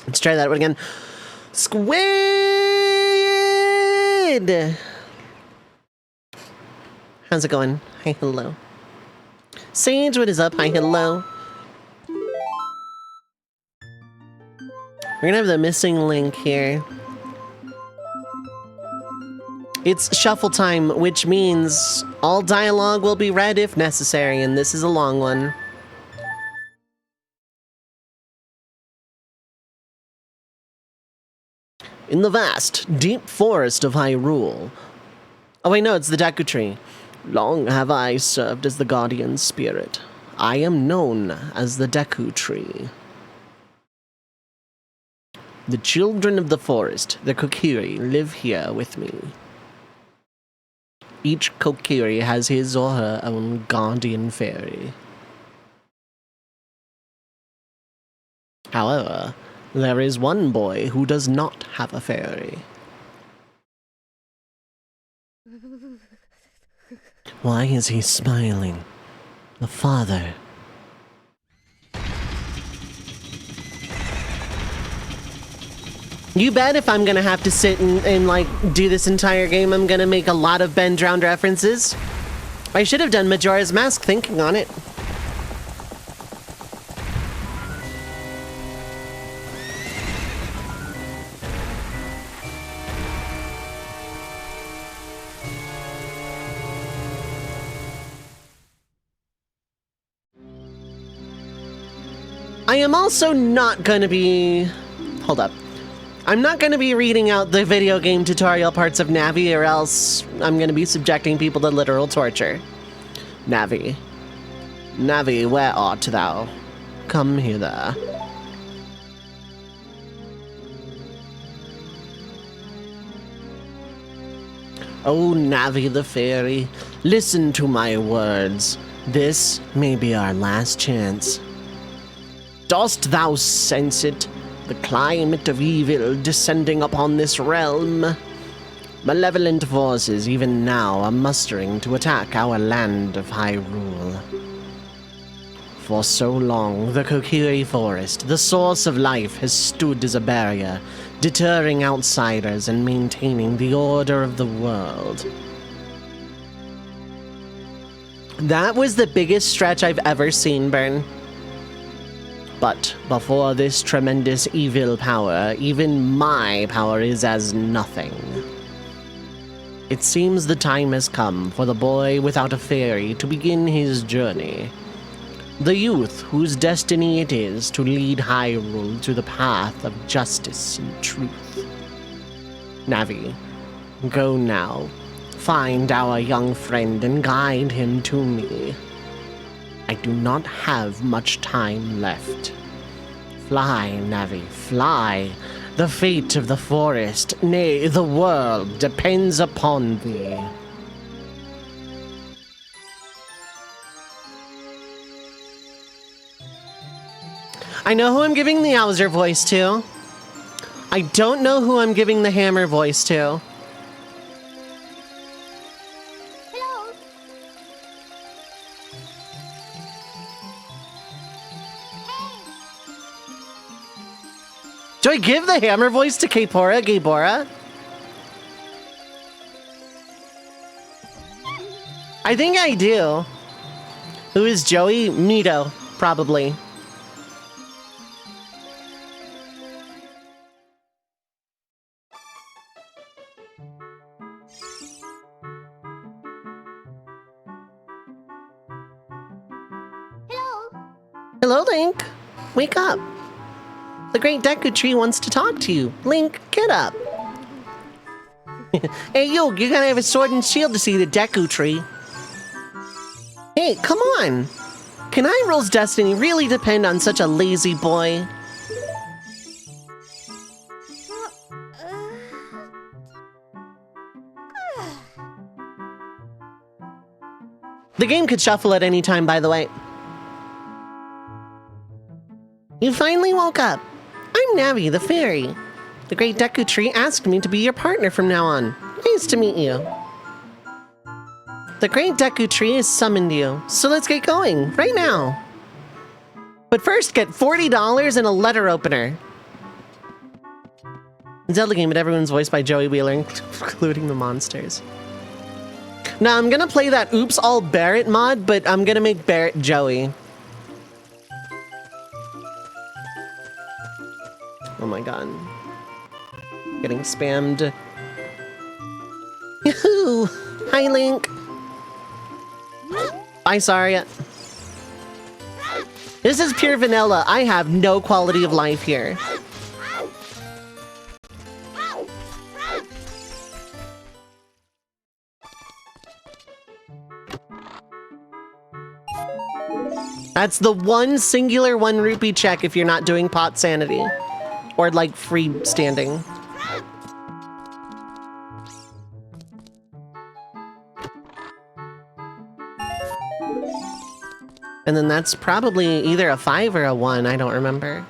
Let's try that one again. Squid! How's it going? Hi, hello. Sage, what is up? Hi, hello. We're gonna have the missing link here. It's Shuffletime, which means all dialogue will be read if necessary, and this is a long one. In the vast, deep forest of Hyrule. Oh wait, no, it's the Deku Tree. Long have I served as the guardian spirit. I am known as the Deku Tree. The children of the forest, the Kokiri, live here with me. Each Kokiri has his or her own guardian fairy. However, there is one boy who does not have a fairy. Why is he smiling? The father. You bet if I'm gonna have to sit and like, do this entire game, I'm gonna make a lot of Ben Drowned references. I should have done Majora's Mask thinking on it. I am also not gonna be... Hold up. I'm not going to be reading out the video game tutorial parts of Navi, or else I'm going to be subjecting people to literal torture. Navi. Navi, where art thou? Come hither. Oh, Navi the fairy, listen to my words. This may be our last chance. Dost thou sense it? The climate of evil descending upon this realm. Malevolent forces even now are mustering to attack our land of Hyrule. For so long, the Kokiri Forest, the source of life, has stood as a barrier, deterring outsiders and maintaining the order of the world. That was the biggest stretch I've ever seen, Burn. But before this tremendous evil power, even my power is as nothing. It seems the time has come for the boy without a fairy to begin his journey. The youth whose destiny it is to lead Hyrule to the path of justice and truth. Navi, go now. Find our young friend and guide him to me. I do not have much time left. Fly, Navi, fly. The fate of the forest, nay, the world, depends upon thee. I know who I'm giving the Owser voice to. I don't know who I'm giving the Hammer voice to. Do I give the Hammer voice to Kaepora Gaebora? I think I do. Who is Joey? Mito, probably. Hello. Hello, Link. Wake up. The great Deku Tree wants to talk to you. Link, get up. Hey, you gotta have a sword and shield to see the Deku Tree. Hey, come on. Can Hyrule's destiny really depend on such a lazy boy? The game could shuffle at any time, by the way. You finally woke up. I'm Navi, the fairy. The great Deku Tree asked me to be your partner from now on. Nice to meet you. The great Deku Tree has summoned you, so let's get going, right now. But first, get $40 and a letter opener. Zelda game, but everyone's voiced by Joey Wheeler, including the monsters. Now, I'm gonna play that Oops All Barrett mod, but I'm gonna make Barrett Joey. Oh my god. Getting spammed. Yahoo! Hi, Link! Bye, Saria. This is pure vanilla. I have no quality of life here. That's the one singular 1 rupee check if you're not doing pot sanity. Or like freestanding. And then that's probably either a 5 or a 1, I don't remember.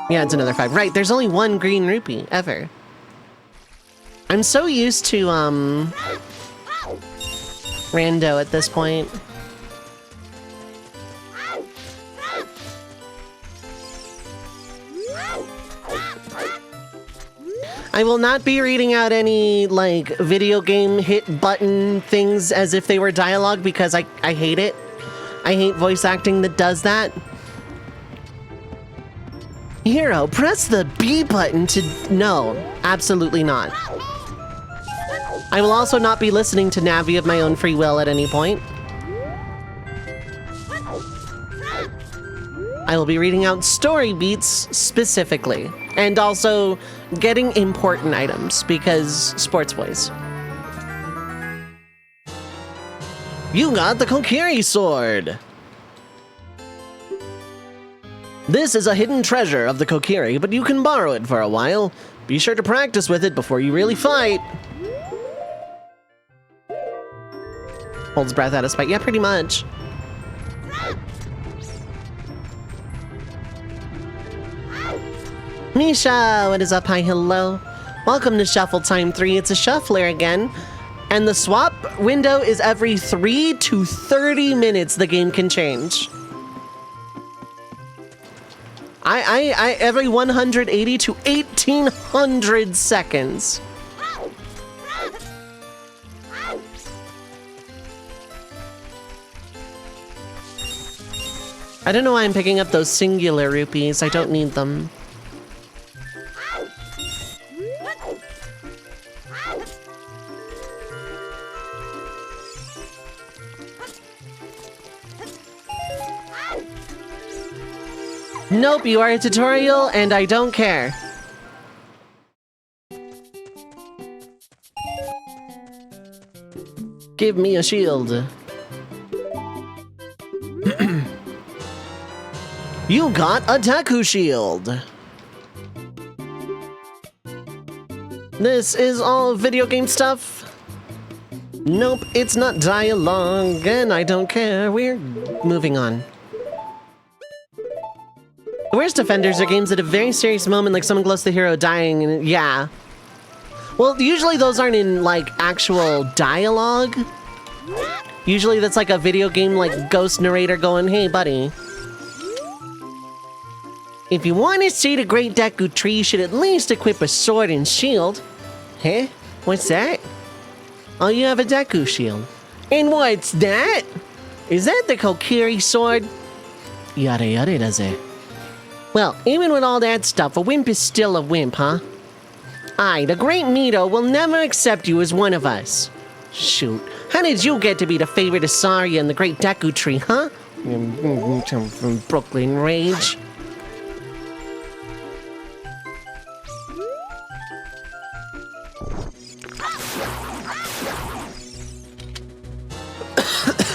Yeah, it's another 5. Right, there's only 1 green rupee, ever. I'm so used to, rando at this point. I will not be reading out any, like, video game hit button things as if they were dialogue because I hate it. I hate voice acting that does that. Hero, press the B button to... No, absolutely not. I will also not be listening to Navi of my own free will at any point. I will be reading out story beats specifically. And also getting important items, because sports boys. You got the Kokiri sword! This is a hidden treasure of the Kokiri, but you can borrow it for a while. Be sure to practice with it before you really fight. Holds breath out of spite. Yeah, pretty much. Misha, what is up? Hi, hello. Welcome to Shuffletime 3. It's a shuffler again. And the swap window is every 3 to 30 minutes the game can change. Every 180 to 1800 seconds. I don't know why I'm picking up those singular rupees. I don't need them. Nope, you are a tutorial, and I don't care. Give me a shield. You got a Deku shield. This is all video game stuff. Nope, it's not dialogue, and I don't care. We're moving on. The worst offenders are games at a very serious moment, like someone close to the hero dying, and yeah. Well, usually those aren't in, like, actual dialogue. Usually that's like a video game, like, ghost narrator going, hey, buddy. If you want to see the Great Deku Tree, you should at least equip a sword and shield. Huh? What's that? Oh, you have a Deku shield. And what's that? Is that the Kokiri sword? Yada yada does it. Well, even with all that stuff, a wimp is still a wimp, huh? Aye, the Great Mito will never accept you as one of us. Shoot, how did you get to be the favorite of Saria and the Great Deku Tree, huh? From Brooklyn Rage.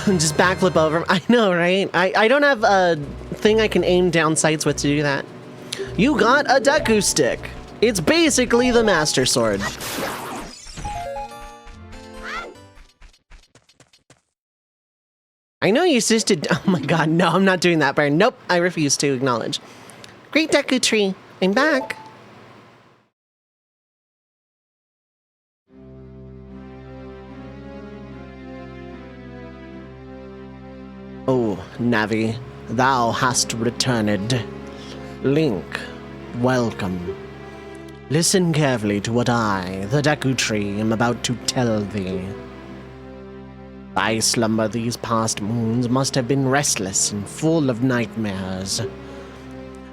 Just backflip over him. I know, right? I don't have a thing I can aim down sights with to do that. You got a Deku stick. It's basically the Master Sword. I know you assisted. Oh my god, no, I'm not doing that, Baron. Nope, I refuse to acknowledge. Great Deku Tree, I'm back. Oh, Navi. thou hast returned. Link, welcome. Listen carefully to what I, the Deku Tree, am about to tell thee. Thy slumber these past moons must have been restless and full of nightmares.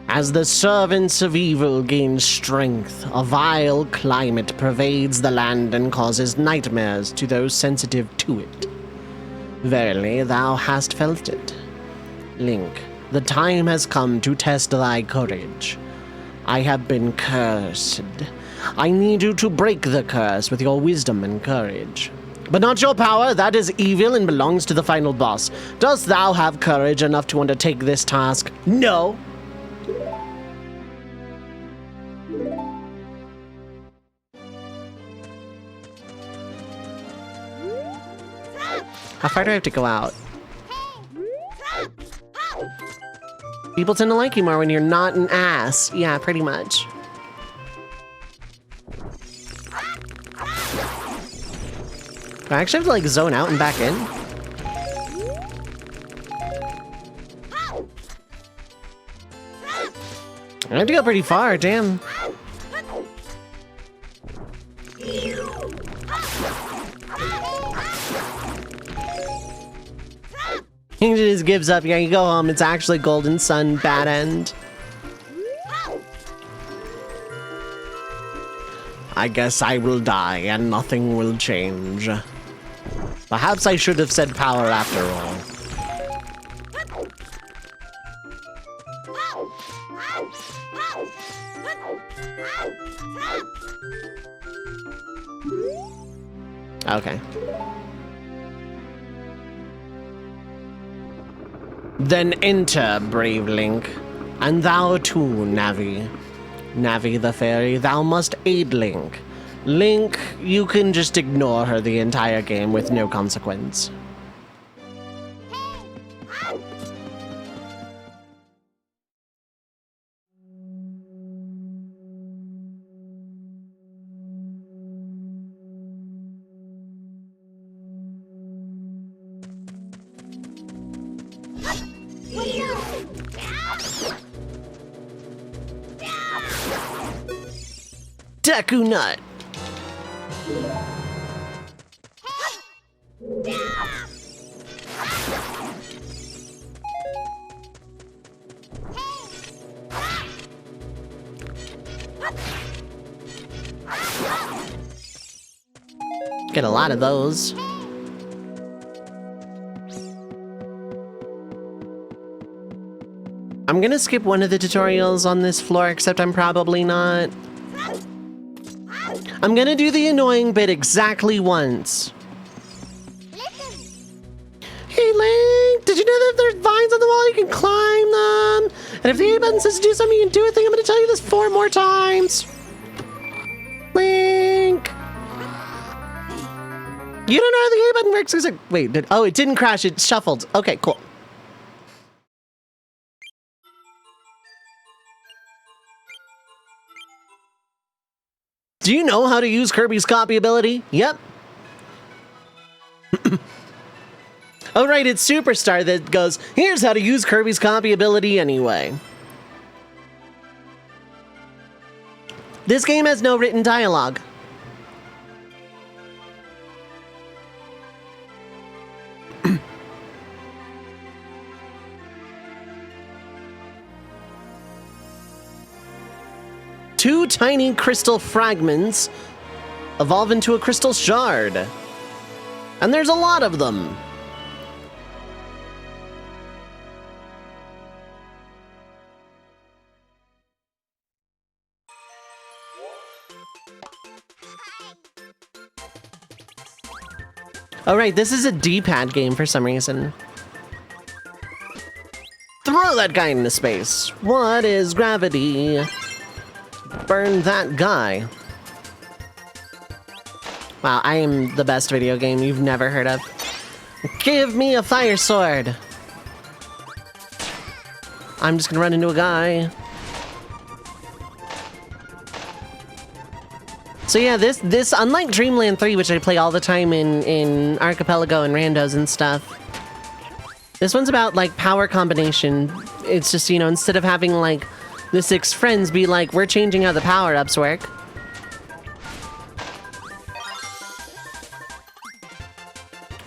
As the servants of evil gain strength, a vile climate pervades the land and causes nightmares to those sensitive to it. Verily, thou hast felt it. Link, the time has come to test thy courage. I have been cursed. I need you to break the curse with your wisdom and courage. But not your power, that is evil and belongs to the final boss. Dost thou have courage enough to undertake this task? No. How far do I have to go out? People tend to like you more when you're not an ass. Yeah, pretty much. Do I actually have to like zone out and back in? I have to go pretty far, damn. He just gives up. Yeah, you go home. It's actually Golden Sun bad end. I guess I will die and nothing will change. Perhaps I should have said power after all. Okay. Then enter, brave Link, and thou too, Navi. Navi the fairy, thou must aid Link. Link, you can just ignore her the entire game with no consequence. Deku Nut! Get a lot of those. I'm gonna skip one of the tutorials on this floor, except I'm probably not. I'm gonna do the annoying bit exactly once. Hey Link, did you know that if there's vines on the wall, you can climb them? And if the A button says to do something, you can do a thing. I'm gonna tell you this 4 more times. Link! You don't know how the A button works, is it? Wait, oh, it didn't crash, it shuffled. Okay, cool. Do you know how to use Kirby's copy ability? Yep. Oh right, it's Superstar that goes, here's how to use Kirby's copy ability anyway. This game has no written dialogue. Two tiny crystal fragments evolve into a crystal shard. And there's a lot of them. Oh right, this is a D-pad game for some reason. Throw that guy into space. What is gravity? Burn that guy. Wow, I am the best video game you've never heard of. Give me a fire sword. I'm just gonna run into a guy. So yeah, this unlike Dreamland 3, which I play all the time in Archipelago and Randos and stuff, This one's about, like, power combination. It's just, you know, instead of having, like, the 6 friends be like, we're changing how the power-ups work.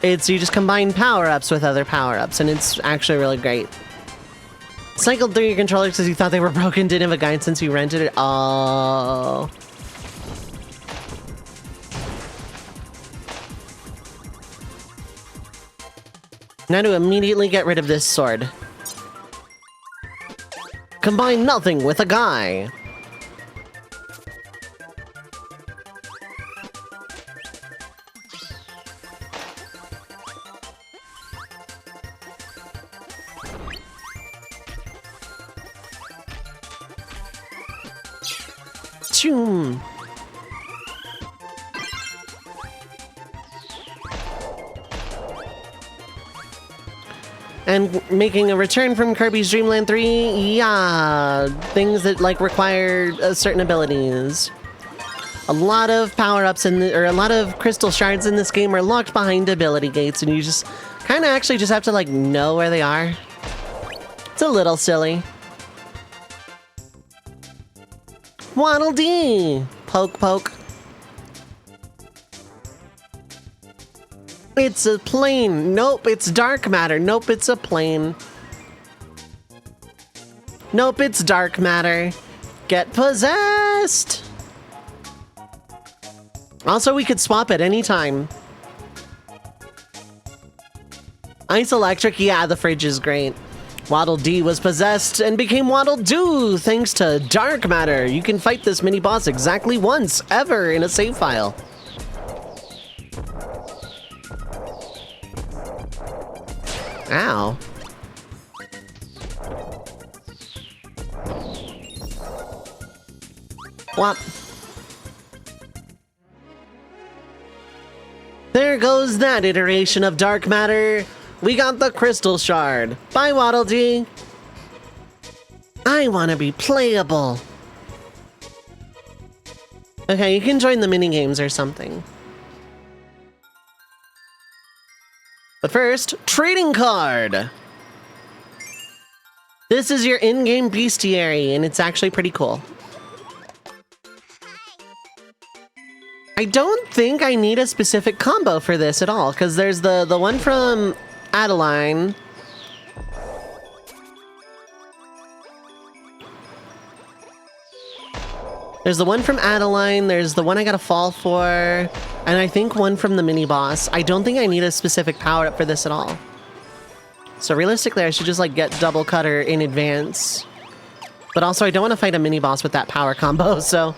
It's you just combine power-ups with other power-ups, and it's actually really great. Cycled through your controller because you thought they were broken, didn't have a guide since you rented it. Oh. Now to immediately get rid of this sword. Combine nothing with a guy. Choom. And making a return from Kirby's Dream Land 3, yeah, things that like require certain abilities. A lot of power-ups or a lot of crystal shards in this game are locked behind ability gates, and you just kind of actually just have to like know where they are. It's a little silly. Waddle Dee! Poke, poke. It's a plane. Nope, it's dark matter. Nope, it's a plane. Nope, it's dark matter. Get possessed! Also, we could swap at any time. Ice Electric, yeah, the fridge is great. Waddle Dee was possessed and became Waddle Doo thanks to dark matter. You can fight this mini-boss exactly once, ever, in a save file. Ow. Whop. There goes that iteration of dark matter. We got the crystal shard. Bye, Waddle Dee. I want to be playable. Okay, you can join the mini-games or something. But first, trading card. This is your in-game bestiary, and it's actually pretty cool. I don't think I need a specific combo for this at all, because there's the one from Adeline. There's the one from Adeline, there's the one I gotta fall for, and I think one from the mini-boss. I don't think I need a specific power-up for this at all. So realistically, I should just like get double cutter in advance. But also, I don't want to fight a mini-boss with that power combo, so...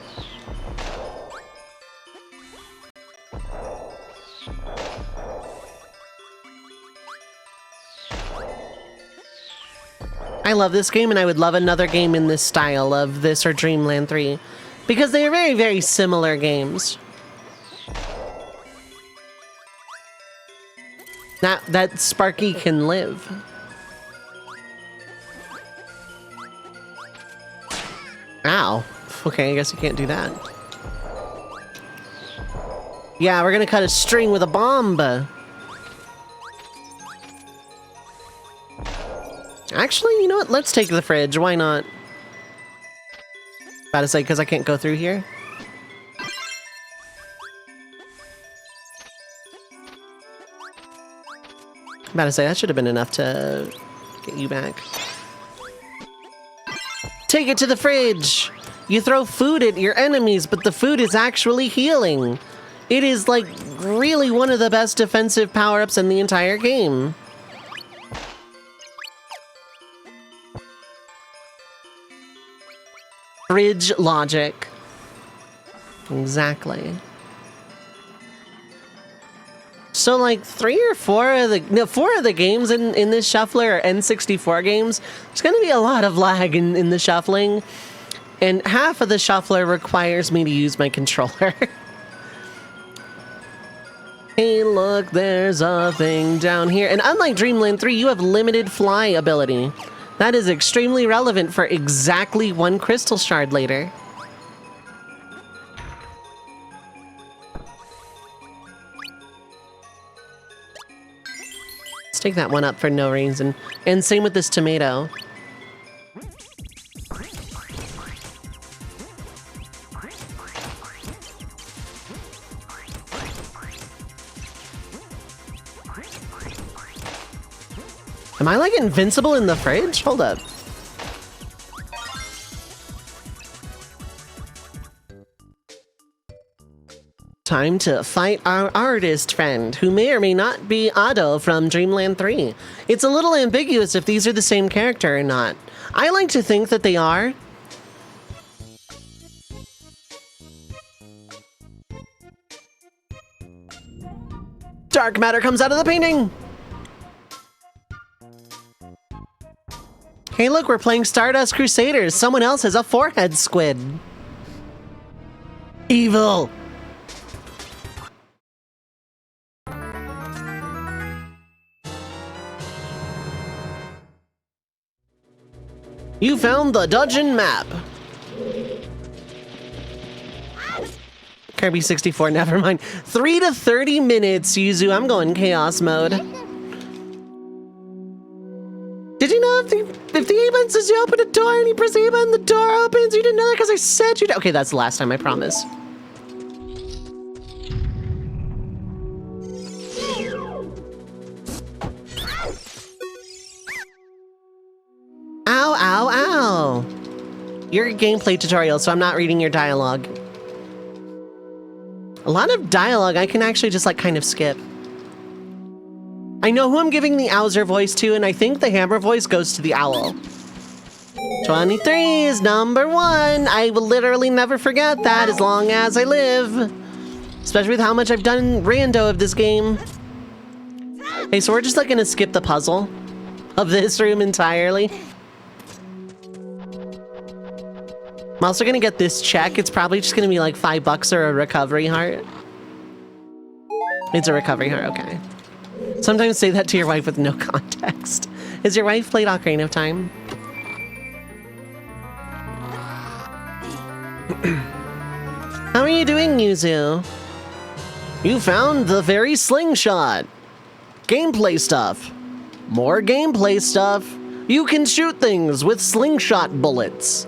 I love this game, and I would love another game in this style of this or Dreamland 3. Because they are very, very similar games. That Sparky can live. Ow. Okay, I guess you can't do that. Yeah, we're gonna cut a string with a bomb. Actually, you know what? Let's take the fridge. Why not? About to say, because I can't go through here. About to say, that should have been enough to get you back. Take it to the fridge! You throw food at your enemies, but the food is actually healing. It is, like, really one of the best defensive power-ups in the entire game. Fridge logic. Exactly. So like 3 or 4 of the, no, 4 of the games in this shuffler are N64 games. There's gonna be a lot of lag in the shuffling. And half of the shuffler requires me to use my controller. Hey look, there's a thing down here. And unlike Dreamland 3, you have limited fly ability. That is extremely relevant for exactly 1 crystal shard later. Let's Take that one up for no reason. And same with this tomato. Am I like invincible in the fridge? Hold up. Time to fight our artist friend, who may or may not be Otto from Dreamland 3. It's a little ambiguous if these are the same character or not. I like to think that they are. Dark matter comes out of the painting! Hey look, we're playing Stardust Crusaders. Someone else has a forehead squid. Evil! You found the dungeon map. Kirby 64, never mind. 3 to 30 minutes, Yuzu. I'm going chaos mode. Did you know if the A-button says you open a door and you press the A-button, the door opens? You didn't know that because I said you. Okay, that's the last time, I promise. Ow, ow, ow. You're a gameplay tutorial, so I'm not reading your dialogue. A lot of dialogue I can actually just like kind of skip. I know who I'm giving the Owzer voice to, and I think the hammer voice goes to the owl. 23 is number 1. I will literally never forget that as long as I live. Especially with how much I've done rando of this game. Okay, so we're just like gonna skip the puzzle of this room entirely. I'm also gonna get this check. It's probably just gonna be like $5 or a recovery heart. It's a recovery heart, okay. Sometimes say that to your wife with no context. Has your wife played Ocarina of Time? How are you doing, Yuzu? You found the very slingshot. Gameplay stuff. More gameplay stuff. You can shoot things with slingshot bullets.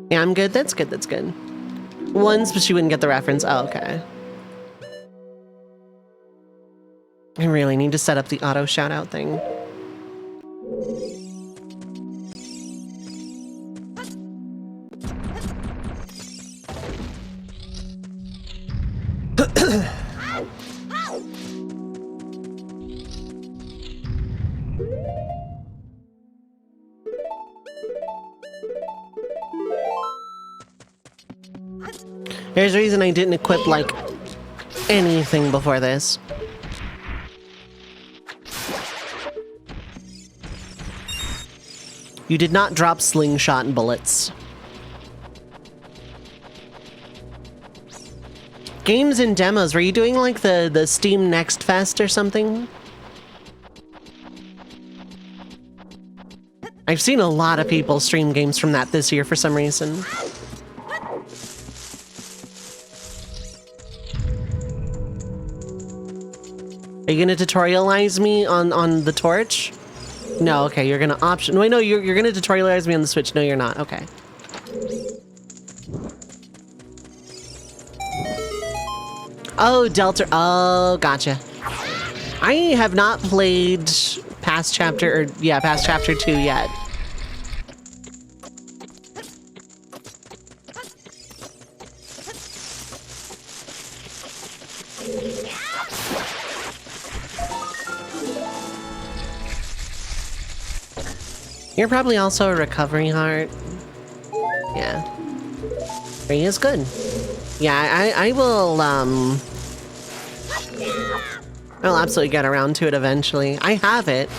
Yeah, I'm good. That's good. That's good. Once, but she wouldn't get the reference. Oh, okay. I really need to set up the auto shout-out thing. There's a reason I didn't equip, like, anything before this. You did not drop slingshot bullets. Games and demos, were you doing, like, the Steam Next Fest or something? I've seen a lot of people stream games from that this year for some reason. Are you gonna tutorialize me on the torch? No, okay, you're gonna option. Wait, no, you're gonna tutorialize me on the Switch. No, you're not. Okay. Oh, Delta. Oh, gotcha. I have not played past chapter 2 yet. You're probably also a recovery heart. Yeah. 3 is good. Yeah, I will, I'll absolutely get around to it eventually. I have it.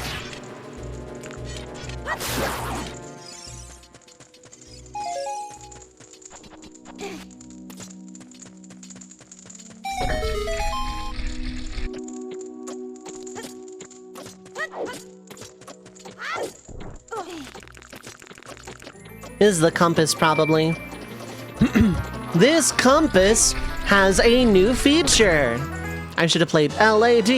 This is the compass, probably. This compass has a new feature. I should have played LADX.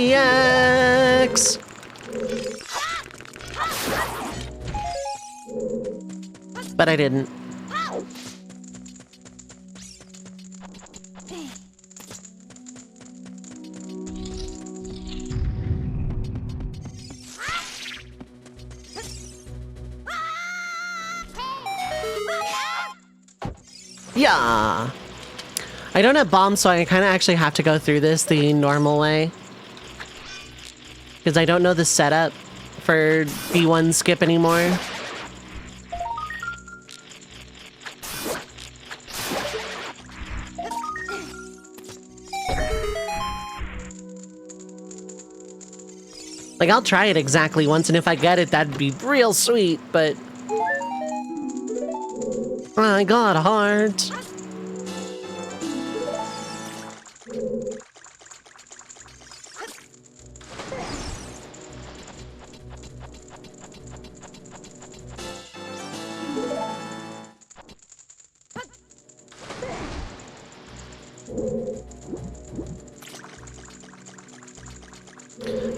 But I didn't. Yeah. I don't have bombs, so I kind of actually have to go through this the normal way. Because I don't know the setup for B1 skip anymore. Like, I'll try it exactly once, and if I get it, that'd be real sweet, but... I got a heart.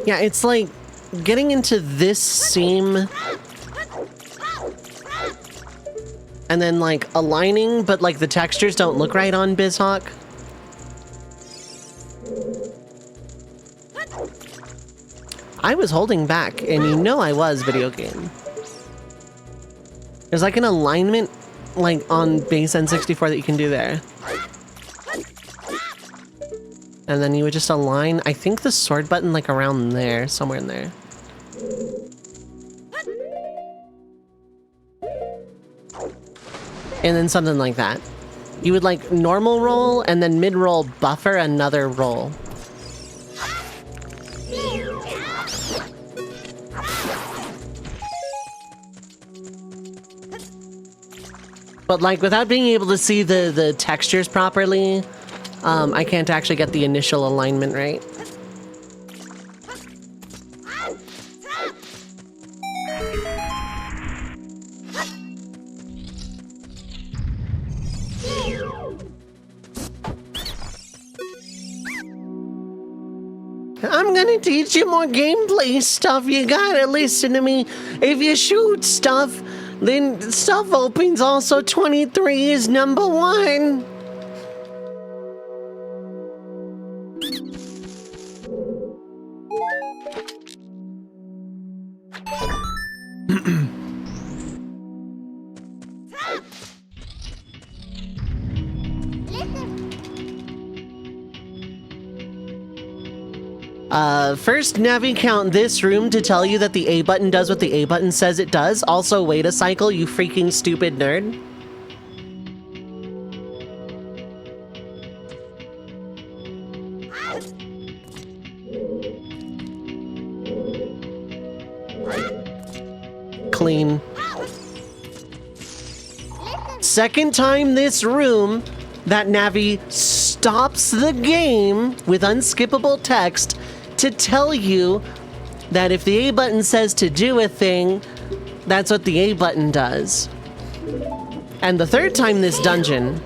Yeah, it's like getting into this seam and then like aligning, but like the textures don't look right on BizHawk. I was holding back, and you know I was, video game. There's like an alignment like on base N64 that you can do there. And then you would just align, I think the sword button like around there, somewhere in there. And then something like that. You would like normal roll and then mid-roll buffer another roll. But like without being able to see the textures properly, I can't actually get the initial alignment right. I'm gonna teach you more gameplay stuff. You gotta listen to me. If you shoot stuff, then stuff opens. Also, 23 is number 1. First, Navi, count this room to tell you that the A button does what the A button says it does. Also, wait a cycle, you freaking stupid nerd. Clean. Second time this room that Navi stops the game with unskippable text to tell you that if the A button says to do a thing, that's what the A button does. And the third time this dungeon,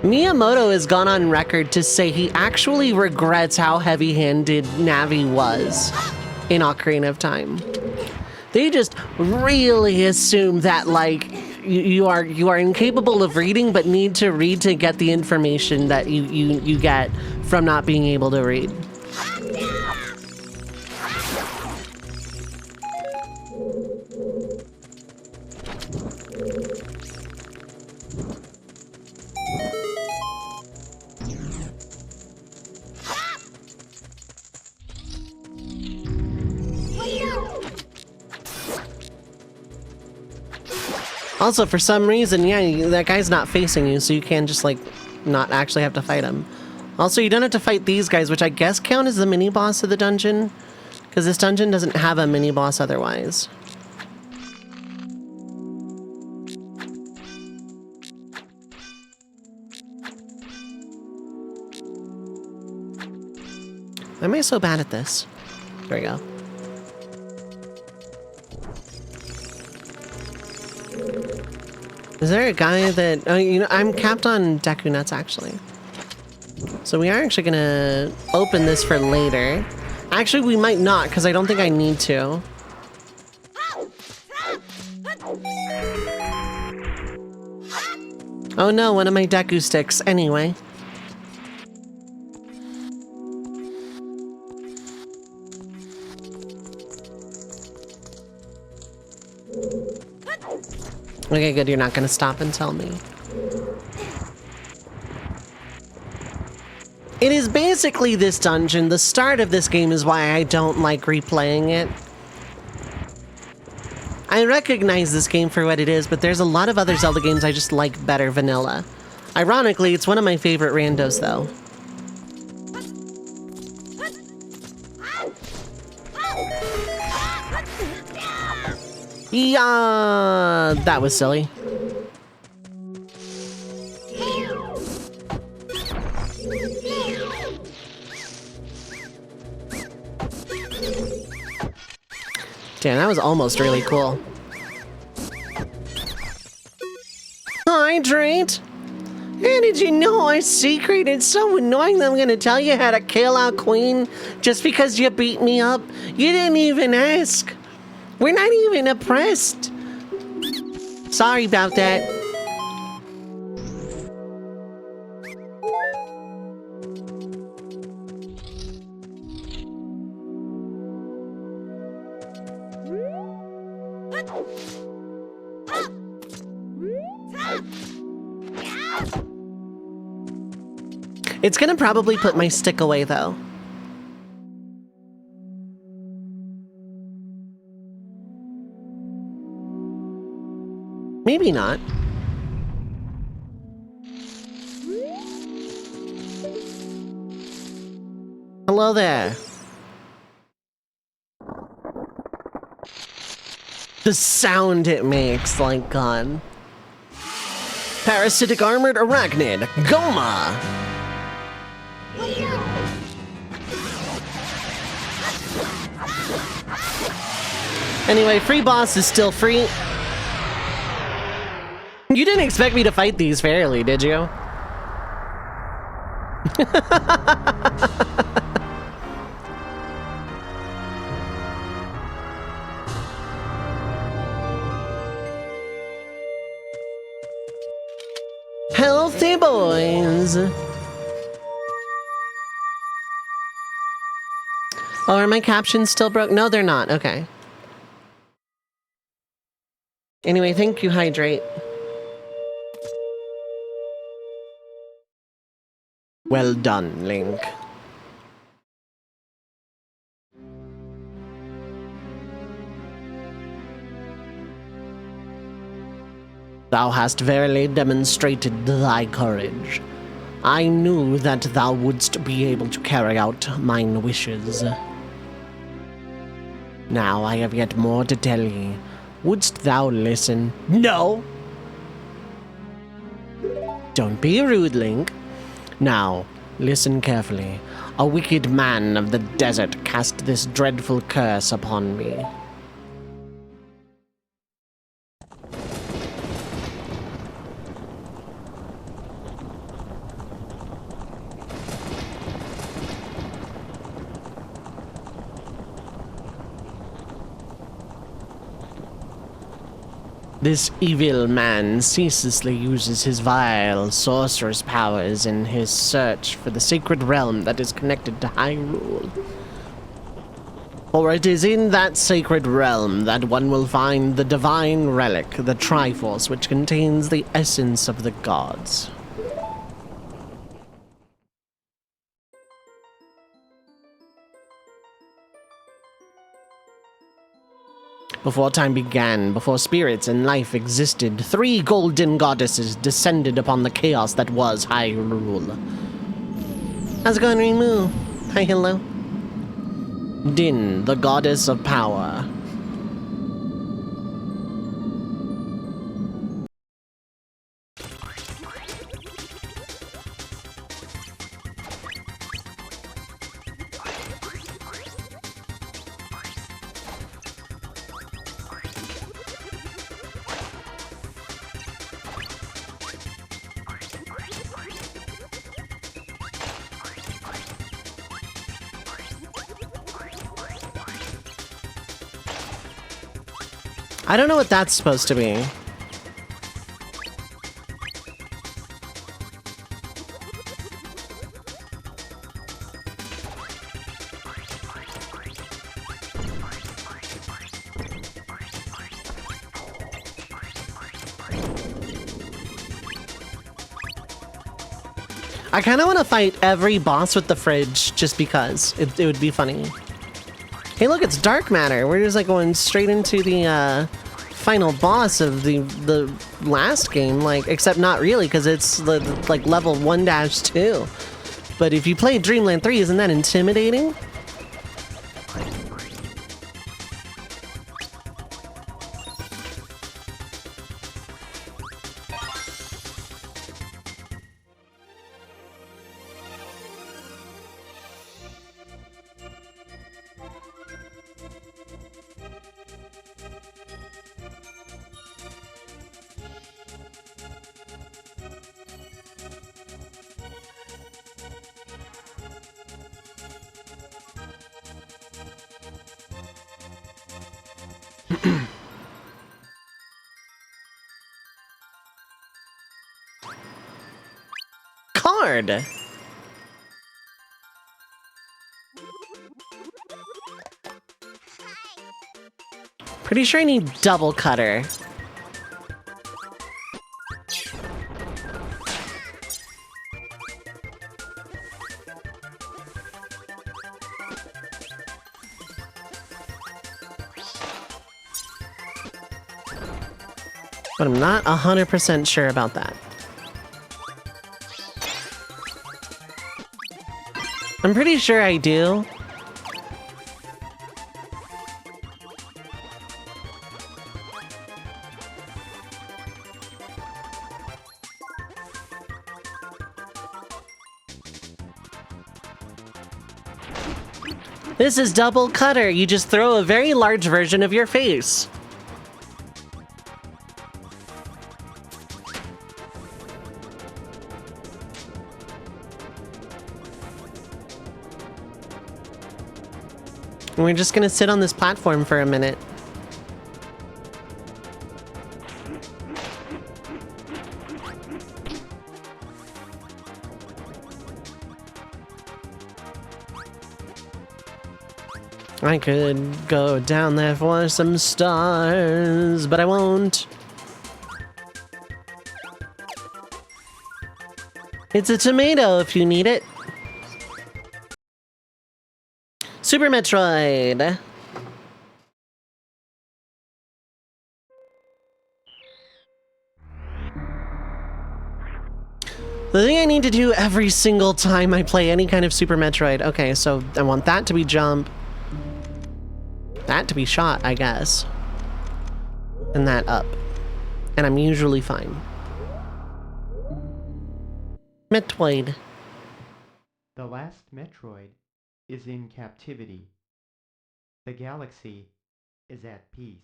Miyamoto has gone on record to say he actually regrets how heavy-handed Navi was in Ocarina of Time. They just really assume that, like, you are incapable of reading, but need to read to get the information that you get from not being able to read. Also, for some reason, yeah, that guy's not facing you, so you can just, like, not actually have to fight him. Also, you don't have to fight these guys, which I guess count as the mini-boss of the dungeon, because this dungeon doesn't have a mini-boss otherwise. Why am I so bad at this? There we go. Is there a guy that... Oh, you know, I'm capped on Deku Nuts, actually. So we are actually gonna open this for later. Actually, we might not, because I don't think I need to. Oh no, one of my Deku sticks. Anyway. Okay, good. You're not gonna stop and tell me. It is basically this dungeon. The start of this game is why I don't like replaying it. I recognize this game for what it is, but there's a lot of other Zelda games I just like better vanilla. Ironically, it's one of my favorite randos, though. Yeah, that was silly. Damn, that was almost really cool. Hydrate! Hey, did you know our secret? It's so annoying that I'm gonna tell you how to kill our queen just because you beat me up. You didn't even ask. We're not even oppressed. Sorry about that. It's gonna probably put my stick away, though. Maybe not. Hello there. The sound it makes, like, God. Parasitic armored arachnid, Goma! Anyway, free boss is still free. You didn't expect me to fight these fairly, did you? Healthy boys. Oh, are my captions still broke? No, they're not. Okay. Anyway, thank you, Hydrate. Well done, Link. Thou hast verily demonstrated thy courage. I knew that thou wouldst be able to carry out mine wishes. Now I have yet more to tell ye. Wouldst thou listen? No! Don't be rude, Link. Now, listen carefully. A wicked man of the desert cast this dreadful curse upon me. This evil man ceaselessly uses his vile sorcerer's powers in his search for the sacred realm that is connected to Hyrule. For it is in that sacred realm that one will find the divine relic, the Triforce, which contains the essence of the gods. Before time began, before spirits and life existed, 3 golden goddesses descended upon the chaos that was Hyrule. How's it going, Rimu? Hi, hello. Din, the goddess of power. I don't know what that's supposed to be. I kind of want to fight every boss with the fridge just because it would be funny. Hey, look, it's dark matter. We're just like going straight into the final boss of the last game, like, except not really because it's the like level 1-2. But if you play Dreamland 3, isn't that intimidating? Card! Pretty sure I need double cutter. But I'm not 100% sure about that. I'm pretty sure I do. This is double cutter. You just throw a very large version of your face. We're just gonna sit on this platform for a minute. I could go down there for some stars, but I won't. It's a tomato if you need it. Super Metroid. The thing I need to do every single time I play any kind of Super Metroid. Okay, so I want that to be jump. That to be shot, I guess. And that up. And I'm usually fine. Metroid. The last Metroid is in captivity. The galaxy is at peace.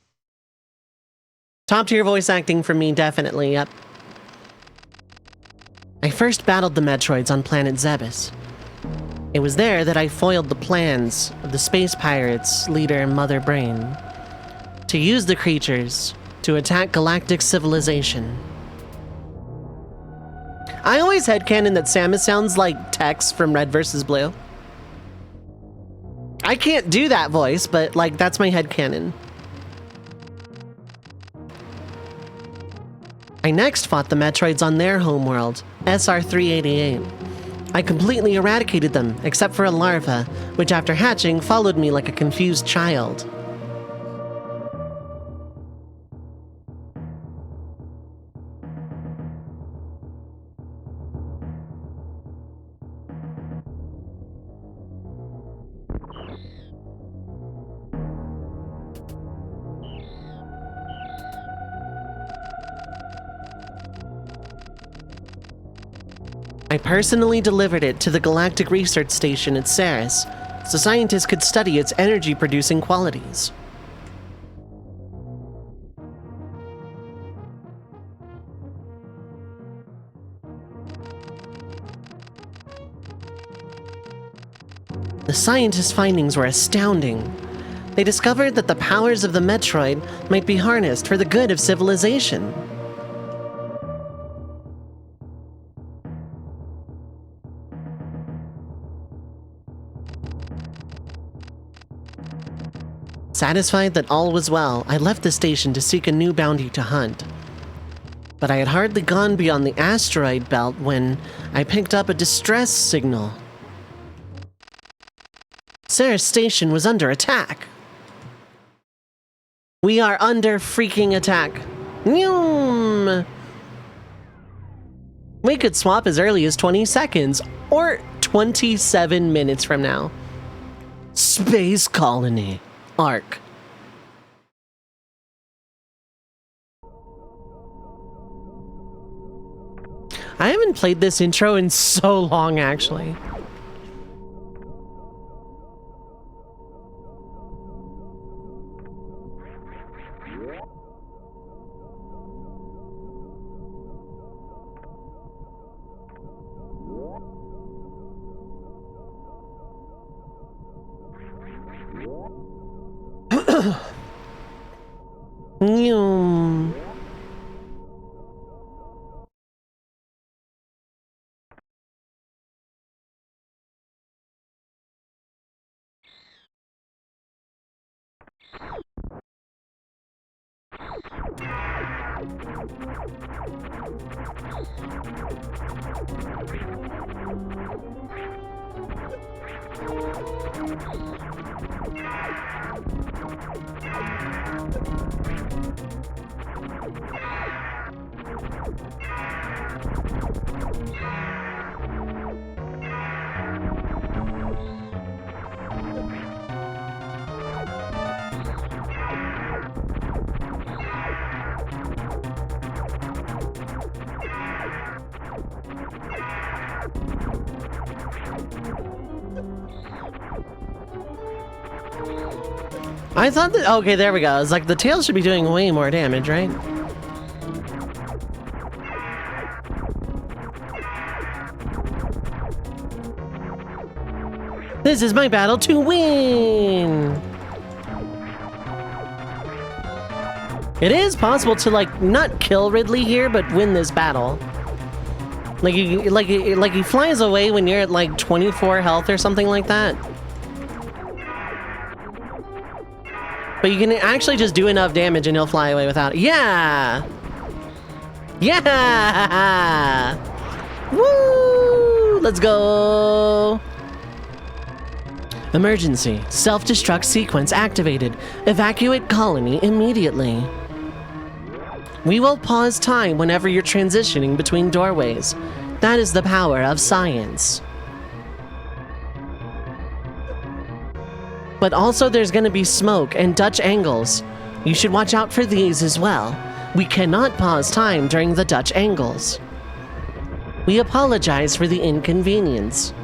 Top tier voice acting from me, definitely, yep. I first battled the Metroids on planet Zebes. It was there that I foiled the plans of the space pirates' leader, Mother Brain, to use the creatures to attack galactic civilization. I always headcanon that Samus sounds like Tex from Red vs. Blue. I can't do that voice, but, like, that's my headcanon. I next fought the Metroids on their homeworld, SR-388. I completely eradicated them, except for a larva, which after hatching followed me like a confused child. I personally delivered it to the Galactic Research Station at Ceres, so scientists could study its energy-producing qualities. The scientists' findings were astounding. They discovered that the powers of the Metroid might be harnessed for the good of civilization. Satisfied that all was well, I left the station to seek a new bounty to hunt. But I had hardly gone beyond the asteroid belt when I picked up a distress signal. Sarah's station was under attack. We are under freaking attack. Noom! We could swap as early as 20 seconds, or 27 minutes from now. Space Colony. Arc. I haven't played this intro in so long, actually. Nyum. I thought that, okay, there we go. It's like the tail should be doing way more damage, right? This is my battle to win! It is possible to, like, not kill Ridley here, but win this battle. Like, he flies away when you're at, like, 24 health or something like that. But you can actually just do enough damage and he'll fly away without it. Yeah! Yeah! Woo! Let's go! Emergency. Self-destruct sequence activated. Evacuate colony immediately. We will pause time whenever you're transitioning between doorways. That is the power of science. But also there's gonna be smoke and Dutch angles. You should watch out for these as well. We cannot pause time during the Dutch angles. We apologize for the inconvenience.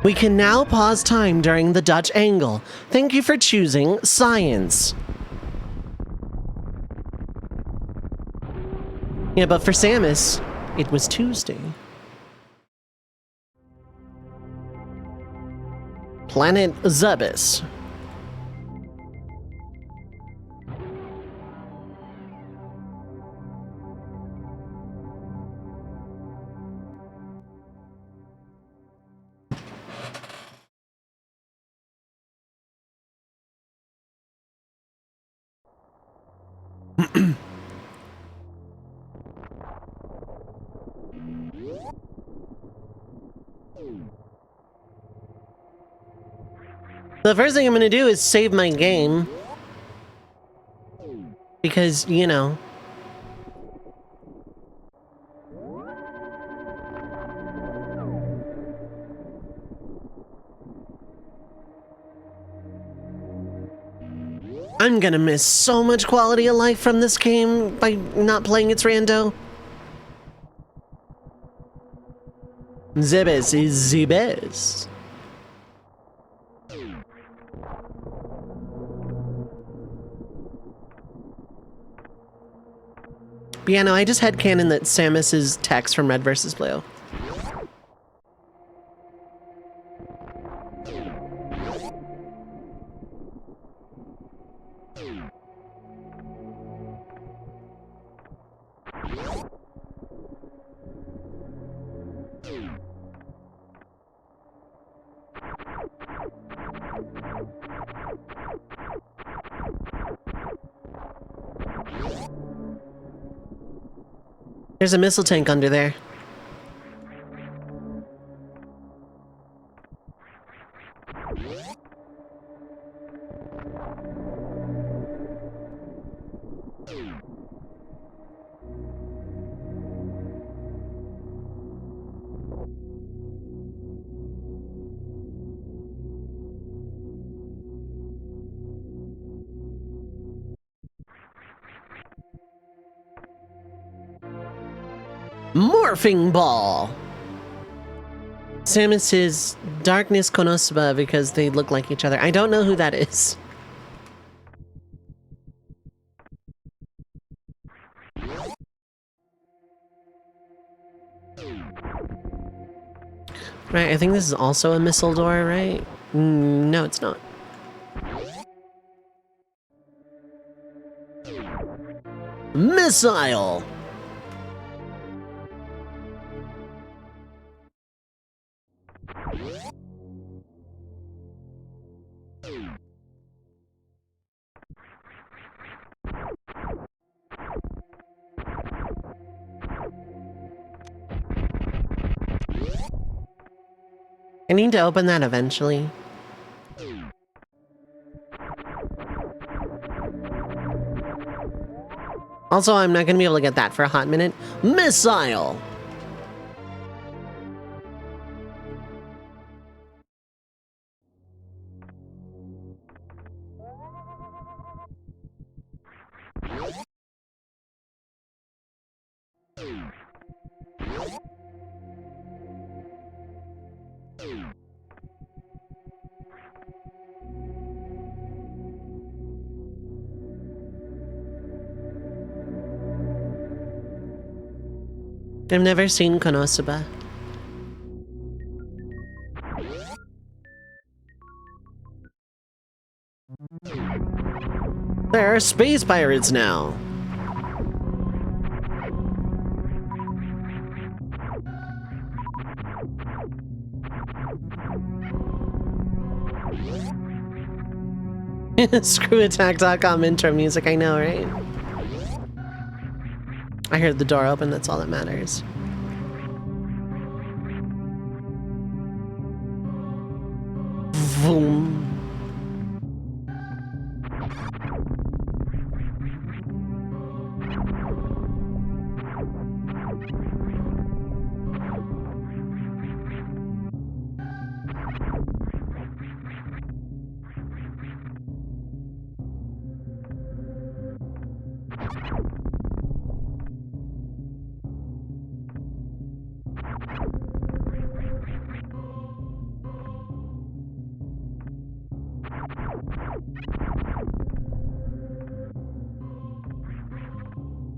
We can now pause time during the Dutch angle. Thank you for choosing science. Yeah, but for Samus, it was Tuesday. Planet Zebes. The first thing I'm gonna do is save my game. Because, you know. I'm gonna miss so much quality of life from this game by not playing its rando. Zebes is Zebes. But yeah, no, I just headcanon that Samus is Tex from Red vs. Blue. There's a missile tank under there. Morphing Ball! Samus is Darkness Konosuba because they look like each other. I don't know who that is. Right, I think this is also a missile door, right? No, it's not. Missile! I need to open that eventually. Also, I'm not going to be able to get that for a hot minute. Missile! I've never seen Konosuba. There are space pirates now. Screwattack.com intro music, I know, right? I heard the door open, that's all that matters. Vroom.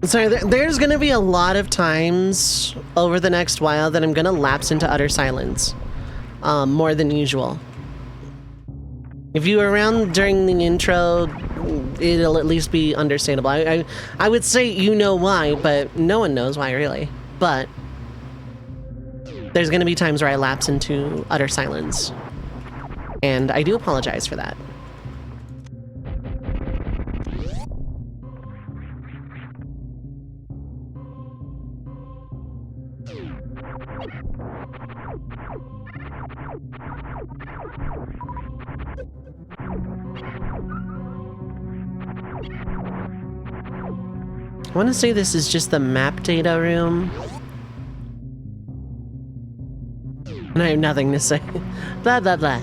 Sorry, there's gonna be a lot of times over the next while that I'm gonna lapse into utter silence. More than usual. If you were around during the intro, it'll at least be understandable. I would say you know why, but no one knows why, really. But there's gonna be times where I lapse into utter silence. And I do apologize for that. I want to say this is just the map data room. And I have nothing to say. Blah, blah, blah.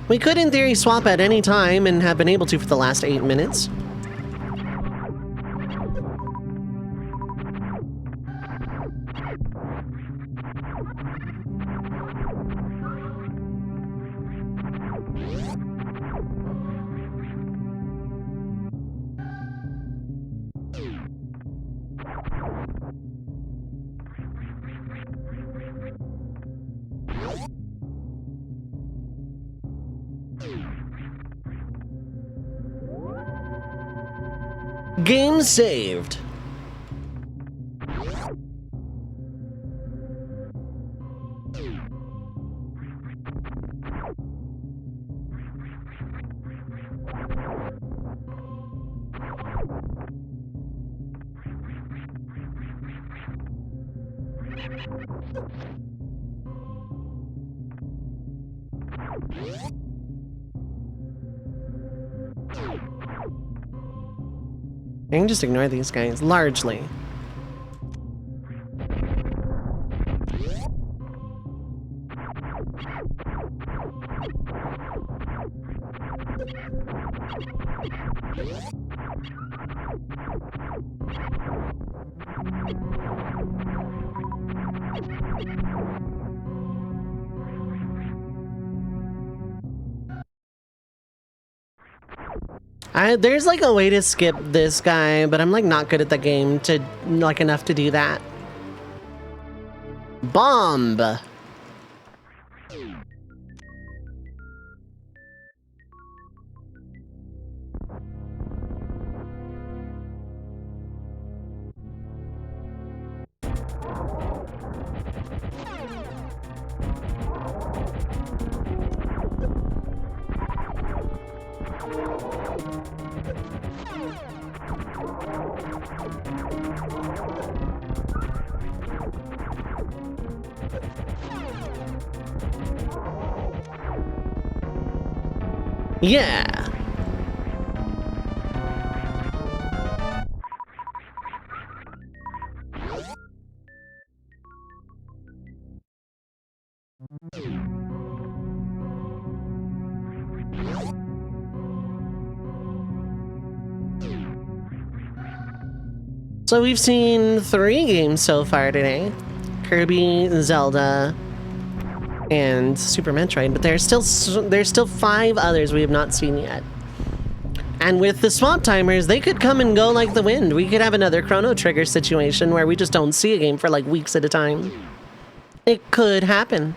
We could, in theory, swap at any time and have been able to for the last 8 minutes. Game saved. I can just ignore these guys, largely. There's like a way to skip this guy, but I'm like not good at the game to like enough to do that. Bomb! Yeah! So we've seen 3 games so far today. Kirby, Zelda, and Super Metroid, but there's still 5 others we have not seen yet. And with the swap timers, they could come and go like the wind. We could have another Chrono Trigger situation where we just don't see a game for like weeks at a time. It could happen.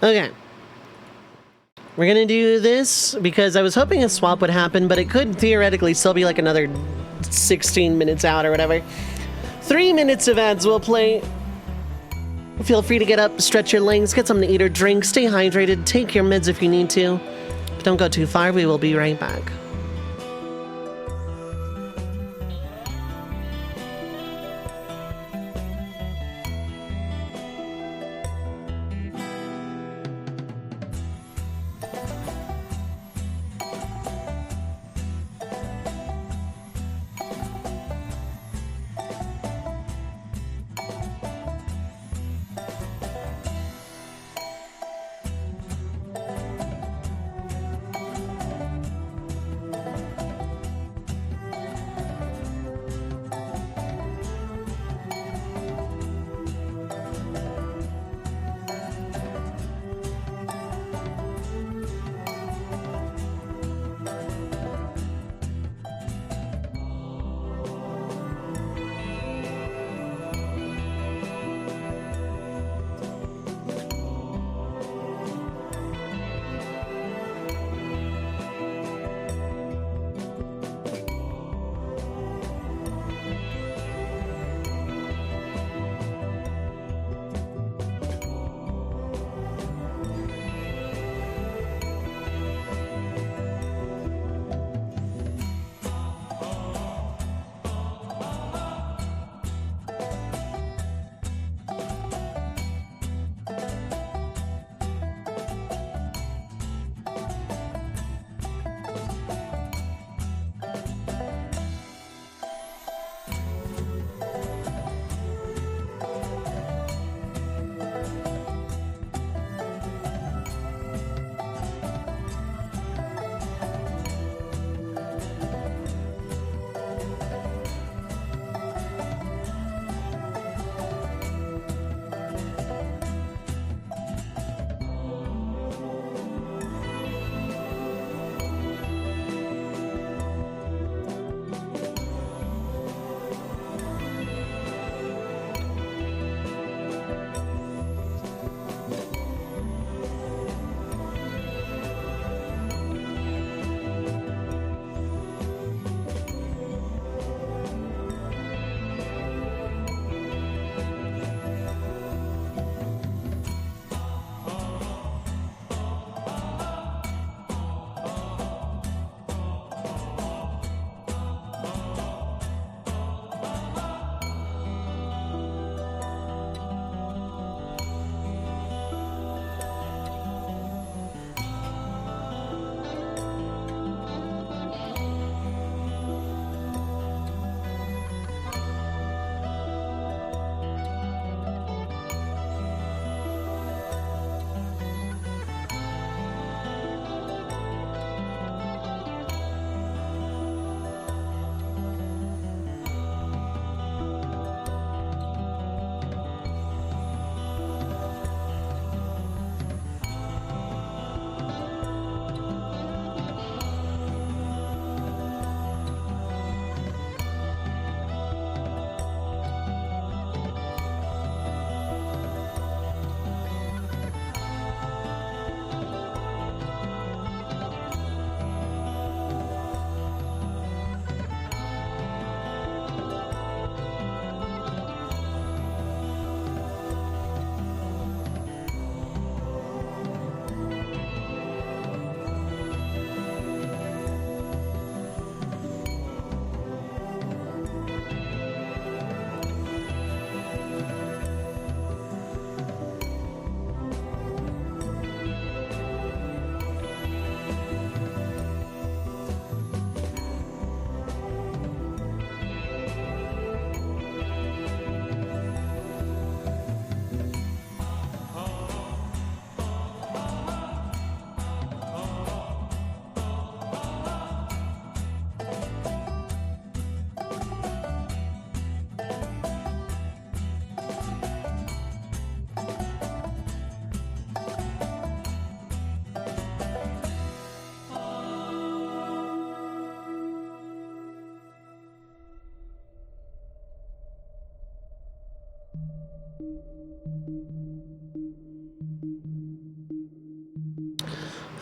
Okay. We're gonna do this because I was hoping a swap would happen, but it could theoretically still be like another 16 minutes out or whatever. 3 minutes of ads will play. Feel free to get up, stretch your legs, get something to eat or drink, stay hydrated, take your meds if you need to. But don't go too far, we will be right back.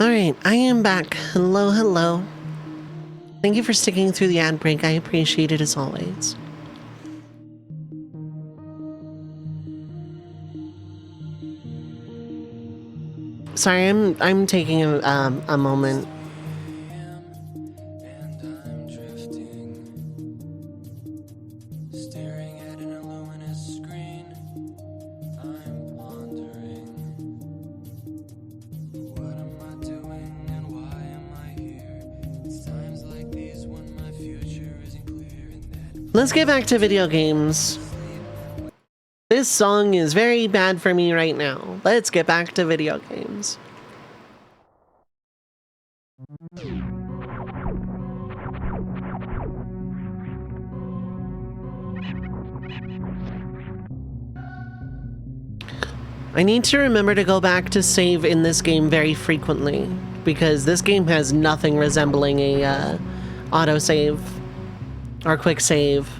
Alright, I am back. Hello, hello. Thank you for sticking through the ad break. I appreciate it as always. Sorry, I'm taking a moment. Let's get back to video games. This song is very bad for me right now. Let's get back to video games. I need to remember to go back to save in this game very frequently, because this game has nothing resembling a autosave or quick save.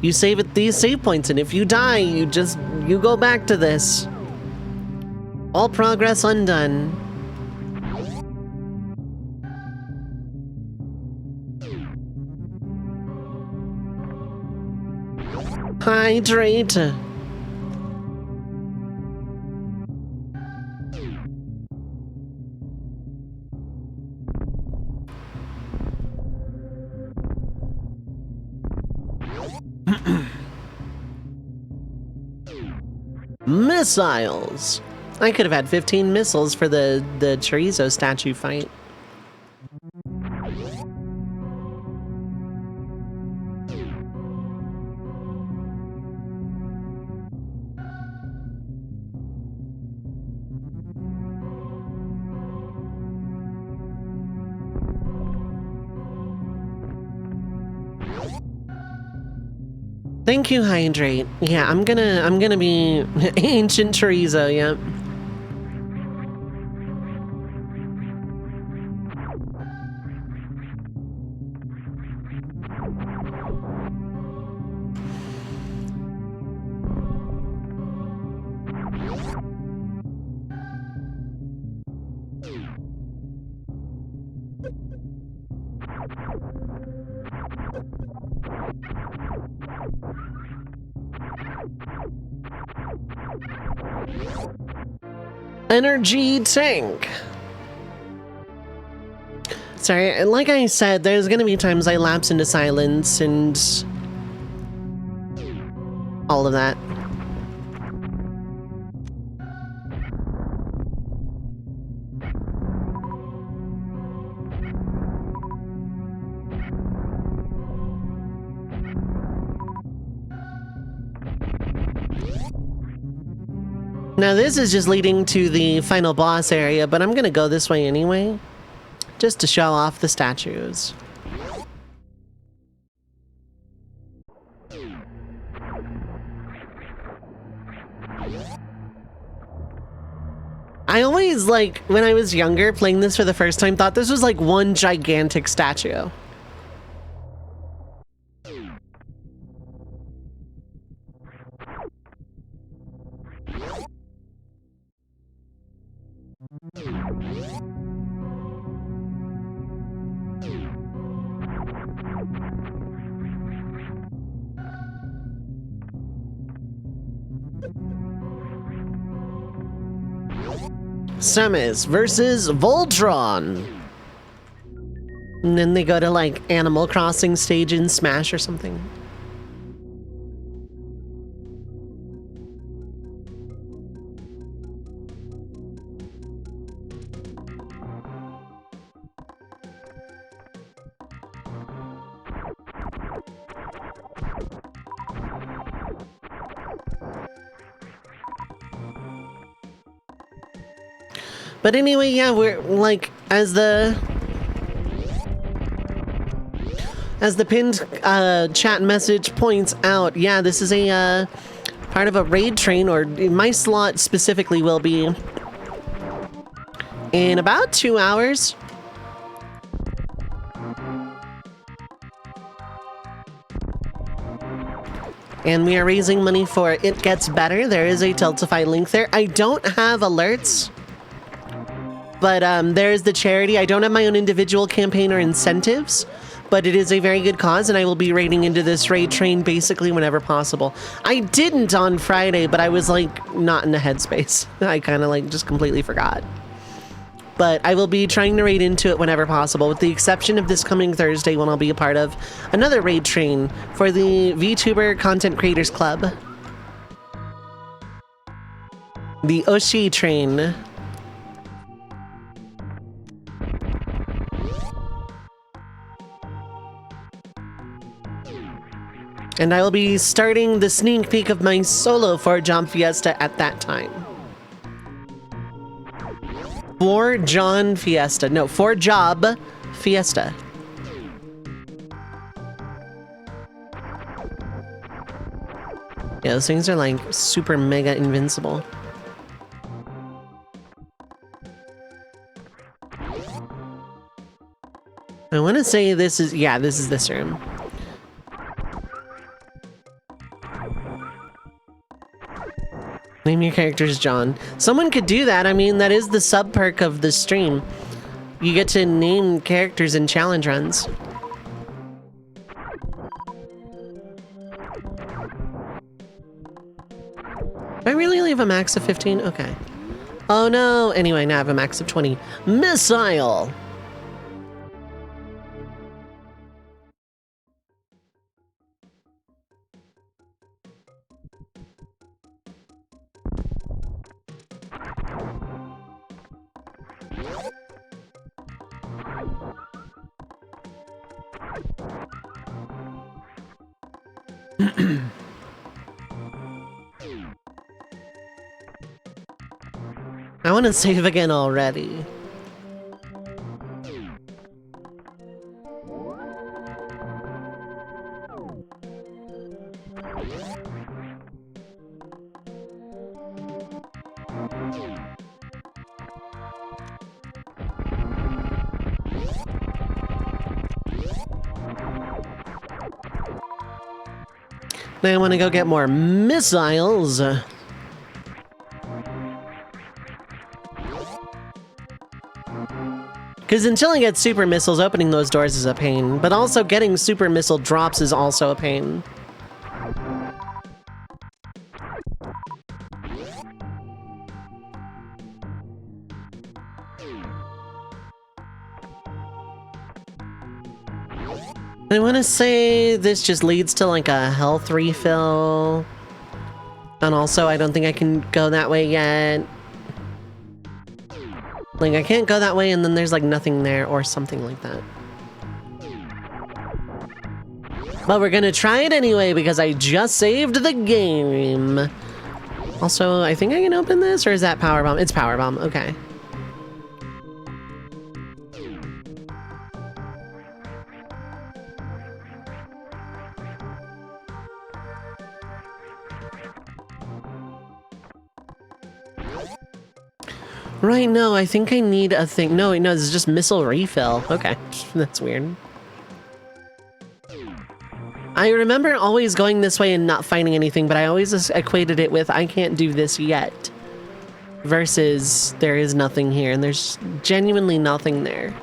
You save at these save points, and if you die, you go back to this. All progress undone. Hydrate. Missiles! I could have had 15 missiles for the chorizo statue fight. Thank you, Hydrate. Yeah, I'm gonna be ancient chorizo, yeah. Energy tank. Sorry, like I said, there's gonna be times I lapse into silence and all of that. Now this is just leading to the final boss area, but I'm gonna go this way anyway, just to show off the statues. I always, like, when I was younger, playing this for the first time, thought this was like one gigantic statue. Samus versus Voltron. And then they go to like Animal Crossing stage in Smash or something. But anyway, yeah, we're like, as the pinned chat message points out, yeah, this is a part of a raid train, or my slot specifically will be in about 2 hours. And we are raising money for It Gets Better. There is a Tiltify link there. I don't have alerts But there's the charity. I don't have my own individual campaign or incentives, but it is a very good cause, and I will be raiding into this raid train basically whenever possible. I didn't on Friday, but I was like not in the headspace. I kind of like just completely forgot. But I will be trying to raid into it whenever possible, with the exception of this coming Thursday when I'll be a part of another raid train for the VTuber Content Creators Club. The Oshi train. And I will be starting the sneak peek of my solo for Job Fiesta at that time. For John Fiesta. No, for Job Fiesta. Yeah, those things are like super mega invincible. I want to say this is, yeah, this is this room. Name your characters John. Someone could do that. I mean, that is the sub perk of the stream. You get to name characters in challenge runs. Do I really only have a max of 15? Okay. Oh no. Anyway, now I have a max of 20. Missile! I want to save again already. Now I want to go get more missiles. Because until I get super missiles, opening those doors is a pain. But also getting super missile drops is also a pain. I want to say this just leads to like a health refill. And also I don't think I can go that way yet. Like I can't go that way and then there's like nothing there or something like that. But we're gonna try it anyway because I just saved the game. Also, I think I can open this, or is that power bomb? It's power bomb, okay. Right, no, I think I need a thing. No, wait, no, this is just missile refill. Okay, that's weird. I remember always going this way and not finding anything, but I always just equated it with I can't do this yet. Versus there is nothing here, and there's genuinely nothing there.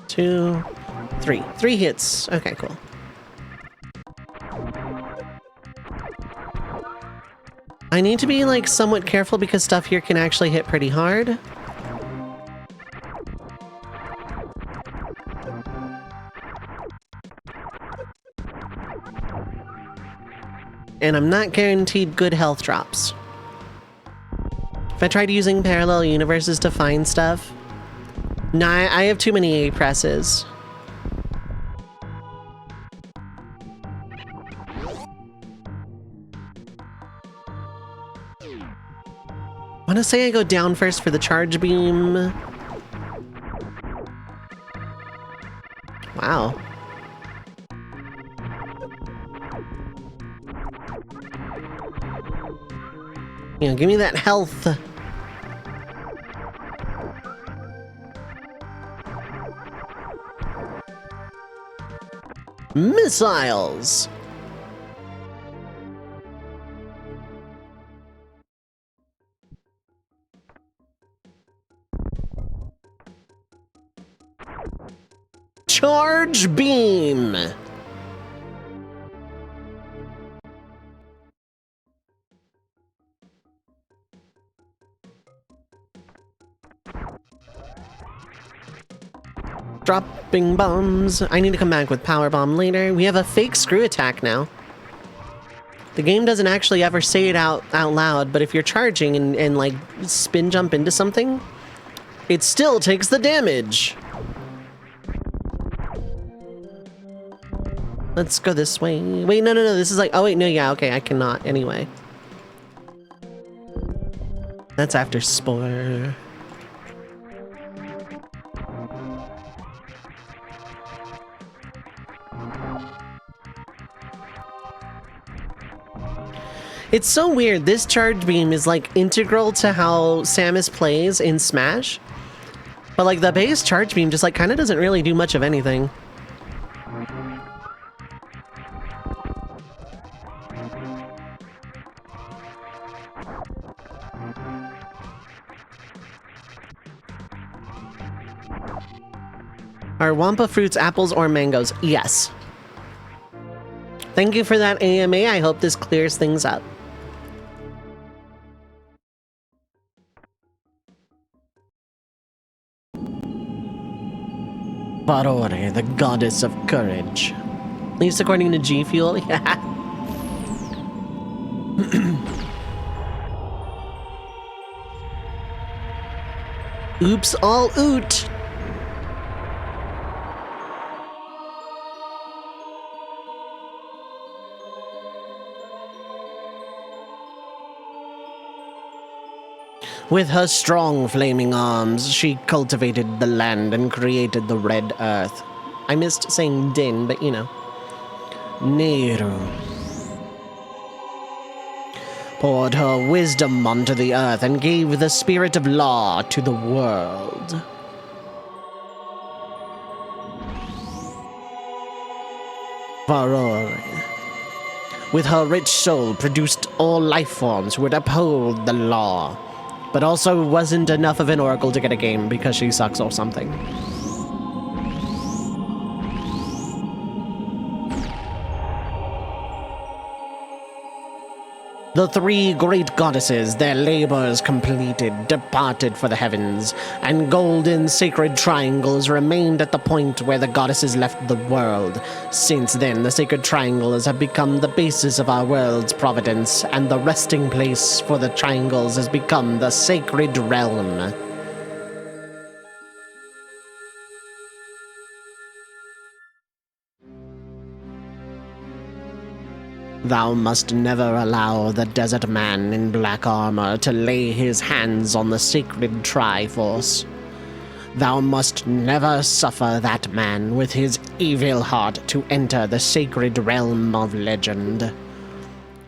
Two, three. 3 hits. Okay, cool. I need to be, like, somewhat careful because stuff here can actually hit pretty hard. And I'm not guaranteed good health drops. If I tried using parallel universes to find stuff... No, I have too many A presses. I want to say I go down first for the charge beam. Wow. You know, give me that health. Missiles! Charge beam! Dropping bombs. I need to come back with power bomb later. We have a fake screw attack now. The game doesn't actually ever say it out loud, but if you're charging and like spin jump into something, it still takes the damage. Let's go this way. Wait, no, this is like, oh wait, no, yeah, okay, I cannot anyway. That's after Spore. It's so weird. This charge beam is like integral to how Samus plays in Smash. But like the base charge beam just like kind of doesn't really do much of anything. Are Wampa fruits apples or mangoes? Yes. Thank you for that AMA. I hope this clears things up. Barore, the goddess of courage. At least according to G Fuel, yeah. Oops, all oot. With her strong flaming arms, she cultivated the land and created the red earth. I missed saying Din, but you know. Nehru poured her wisdom onto the earth and gave the spirit of law to the world. Varore, with her rich soul, produced all life forms who would uphold the law. But also wasn't enough of an oracle to get a game because she sucks or something. The three great goddesses, their labors completed, departed for the heavens, and golden sacred triangles remained at the point where the goddesses left the world. Since then, the sacred triangles have become the basis of our world's providence, and the resting place for the triangles has become the sacred realm. Thou must never allow the desert man in black armor to lay his hands on the sacred Triforce. Thou must never suffer that man with his evil heart to enter the sacred realm of legend.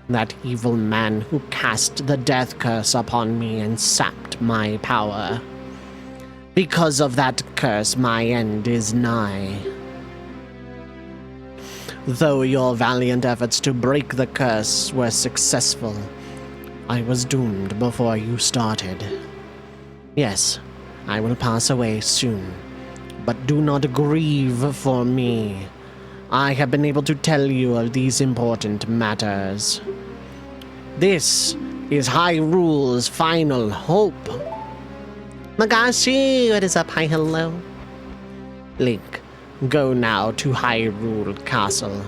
That evil man who cast the death curse upon me and sapped my power. Because of that curse, my end is nigh. Though your valiant efforts to break the curse were successful, I was doomed before you started. Yes, I will pass away soon, but do not grieve for me. I have been able to tell you of these important matters. This is Hyrule's final hope. Magashi, what is up? Hi, hello. Link. Go now to Hyrule Castle.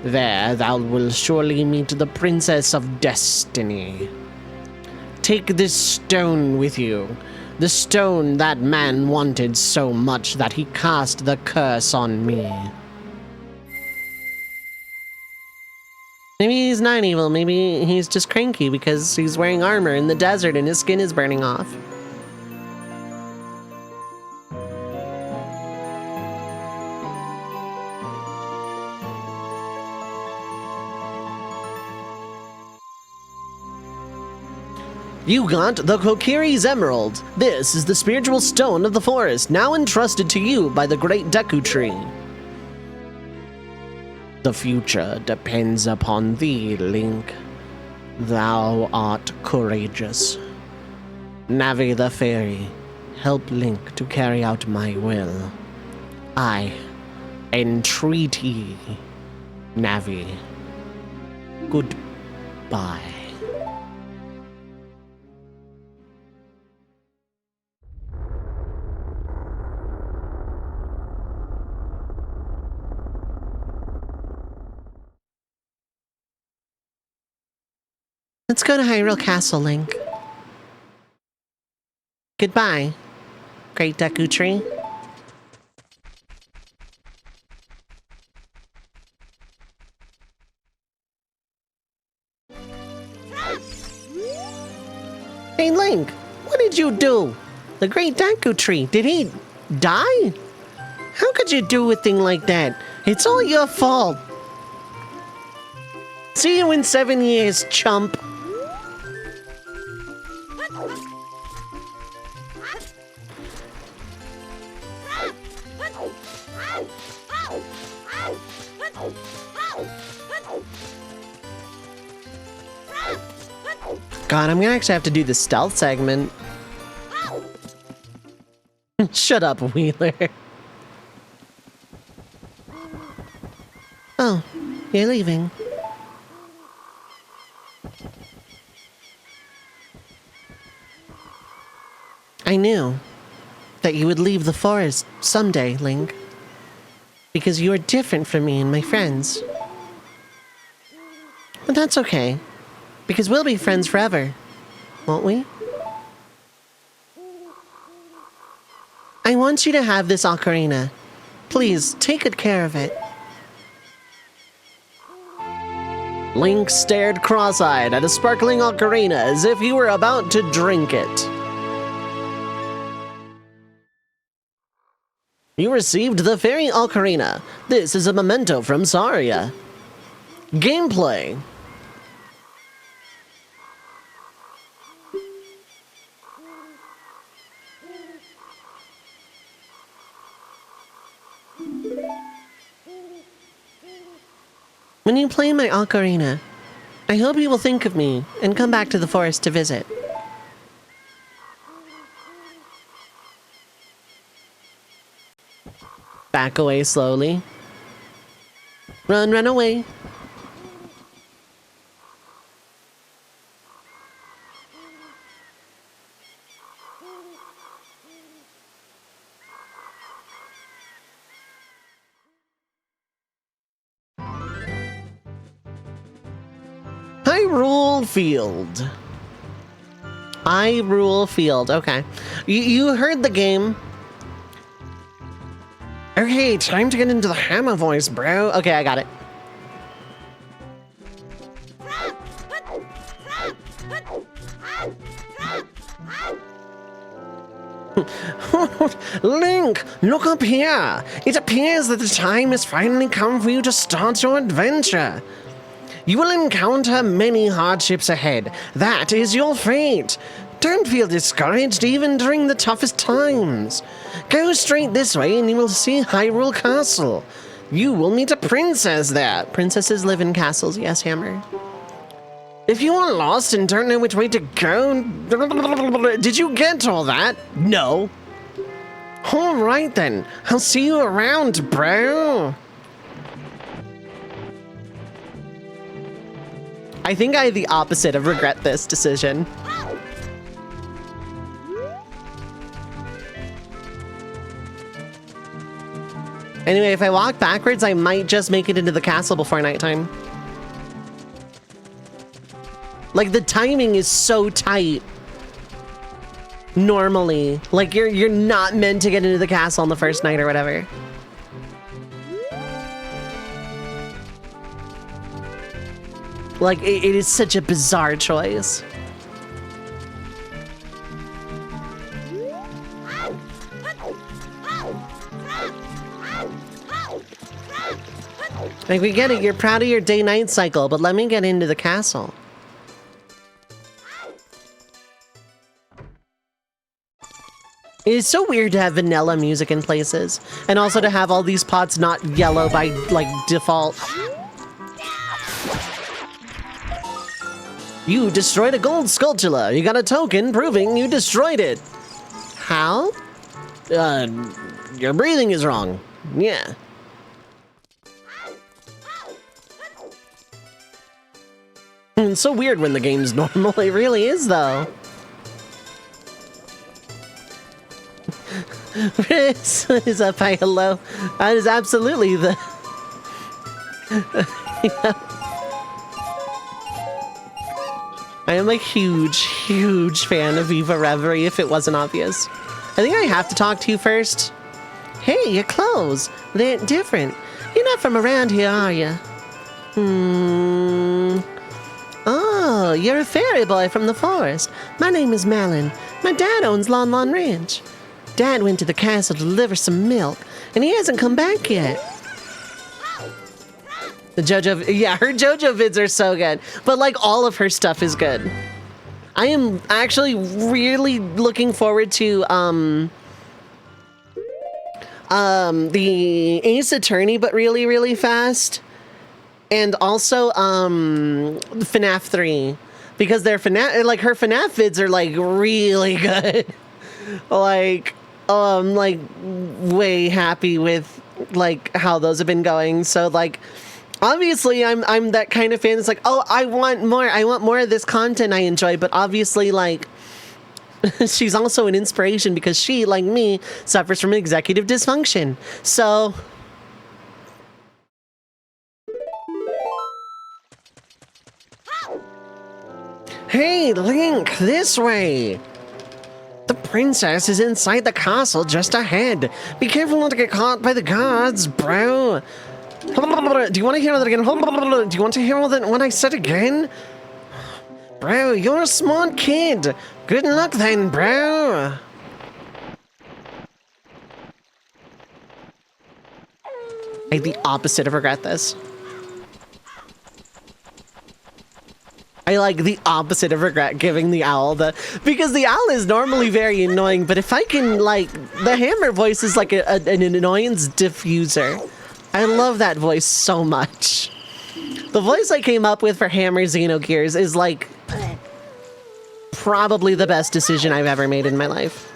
There thou wilt surely meet the Princess of Destiny. Take this stone with you. The stone that man wanted so much that he cast the curse on me. Maybe he's not evil. Maybe he's just cranky because he's wearing armor in the desert and his skin is burning off. You got the Kokiri's Emerald. This is the spiritual stone of the forest, now entrusted to you by the great Deku Tree. The future depends upon thee, Link. Thou art courageous. Navi the Fairy, help Link to carry out my will. I entreaty, Navi. Goodbye. Let's go to Hyrule Castle, Link. Goodbye, Great Deku Tree. Hey, Link, what did you do? The Great Deku Tree, did he die? How could you do a thing like that? It's all your fault. See you in 7 years, chump. God, I'm gonna actually have to do the stealth segment. Shut up, Wheeler. Oh, you're leaving. I knew that you would leave the forest someday, Link. Because you are different from me and my friends. But that's okay. Because we'll be friends forever, won't we? I want you to have this ocarina. Please, take good care of it. Link stared cross-eyed at a sparkling ocarina as if he were about to drink it. You received the Fairy Ocarina. This is a memento from Saria. Gameplay. When you play my ocarina, I hope you will think of me and come back to the forest to visit. Back away slowly. Run, run away. Hyrule Field. Hyrule Field, okay. You heard the game. Okay, time to get into the hammer voice, bro. Okay, I got it. Link, look up here. It appears that the time has finally come for you to start your adventure. You will encounter many hardships ahead. That is your fate. Don't feel discouraged even during the toughest times. Go straight this way and you will see Hyrule Castle. You will meet a princess there. Princesses live in castles, yes, Hammer. If you are lost and don't know which way to go... Did you get all that? No. Alright then. I'll see you around, bro. I think I had the opposite of regret this decision. Anyway, if I walk backwards, I might just make it into the castle before nighttime. Like, the timing is so tight. Normally. Like, you're not meant to get into the castle on the first night or whatever. Like, it is such a bizarre choice. Like, we get it, you're proud of your day-night cycle, but let me get into the castle. It is so weird to have vanilla music in places, and also to have all these pots not yellow by, like, default. You destroyed a gold sculptula. You got a token proving you destroyed it. How? Your breathing is wrong. Yeah. It's so weird when the game's normal. It really is, though. This is up, hi, hello. That is absolutely the... Yeah. I am a huge, huge fan of Viva Reverie, if it wasn't obvious. I think I have to talk to you first. Hey, your clothes. They're different. You're not from around here, are you? Oh, you're a fairy boy from the forest. My name is Malin. My dad owns Lon Lon Ranch. Dad went to the castle to deliver some milk, and he hasn't come back yet. The JoJo, yeah, her JoJo vids are so good, but like all of her stuff is good. I am actually really looking forward to the Ace Attorney, but really, really fast, and also FNAF 3, because their FNAF, like her FNAF vids are like really good. Like way happy with like how those have been going. So like. Obviously, I'm that kind of fan that's like, oh, I want more of this content I enjoy, but obviously, like, she's also an inspiration because she, like me, suffers from executive dysfunction. So... Hey, Link, this way! The princess is inside the castle just ahead. Be careful not to get caught by the guards, bro. Do you want to hear that again? Do you want to hear that what I said again? Bro, you're a smart kid. Good luck then, bro. I the opposite of regret this. I like the opposite of regret giving the owl because the owl is normally very annoying, but if I can, like, the hammer voice is like an annoyance diffuser. I love that voice so much. The voice I came up with for Hammer Xenogears is like probably the best decision I've ever made in my life.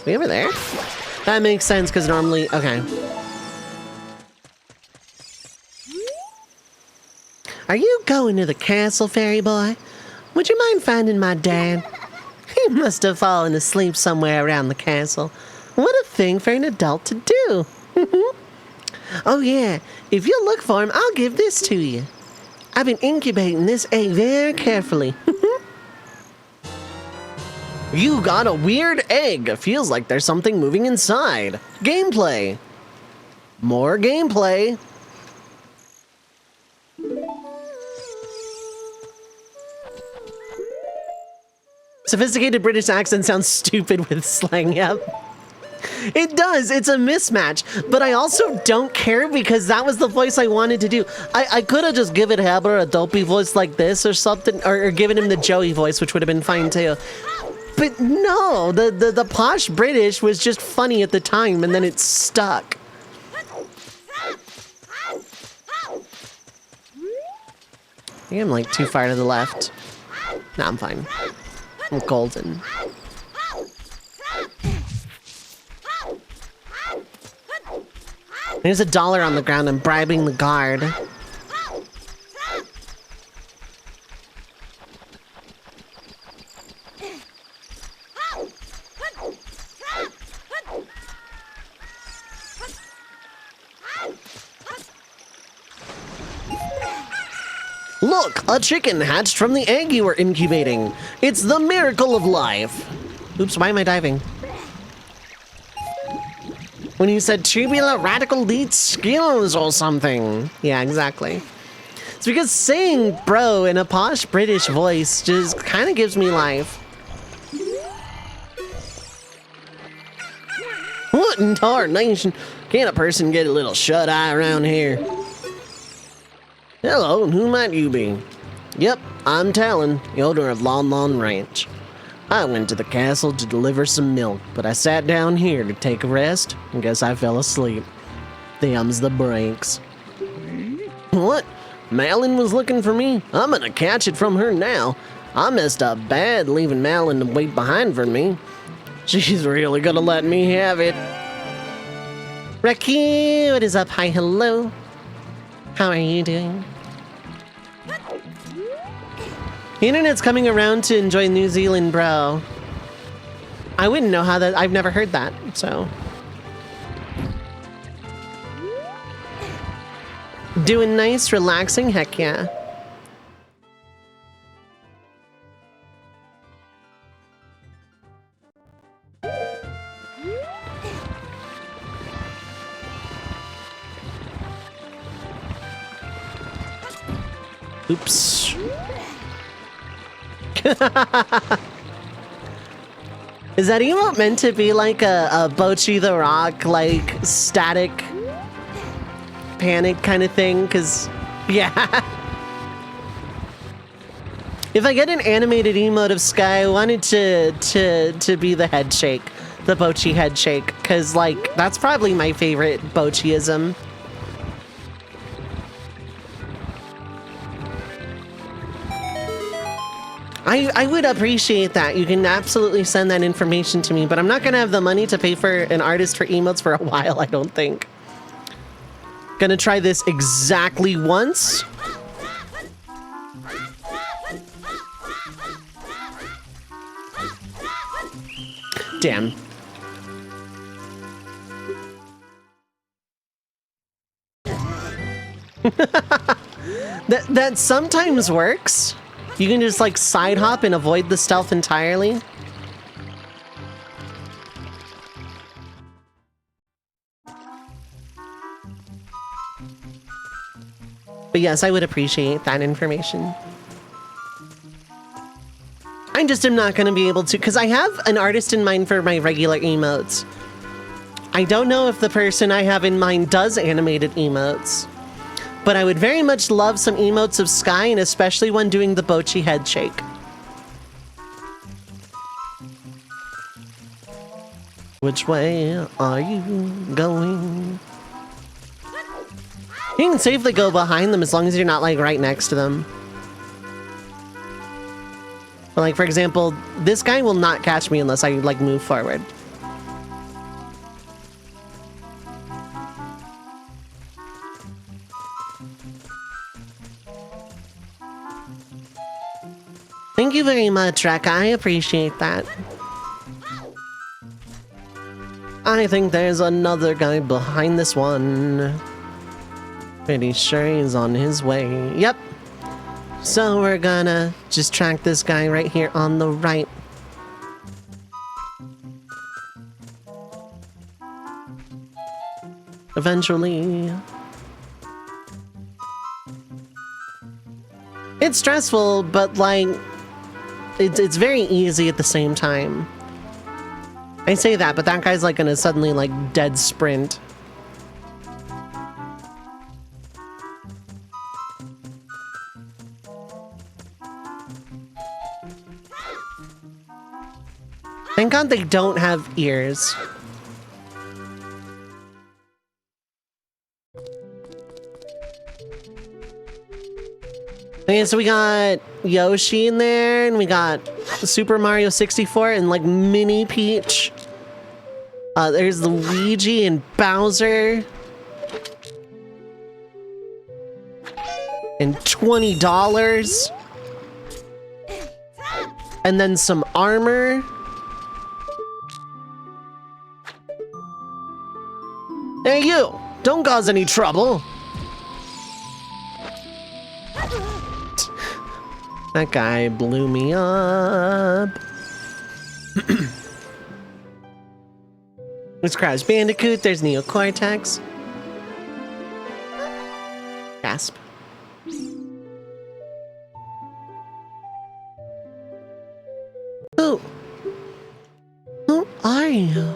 We over there? That makes sense because normally, okay. Are you going to the castle, fairy boy? Would you mind finding my dad? He must have fallen asleep somewhere around the castle. What a thing for an adult to do. Oh yeah, if you'll look for him, I'll give this to you. I've been incubating this egg very carefully. You got a weird egg. Feels like there's something moving inside. Gameplay. More gameplay. Sophisticated British accent sounds stupid with slang, yep. It does, it's a mismatch, but I also don't care because that was the voice I wanted to do. I could have just given Haber a dopey voice like this or something, or given him the Joey voice, which would have been fine too. But no, the posh British was just funny at the time, and then it stuck. I think I'm like too far to the left. Nah, I'm fine. I'm golden. There's $1 on the ground. I'm bribing the guard. Look, a chicken hatched from the egg you were incubating. It's the miracle of life. Oops, why am I diving? When you said tubular radical lead skills or something. Yeah, exactly. It's because saying bro in a posh British voice just kind of gives me life. What in tarnation? Can't a person get a little shut-eye around here? Hello, and who might you be? Yep, I'm Talon, the owner of Lon Lon Ranch. I went to the castle to deliver some milk, but I sat down here to take a rest and guess I fell asleep. Them's the breaks. What? Malin was looking for me? I'm gonna catch it from her now. I messed up bad leaving Malin to wait behind for me. She's really gonna let me have it. Raki, what is up? Hi, hello. How are you doing? The internet's coming around to enjoy New Zealand, bro. I wouldn't know how that. I've never heard that, so. Doing nice, relaxing, heck yeah. Oops. Is that emote meant to be like a Bochi the Rock, like static panic kind of thing? Cause yeah. If I get an animated emote of Sky, I want it to be the head shake, the Bochi head shake, cause like that's probably my favorite Bochiism. I would appreciate that. You can absolutely send that information to me, but I'm not gonna have the money to pay for an artist for emotes for a while, I don't think. Gonna try this exactly once. Damn. That sometimes works. You can just like side hop and avoid the stealth entirely. But yes, I would appreciate that information. I just am not going to be able to, because I have an artist in mind for my regular emotes. I don't know if the person I have in mind does animated emotes. But I would very much love some emotes of Sky, and especially one doing the Bochi head shake. Which way are you going? You can safely go behind them as long as you're not like right next to them. But like for example, this guy will not catch me unless I like move forward. Thank you very much, Reka. I appreciate that. I think there's another guy behind this one. Pretty sure he's on his way. Yep. So we're gonna just track this guy right here on the right. Eventually. It's stressful, but like, it's very easy at the same time. I say that, but that guy's like gonna suddenly like dead sprint. Thank God they don't have ears. Okay, so we got Yoshi in there, and we got Super Mario 64 and like Mini Peach. There's Luigi and Bowser. And $20. And then some armor. Hey you! Don't cause any trouble! That guy blew me up. There's Crash Bandicoot, there's Neo Cortex. Gasp. Who are you?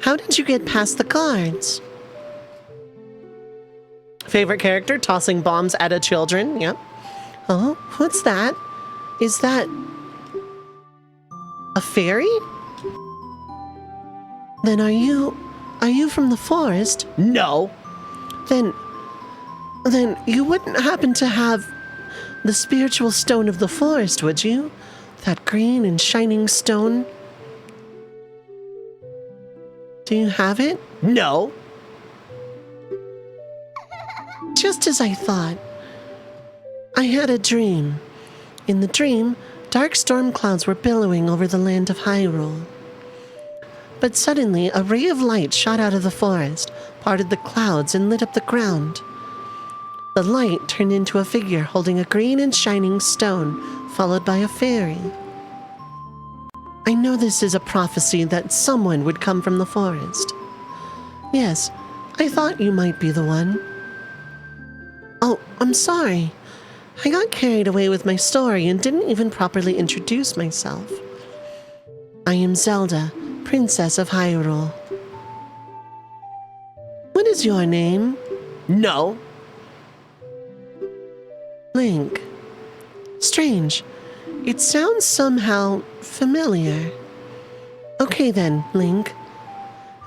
How did you get past the guards? Favorite character? Tossing bombs at a children. Yep. Oh, what's that? Is that a fairy? Then are you from the forest? No. Then you wouldn't happen to have the spiritual stone of the forest, would you? That green and shining stone? Do you have it? No. Just as I thought. I had a dream. In the dream, dark storm clouds were billowing over the land of Hyrule. But suddenly, a ray of light shot out of the forest, parted the clouds, and lit up the ground. The light turned into a figure holding a green and shining stone, followed by a fairy. I know this is a prophecy that someone would come from the forest. Yes, I thought you might be the one. Oh, I'm sorry. I got carried away with my story and didn't even properly introduce myself. I am Zelda, Princess of Hyrule. What is your name? No. Link. Strange. It sounds somehow familiar. Okay then, Link.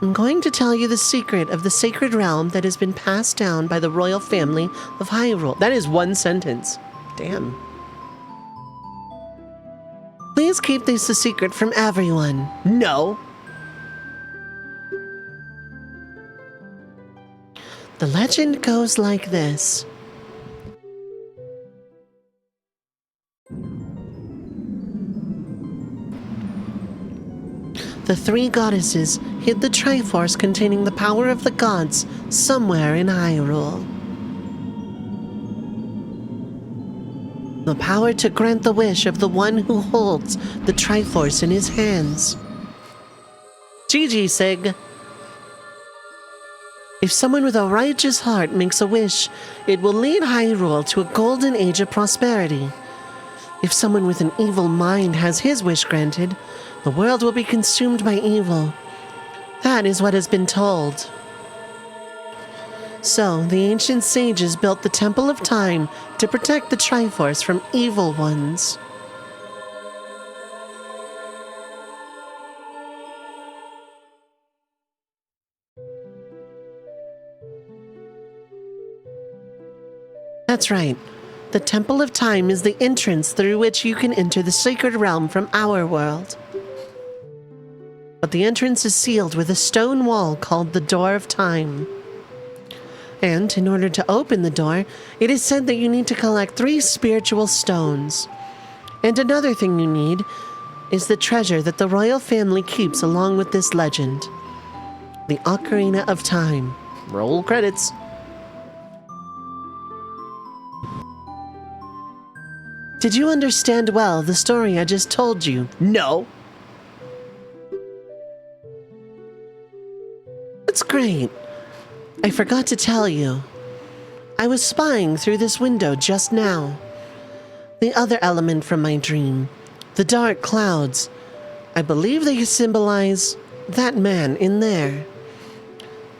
I'm going to tell you the secret of the sacred realm that has been passed down by the royal family of Hyrule. That is one sentence. Damn. Please keep this a secret from everyone. No. The legend goes like this. The three goddesses hid the Triforce containing the power of the gods somewhere in Hyrule. The power to grant the wish of the one who holds the Triforce in his hands. GG, Sig. If someone with a righteous heart makes a wish, it will lead Hyrule to a golden age of prosperity. If someone with an evil mind has his wish granted, the world will be consumed by evil. That is what has been told. So, the ancient sages built the Temple of Time to protect the Triforce from evil ones. That's right. The Temple of Time is the entrance through which you can enter the sacred realm from our world. But the entrance is sealed with a stone wall called the Door of Time. And in order to open the door, it is said that you need to collect 3 spiritual stones. And another thing you need is the treasure that the royal family keeps along with this legend. The Ocarina of Time. Roll credits. Did you understand well the story I just told you? No. That's great. I forgot to tell you. I was spying through this window just now. The other element from my dream, the dark clouds, I believe they symbolize that man in there.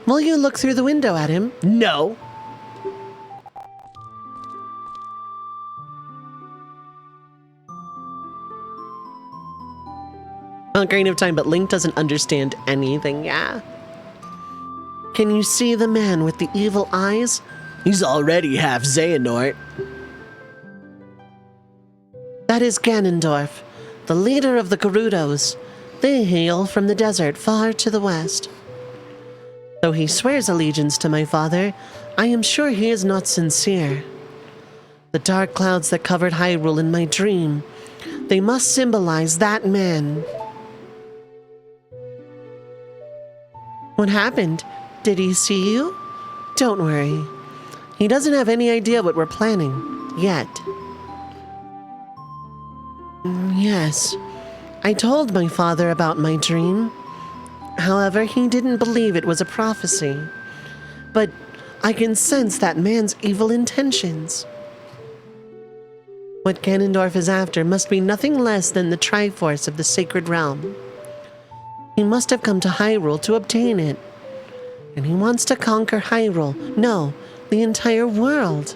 Will you look through the window at him? No. Ocarina of Time, but Link doesn't understand anything, yeah? Can you see the man with the evil eyes? He's already half Xehanort. That is Ganondorf, the leader of the Gerudos. They hail from the desert far to the west. Though he swears allegiance to my father, I am sure he is not sincere. The dark clouds that covered Hyrule in my dream, they must symbolize that man. What happened? Did he see you? Don't worry. He doesn't have any idea what we're planning, yet. Yes, I told my father about my dream. However, he didn't believe it was a prophecy. But I can sense that man's evil intentions. What Ganondorf is after must be nothing less than the Triforce of the Sacred Realm. He must have come to Hyrule to obtain it. And he wants to conquer Hyrule. No, the entire world.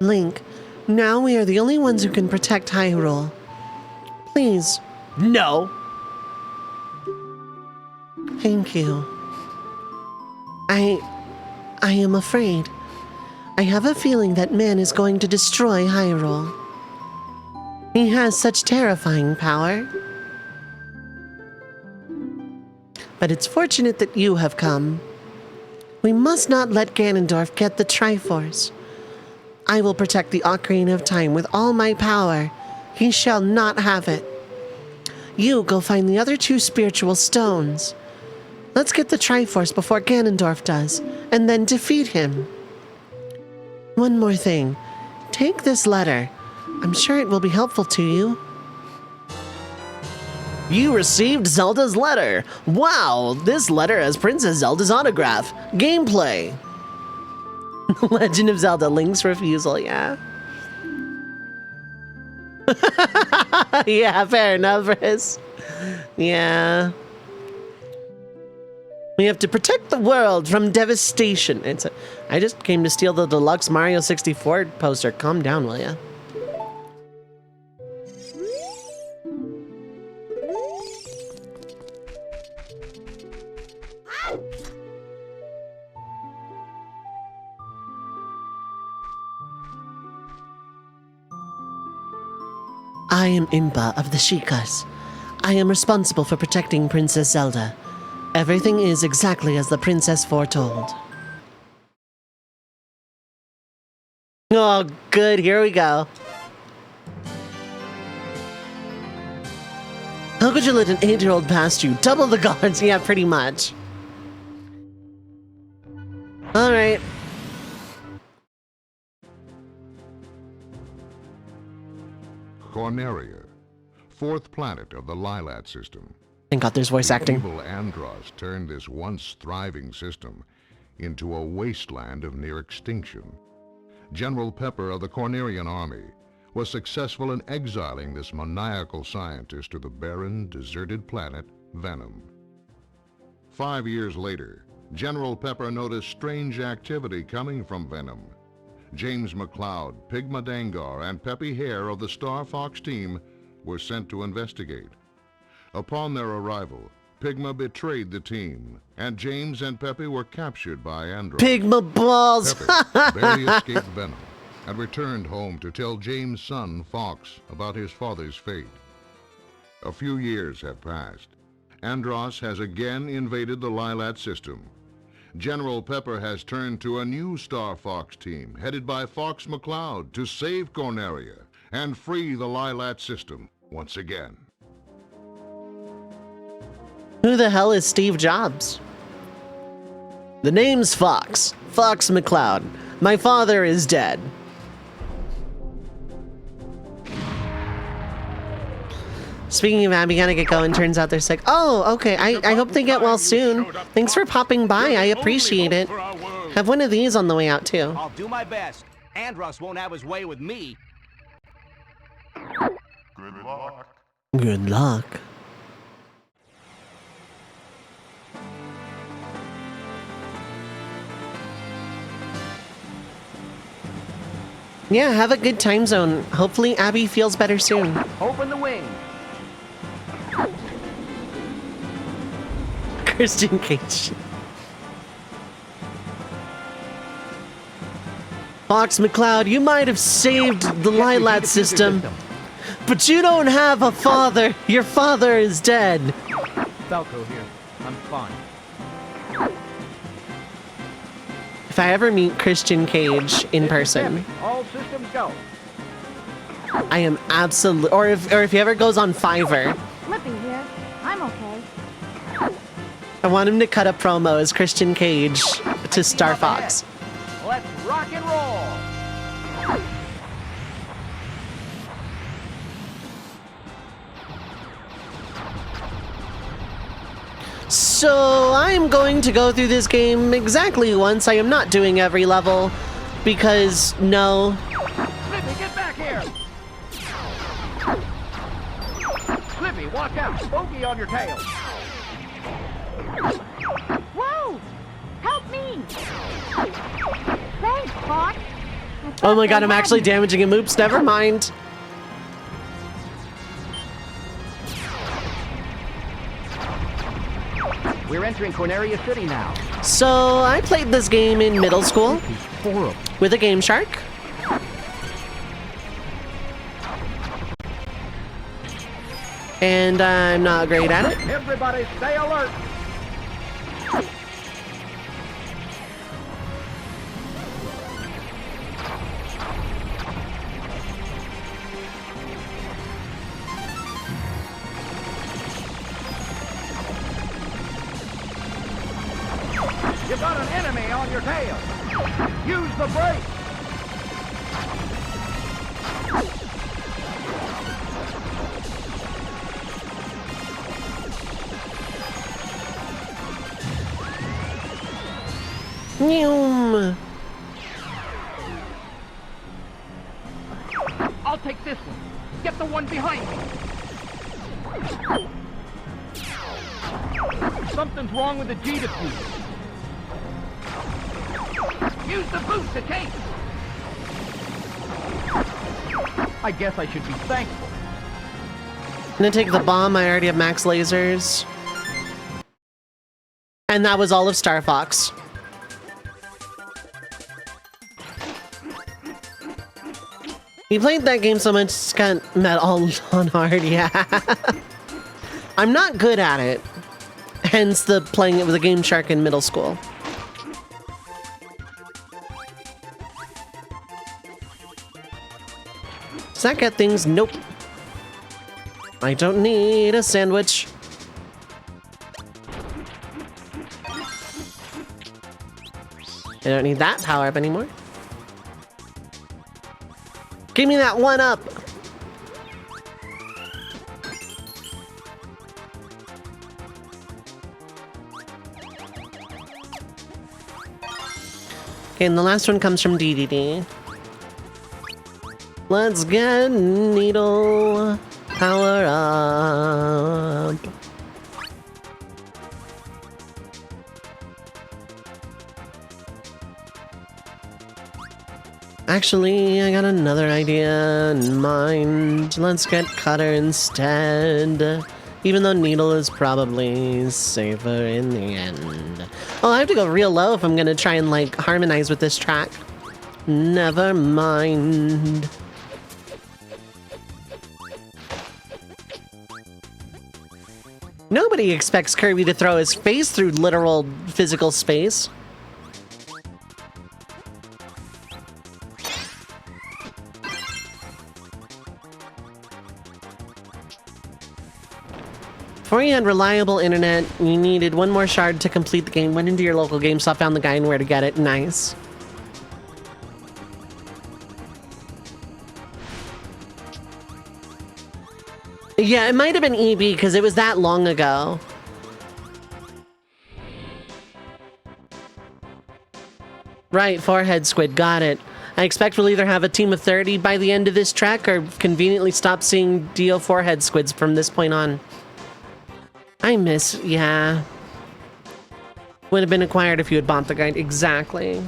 Link, now we are the only ones who can protect Hyrule. Please. No. Thank you. I am afraid. I have a feeling that man is going to destroy Hyrule. He has such terrifying power. But it's fortunate that you have come. We must not let Ganondorf get the Triforce. I will protect the Ocarina of Time with all my power. He shall not have it. You go find the other 2 spiritual stones. Let's get the Triforce before Ganondorf does, and then defeat him. One more thing. Take this letter. I'm sure it will be helpful to you. You received Zelda's letter. Wow, this letter has Princess Zelda's autograph. Gameplay. Legend of Zelda: Link's Refusal, yeah. Yeah, fair enough, Riz. Yeah. We have to protect the world from devastation. I just came to steal the deluxe Mario 64 poster. Calm down, will ya? I am Impa of the Sheikahs. I am responsible for protecting Princess Zelda. Everything is exactly as the princess foretold. Oh, good. Here we go. How could you let an 8-year-old past you? Double the guards. Yeah, pretty much. All right. Corneria, 4th planet of the Lilat system. Thank God there's voice acting. Evil Andross turned this once thriving system into a wasteland of near extinction. General Pepper of the Cornerian army was successful in exiling this maniacal scientist to the barren, deserted planet Venom. 5 years later, General Pepper noticed strange activity coming from Venom. James McLeod, Pigma Dangar, and Peppy Hare of the Star Fox team were sent to investigate. Upon their arrival, Pigma betrayed the team, and James and Peppy were captured by Andross. Pigma balls! Peppy barely escaped Venom and returned home to tell James' son, Fox, about his father's fate. A few years have passed. Andross has again invaded the Lilat system. General Pepper has turned to a new Star Fox team, headed by Fox McCloud, to save Corneria and free the Lilat system once again. Who the hell is Steve Jobs? The name's Fox. Fox McCloud. My father is dead. Speaking of Abby, gotta get going. Turns out they're sick. Oh, okay. I hope they get well soon. Thanks for popping by. I appreciate it. Have one of these on the way out, too. I'll do my best. Andross won't have his way with me. Good luck. Good luck. Yeah, have a good time zone. Hopefully Abby feels better soon. Open the wing. Christian Cage. Fox McCloud, you might have saved the Lilat system, but you don't have a father. Your father is dead. Falco here. I'm fine. If I ever meet Christian Cage in person, All systems go. I am absolutely, or if he ever goes on Fiverr, Flippy here. I'm okay. I want him to cut a promo as Christian Cage to Star Fox. Let's rock and roll. So I'm going to go through this game exactly once. I am not doing every level because no. Flippy, get back here. Flippy, watch out. Bogey on your tail. Whoa! Help me! Thanks, Fox. Oh my god, I'm actually damaging him. Oops, never mind. We're entering Corneria City now. So, I played this game in middle school This is horrible. with a Game Shark. And I'm not great at it. Everybody stay alert. You got an enemy on your tail. Use the brake. Nyum. I'll take this one. Get the one behind me. Something's wrong with the G diffuser. Use the boost to take. I guess I should be thankful. I'm gonna take the bomb. I already have max lasers. And that was all of Star Fox. You played that game so much, it's got metal on hard, yeah. I'm not good at it. Hence the playing it with a Game Shark in middle school. Does that get things? Nope. I don't need a sandwich. I don't need that power up anymore. Give me that one up. Okay, and the last one comes from DDD. Let's get needle power up. Actually, I got another idea in mind. Let's get Cutter instead. Even though Needle is probably safer in the end. Oh, I have to go real low if I'm gonna try and, like, harmonize with this track. Never mind. Nobody expects Kirby to throw his face through literal physical space. Before you had reliable internet, you needed one more shard to complete the game. Went into your local GameStop, found the guy and where to get it. Nice. Yeah, it might have been EB because it was that long ago. Right, forehead squid, got it. I expect we'll either have a team of 30 by the end of this track or conveniently stop seeing Dio forehead squids from this point on. I miss, yeah. Would have been acquired if you had bought the guide. Exactly.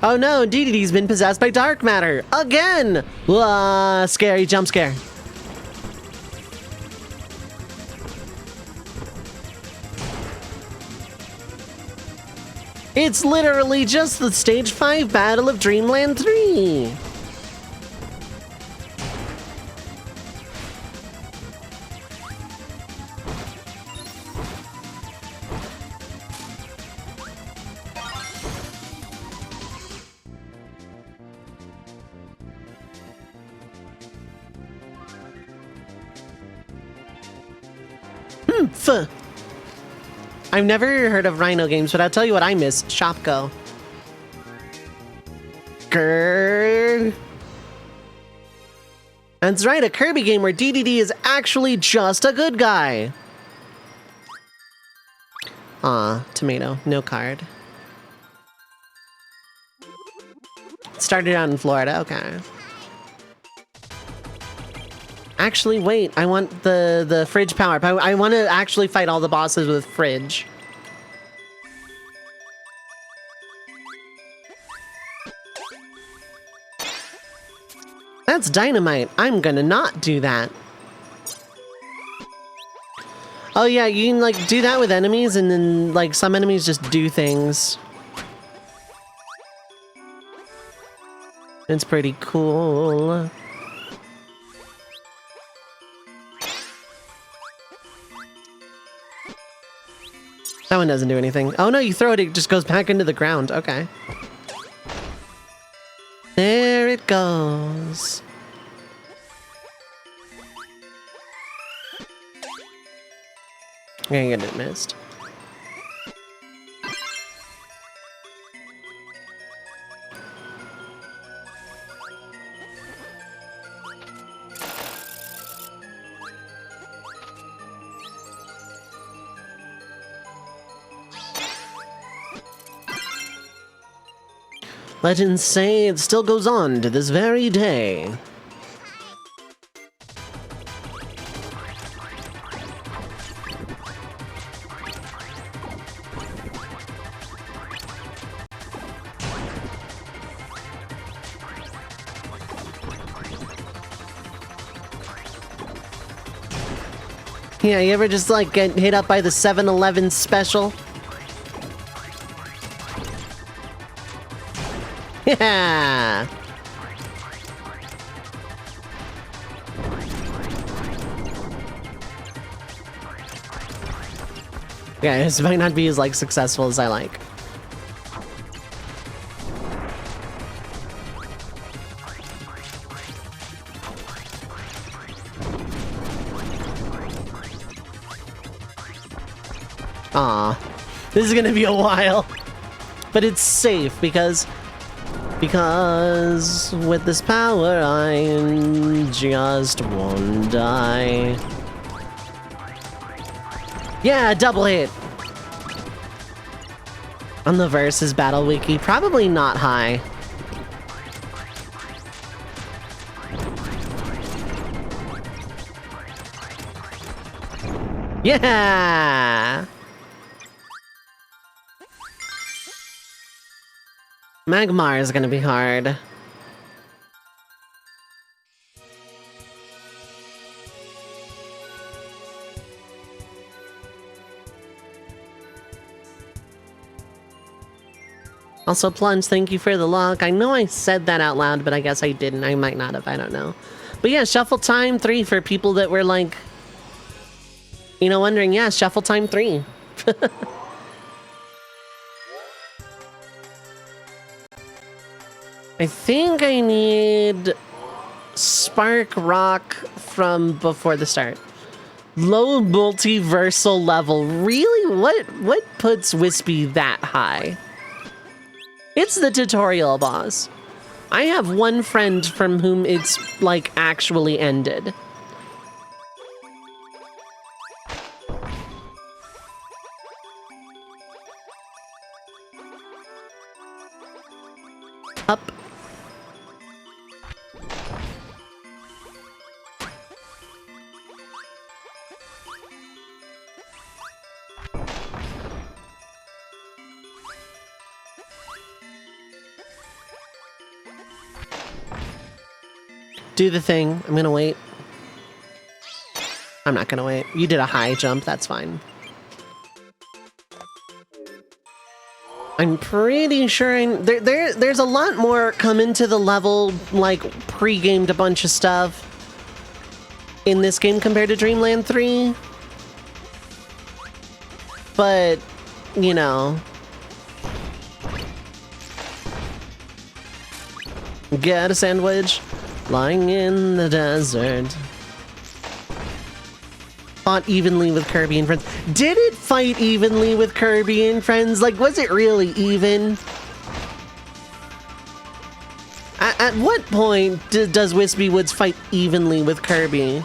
Oh no, DDD's been possessed by dark matter. Again! Scary jump scare. It's literally just the Stage 5 Battle of Dreamland 3. I've never heard of Rhino games, but I'll tell you what I miss. Shopko. Grrr. That's right, a Kirby game where DDD is actually just a good guy. Aw, tomato. No card. Started out in Florida, okay. Actually, wait, I want the fridge power up. I want to actually fight all the bosses with fridge. That's dynamite. I'm gonna not do that. Oh yeah, you can like do that with enemies, and then like some enemies just do things. It's pretty cool. That one doesn't do anything. Oh no, you throw it, it just goes back into the ground. Okay. There it goes. Yeah, it missed. Legends say it still goes on to this very day. Yeah, you ever just like get hit up by the 7-Eleven special? Yeah! Yeah, this might not be as like successful as I like. Aw, this is gonna be a while, but it's safe because with this power I just won't die. Yeah, double hit. On the Versus Battle Wiki, probably not high. Yeah! Magmar is gonna be hard. Also, Plunge, thank you for the lock. I know I said that out loud, but I guess I didn't. I might not have. I don't know. But yeah, Shuffletime 3 for people that were like, you know, wondering. Yeah, Shuffletime 3. I think I need Spark Rock from before the start. Low multiversal level. Really? What puts Wispy that high? It's the tutorial boss. I have one friend from whom it's like actually ended. Up. Do the thing. I'm gonna wait. I'm not gonna wait. You did a high jump, that's fine. I'm pretty sure there's a lot more come into the level, like, pre-gamed a bunch of stuff in this game compared to Dreamland 3. But, you know. Get a sandwich. Lying in the desert. Fought evenly with Kirby and friends. Did it fight evenly with Kirby and friends? Like, was it really even? At what point does Wispy Woods fight evenly with Kirby?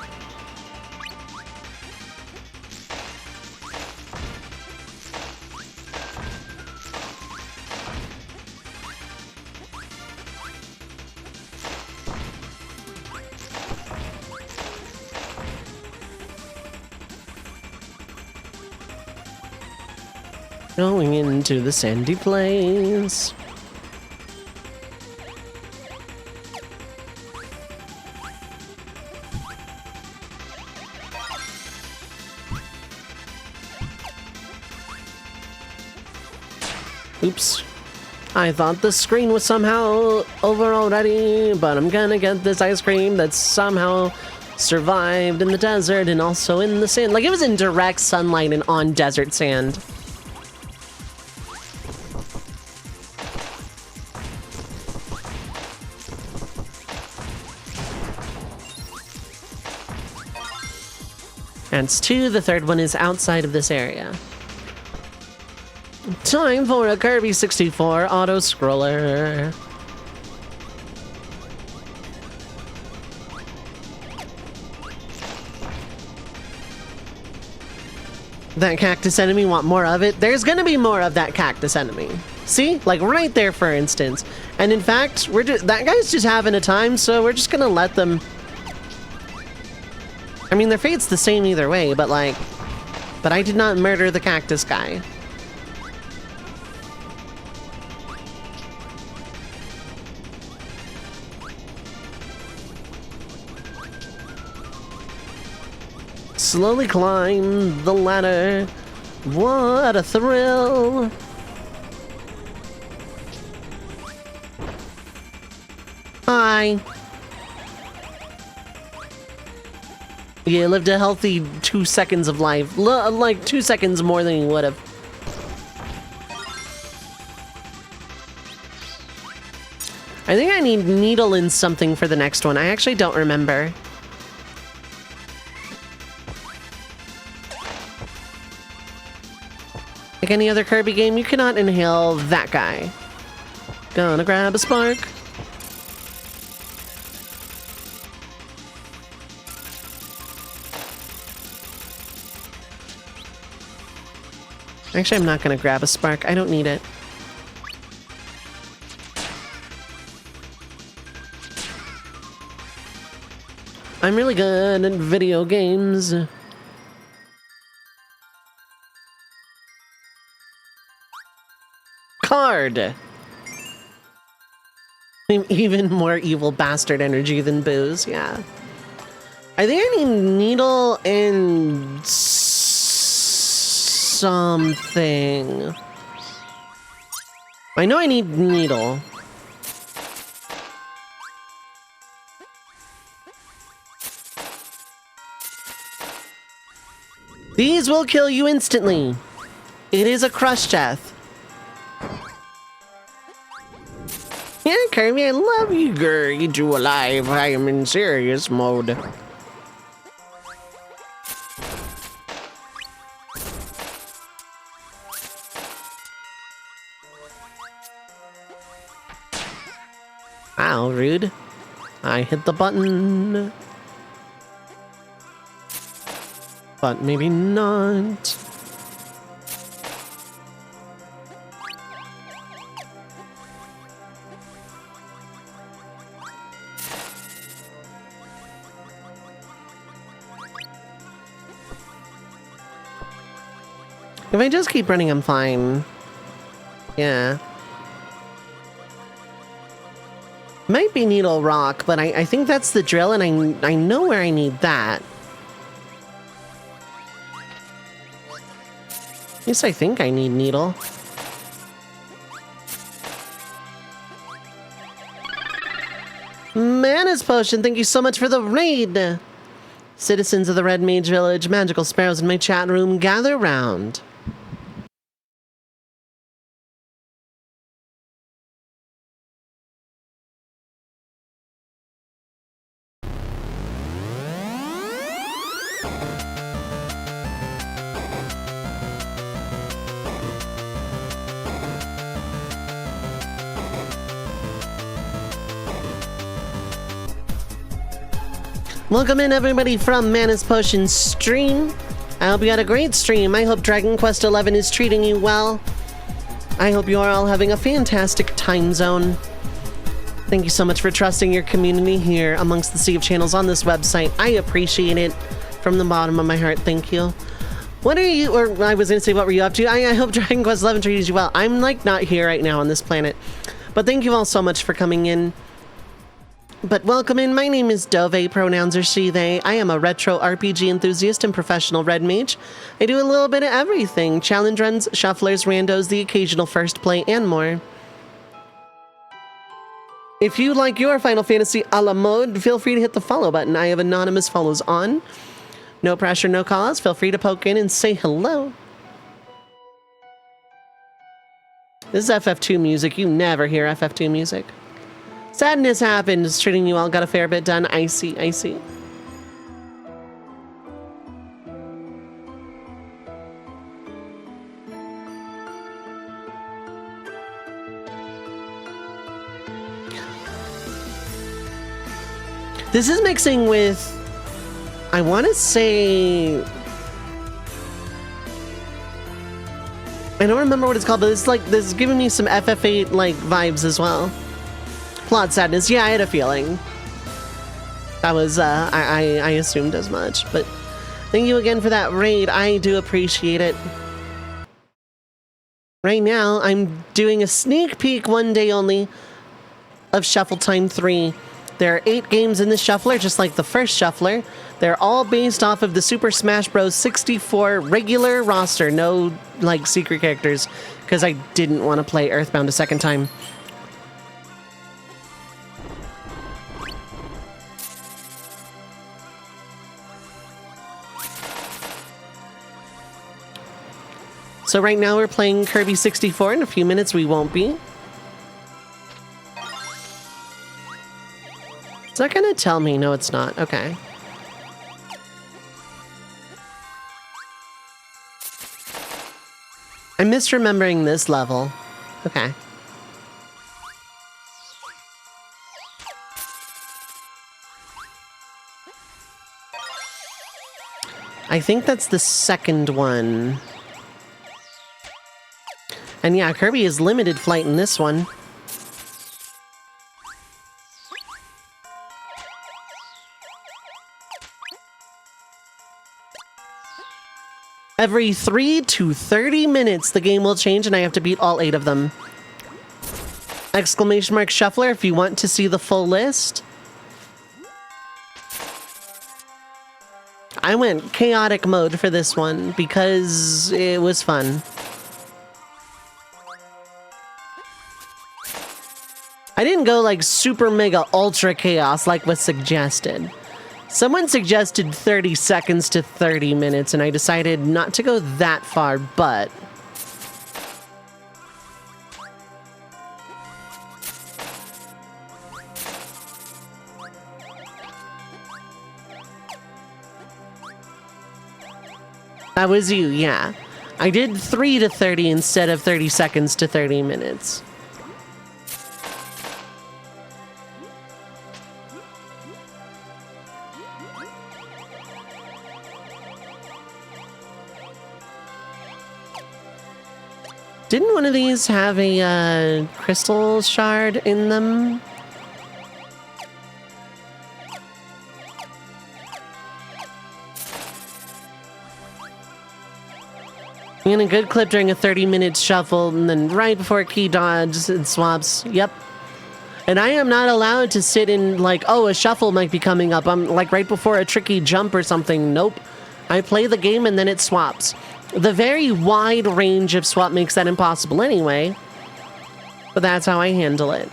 Going into the sandy place. Oops. I thought the screen was somehow over already, but I'm gonna get this ice cream that's somehow survived in the desert and also in the sand. Like, it was in direct sunlight and on desert sand. And it's 2, the third one is outside of this area. Time for a Kirby 64 auto-scroller. That cactus enemy, want more of it? There's gonna be more of that cactus enemy. See? Like right there, for instance. And in fact, that guy's just having a time, so we're just gonna let them... I mean, their fate's the same either way, but like... But I did not murder the cactus guy. Slowly climb the ladder. What a thrill! Hi. You lived a healthy 2 seconds of life. Like 2 seconds more than you would have. I think I need needle in something for the next one. I actually don't remember. Like any other Kirby game, you cannot inhale that guy. Gonna grab a spark. Actually, I'm not gonna grab a spark. I don't need it. I'm really good at video games. Card! Even more evil bastard energy than booze, yeah. I think I need needle and something. I know I need needle. These will kill you instantly. It is a crush death. Yeah, Kirby, I love you, girl. You two alive. I am in serious mode. Wow, rude. I hit the button. But maybe not. If I just keep running, I'm fine. Yeah. Might be Needle Rock, but I think that's the drill, and I know where I need that. At least I think I need Needle. Mana's Potion, thank you so much for the raid! Citizens of the Red Mage Village, magical sparrows in my chat room, gather round. Welcome in, everybody, from Mana's Potion stream. I hope you had a great stream. I hope Dragon Quest XI is treating you well. I hope you are all having a fantastic time zone. Thank you so much for trusting your community here amongst the sea of channels on this website. I appreciate it from the bottom of my heart. Thank you. What are you, or I was going to say, what were you up to? I hope Dragon Quest XI treated you well. I'm, like, not here right now on this planet. But thank you all so much for coming in. But welcome in, my name is Dovei, pronouns are she, they. I am a retro RPG enthusiast and professional red mage. I do a little bit of everything. Challenge runs, shufflers, randos, the occasional first play, and more. If you like your Final Fantasy a la mode, feel free to hit the follow button. I have anonymous follows on. No pressure, no cause. Feel free to poke in and say hello. This is FF2 music. You never hear FF2 music. Sadness happens. Treating you all got a fair bit done. I see, I see. This is mixing with, I want to say, I don't remember what it's called, but it's like, this is giving me some FF8 like vibes as well. Plot sadness, yeah, I had a feeling. That was, I assumed as much, but thank you again for that raid. I do appreciate it. Right now, I'm doing a sneak peek one day only of Shuffletime 3. There are 8 games in this shuffler, just like the first shuffler. They're all based off of the Super Smash Bros. 64 regular roster. No, like, secret characters, because I didn't want to play Earthbound a second time. So right now we're playing Kirby 64. In a few minutes we won't be. Is that gonna tell me? No, it's not. Okay. I'm misremembering this level. Okay. I think that's the second one. And yeah, Kirby is limited flight in this one. Every 3 to 30 minutes, the game will change and I have to beat all 8 of them. Exclamation mark shuffler if you want to see the full list. I went chaotic mode for this one because it was fun. I didn't go like super mega ultra chaos like was suggested. Someone suggested 30 seconds to 30 minutes, and I decided not to go that far, but... That was you, yeah. I did 3 to 30 instead of 30 seconds to 30 minutes. Didn't one of these have a crystal shard in them? In a good clip during a 30-minute shuffle, and then right before a key dodge, it swaps. Yep. And I am not allowed to sit in, like, oh, a shuffle might be coming up. I'm, like, right before a tricky jump or something. Nope. I play the game and then it swaps. The very wide range of swap makes that impossible anyway. But that's how I handle it.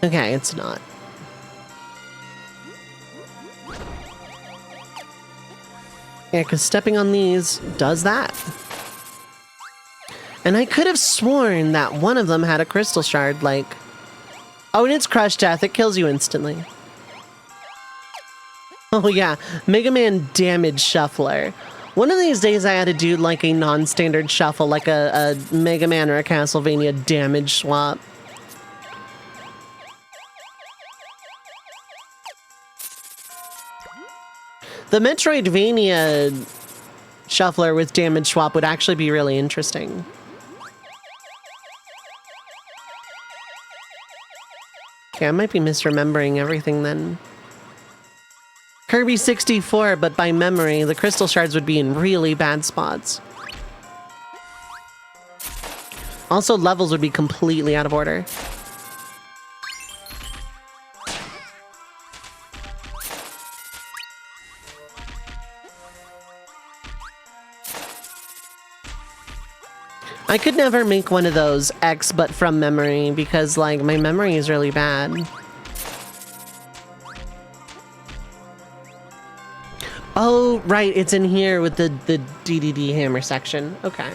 Okay, it's not. Yeah, because stepping on these does that. And I could have sworn that one of them had a crystal shard, like... Oh, and it's Crush Death. It kills you instantly. Oh yeah, Mega Man Damage Shuffler. One of these days I had to do like a non-standard shuffle, like a Mega Man or a Castlevania damage swap. The Metroidvania shuffler with damage swap would actually be really interesting. Okay, I might be misremembering everything then. Kirby 64, but by memory, the crystal shards would be in really bad spots. Also, levels would be completely out of order. I could never make one of those X but from memory because, like, my memory is really bad. Oh, right, it's in here with the DDD hammer section. Okay.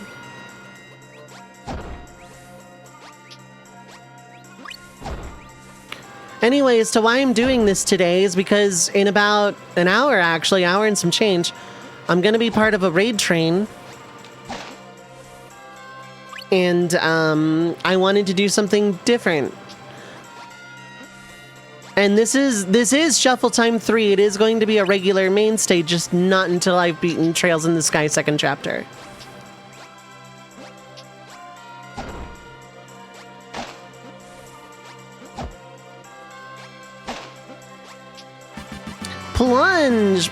Anyways, so why I'm doing this today is because in about an hour, actually, hour and some change, I'm gonna be part of a raid train. And I wanted to do something different. And this is Shuffletime 3. It is going to be a regular mainstay, just not until I've beaten Trails in the Sky 2nd chapter.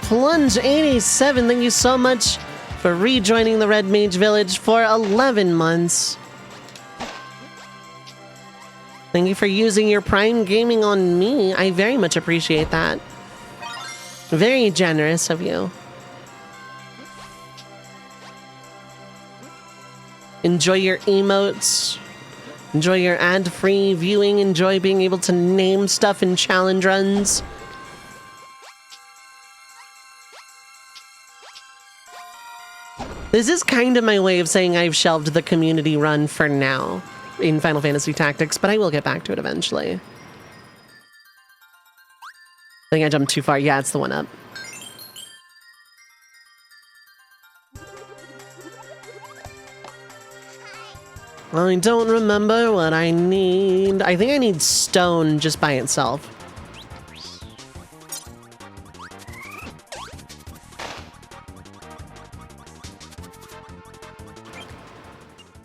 Plunge 87, thank you so much for rejoining the Red Mage Village for 11 months. Thank you for using your Prime Gaming on me. I very much appreciate that. Very generous of you. Enjoy your emotes. Enjoy your ad-free viewing. Enjoy being able to name stuff in challenge runs. This is kind of my way of saying I've shelved the community run for now in Final Fantasy Tactics, but I will get back to it eventually. I think I jumped too far. Yeah, it's the one up. I don't remember what I need. I think I need stone just by itself.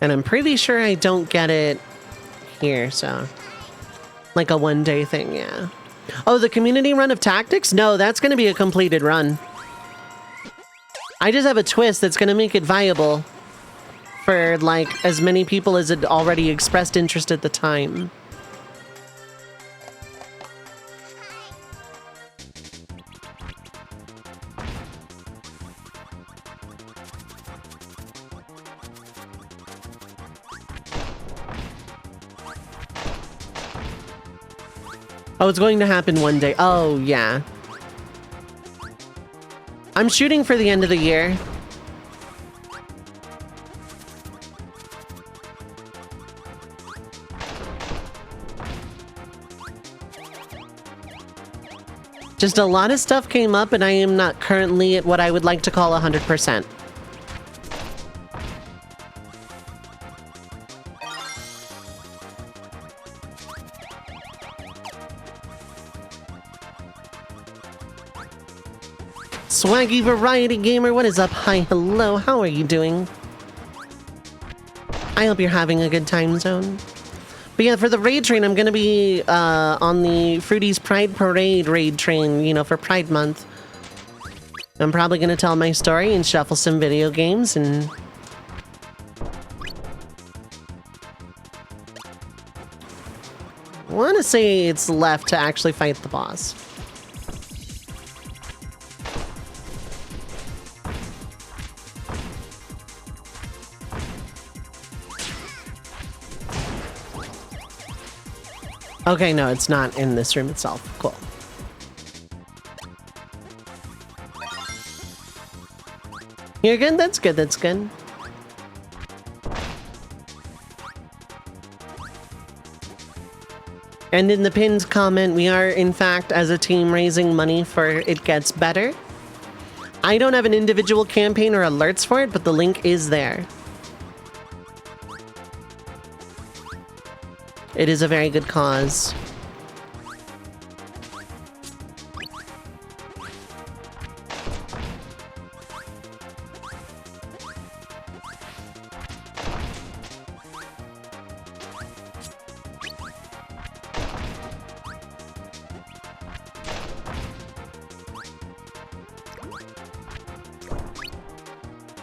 And I'm pretty sure I don't get it here, so... Like a one-day thing, yeah. Oh, the community run of Tactics? No, that's going to be a completed run. I just have a twist that's going to make it viable for, like, as many people as had already expressed interest at the time. Oh, it's going to happen one day. Oh, yeah. I'm shooting for the end of the year. Just a lot of stuff came up and I am not currently at what I would like to call 100%. Swaggy Variety Gamer, what is up? Hi, hello, how are you doing? I hope you're having a good time zone. But yeah, for the raid train, I'm gonna be on the Fruity's Pride Parade raid train, you know, for Pride Month. I'm probably gonna tell my story and shuffle some video games and... I wanna say it's left to actually fight the boss. Okay, no, it's not in this room itself. Cool. You're good? That's good, that's good. And in the pinned comment, we are, in fact, as a team, raising money for It Gets Better. I don't have an individual campaign or alerts for it, but the link is there. It is a very good cause.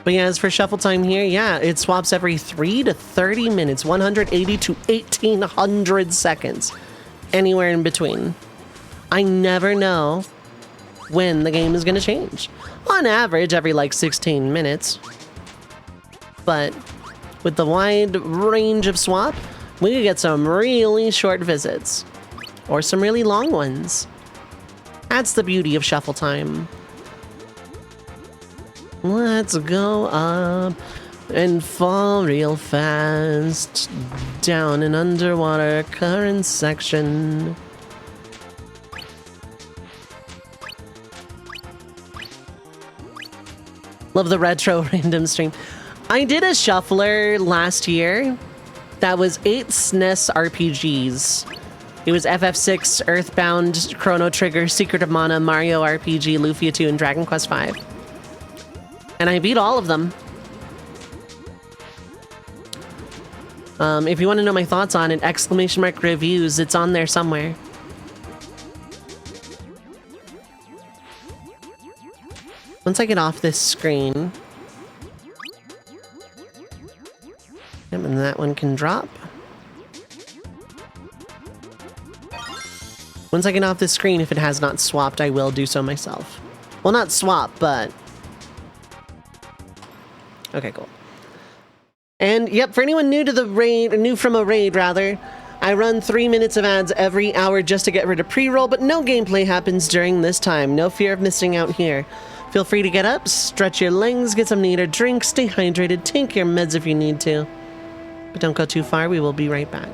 But yeah, as for shuffle time here, yeah, it swaps every 3 to 30 minutes, 180 to 1800 seconds, anywhere in between. I never know when the game is going to change. On average, every like 16 minutes. But with the wide range of swap, we could get some really short visits. Or some really long ones. That's the beauty of shuffle time. Let's go up and fall real fast down an underwater current section. Love the retro random stream. I did a shuffler last year that was 8 SNES RPGs. It was FF6, Earthbound, Chrono Trigger, Secret of Mana, Mario RPG, Lufia 2, and Dragon Quest V. And I beat all of them. If you want to know my thoughts on it, ! reviews, it's on there somewhere. Once I get off this screen... Yep, and that one can drop. Once I get off this screen, if it has not swapped, I will do so myself. Well, not swap, but... Okay, cool. And, yep, for anyone new to the raid, or new from a raid, rather, I run 3 minutes of ads every hour just to get rid of pre-roll, but no gameplay happens during this time. No fear of missing out here. Feel free to get up, stretch your legs, get some to eat or drink, stay hydrated, take your meds if you need to. But don't go too far, we will be right back.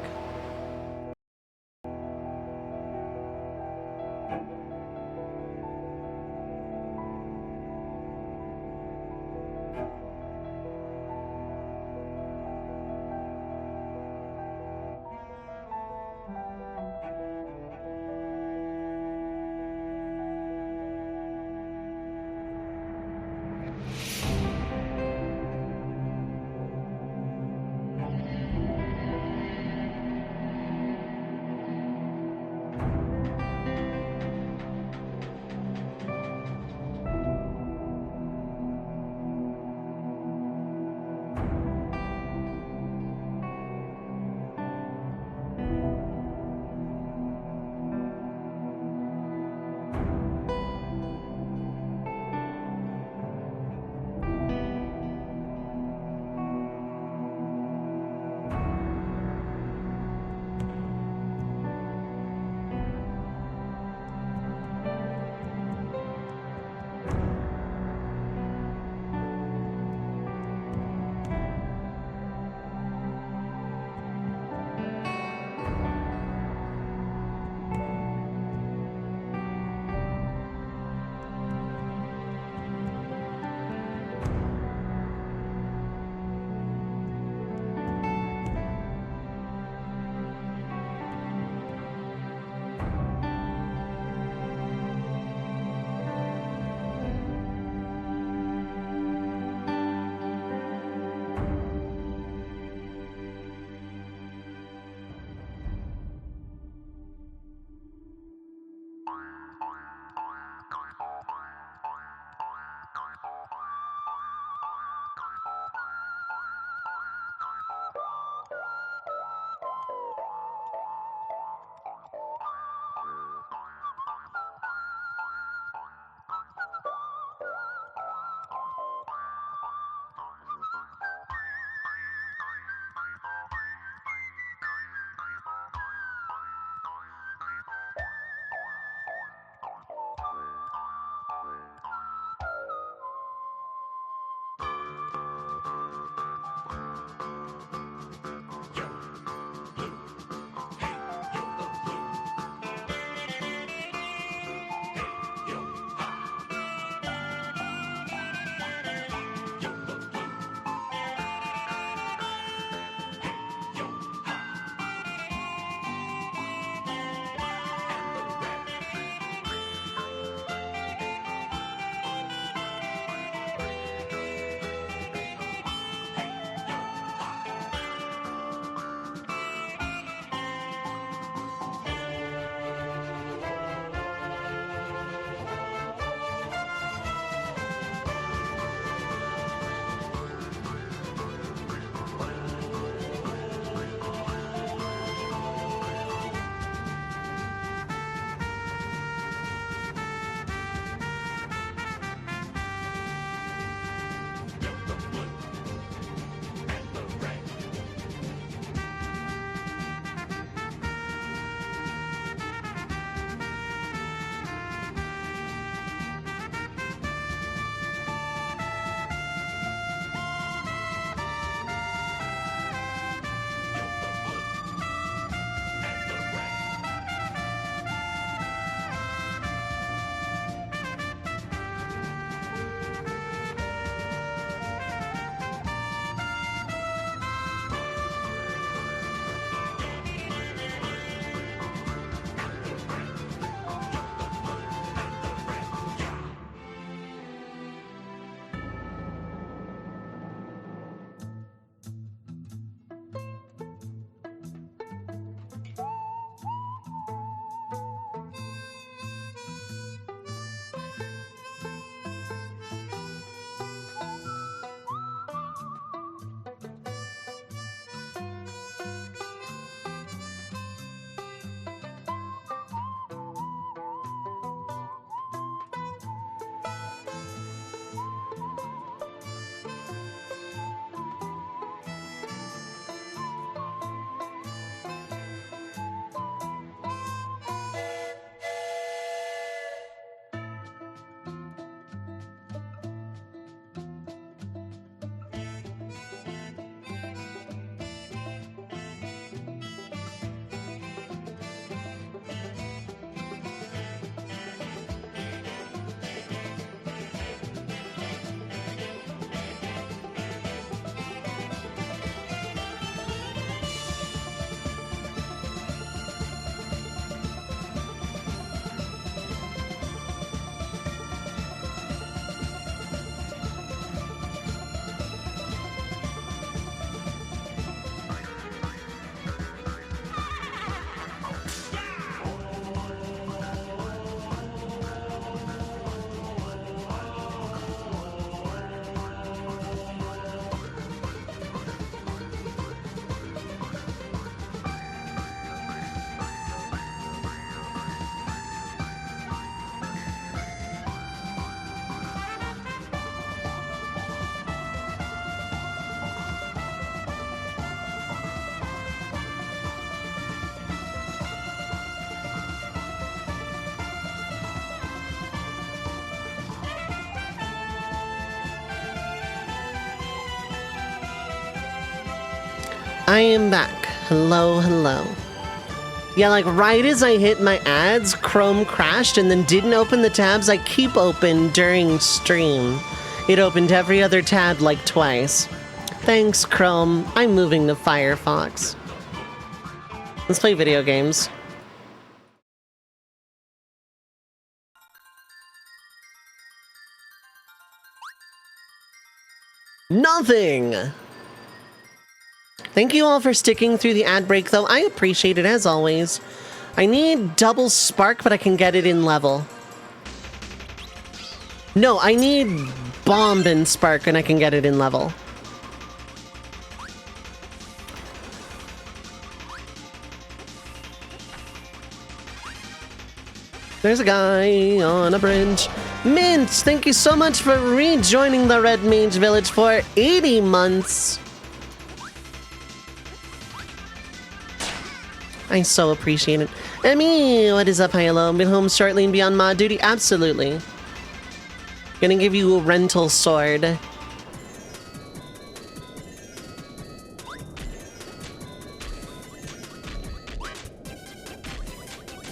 I am back. Hello, hello. Yeah, like right as I hit my ads, Chrome crashed and then didn't open the tabs I keep open during stream. It opened every other tab like twice. Thanks, Chrome. I'm moving to Firefox. Let's play video games. Nothing! Thank you all for sticking through the ad break, though. I appreciate it, as always. I need double spark, but I can get it in level. No, I need bomb and spark, and I can get it in level. There's a guy on a bridge. Mint, thank you so much for rejoining the Red Mage Village for 80 months. I so appreciate it. Emmy, what is up? Hi, hello. Been home shortly and beyond mod duty? Absolutely. Gonna give you a rental sword.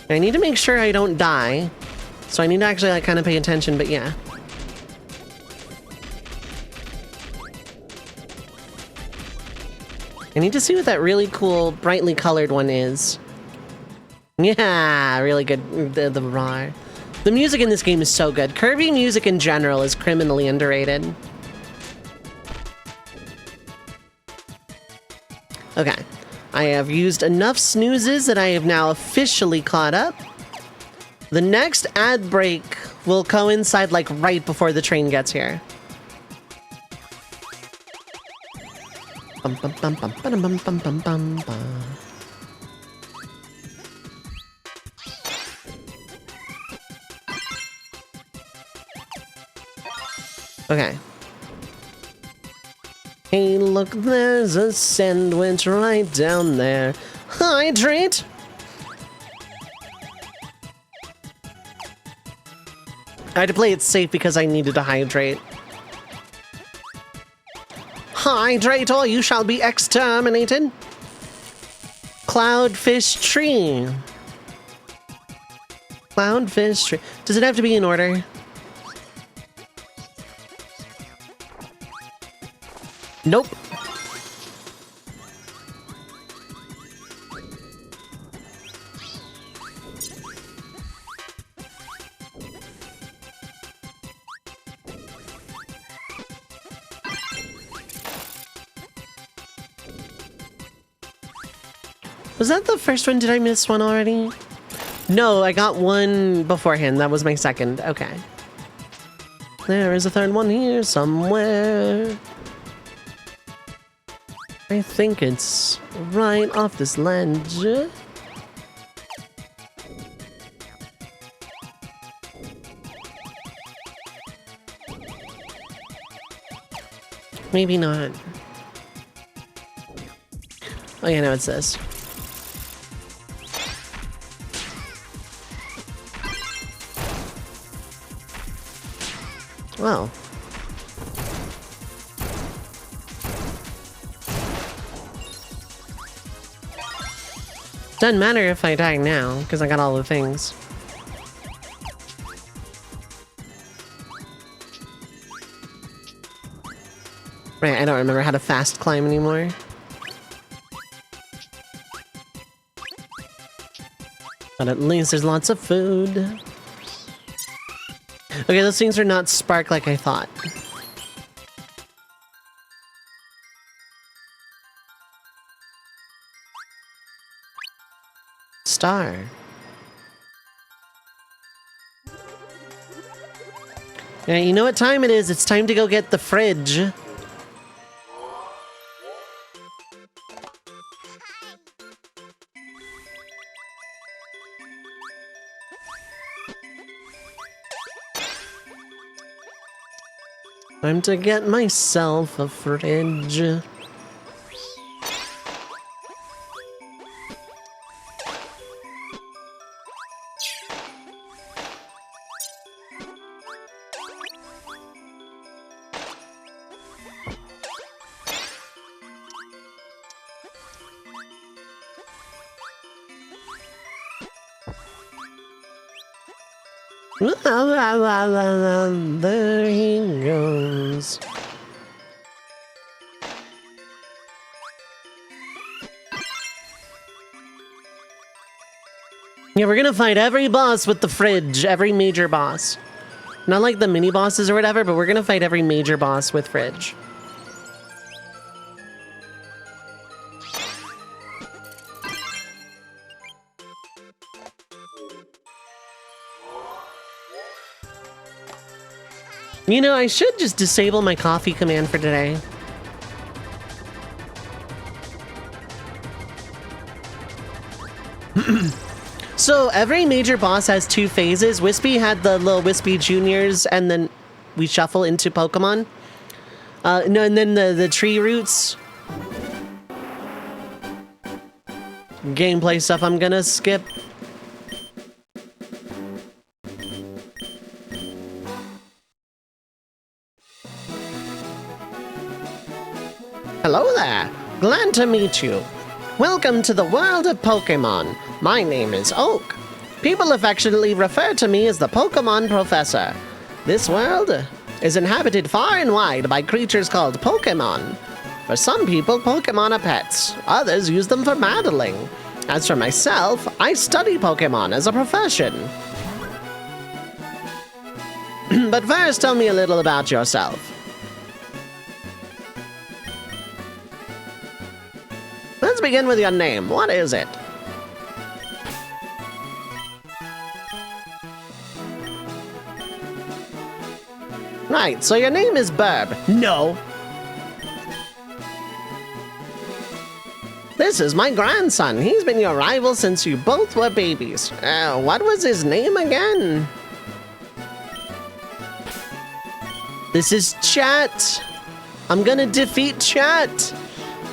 I need to make sure I don't die. So I need to actually like kind of pay attention, but yeah. I need to see what that really cool, brightly colored one is. Yeah, really good. The raw. The music in this game is so good. Kirby music in general is criminally underrated. Okay. I have used enough snoozes that I have now officially caught up. The next ad break will coincide like right before the train gets here. Bum, bum, bum, bum, bum, bum, bum, bum, bum, bum. Okay. Hey, look, there's a sandwich right down there. Hydrate! I had to play it safe because I needed to hydrate. Hydrate or you shall be exterminated. Cloudfish tree. Cloudfish tree. Does it have to be in order? Nope. Was that the first one? Did I miss one already? No, I got one beforehand. That was my second. Okay. There is a third one here somewhere. I think it's right off this ledge. Maybe not. Oh yeah, no, it's this. Well. Doesn't matter if I die now, because I got all the things. Right, I don't remember how to fast climb anymore. But at least there's lots of food. Okay, those things are not spark like I thought. Star. Yeah, you know what time it is? It's time to go get the fridge. Time to get myself a fridge. There he goes. Yeah, we're gonna fight every boss with the fridge, every major boss. Not like the mini bosses or whatever, but we're gonna fight every major boss with fridge. You know, I should just disable my coffee command for today. So every major boss has 2 phases. Wispy had the little Wispy Juniors, and then we shuffle into Pokemon. No, and then the tree roots. Gameplay stuff I'm gonna skip. Hello there. Glad to meet you. Welcome to the world of Pokemon. My name is Oak. People affectionately refer to me as the Pokemon Professor. This world is inhabited far and wide by creatures called Pokemon. For some people, Pokemon are pets. Others use them for battling. As for myself, I study Pokemon as a profession. But first, tell me a little about yourself. Let's begin with your name. What is it? Right, so your name is Burb. No. This is my grandson. He's been your rival since you both were babies. What was his name again? This is Chat. I'm gonna defeat Chat.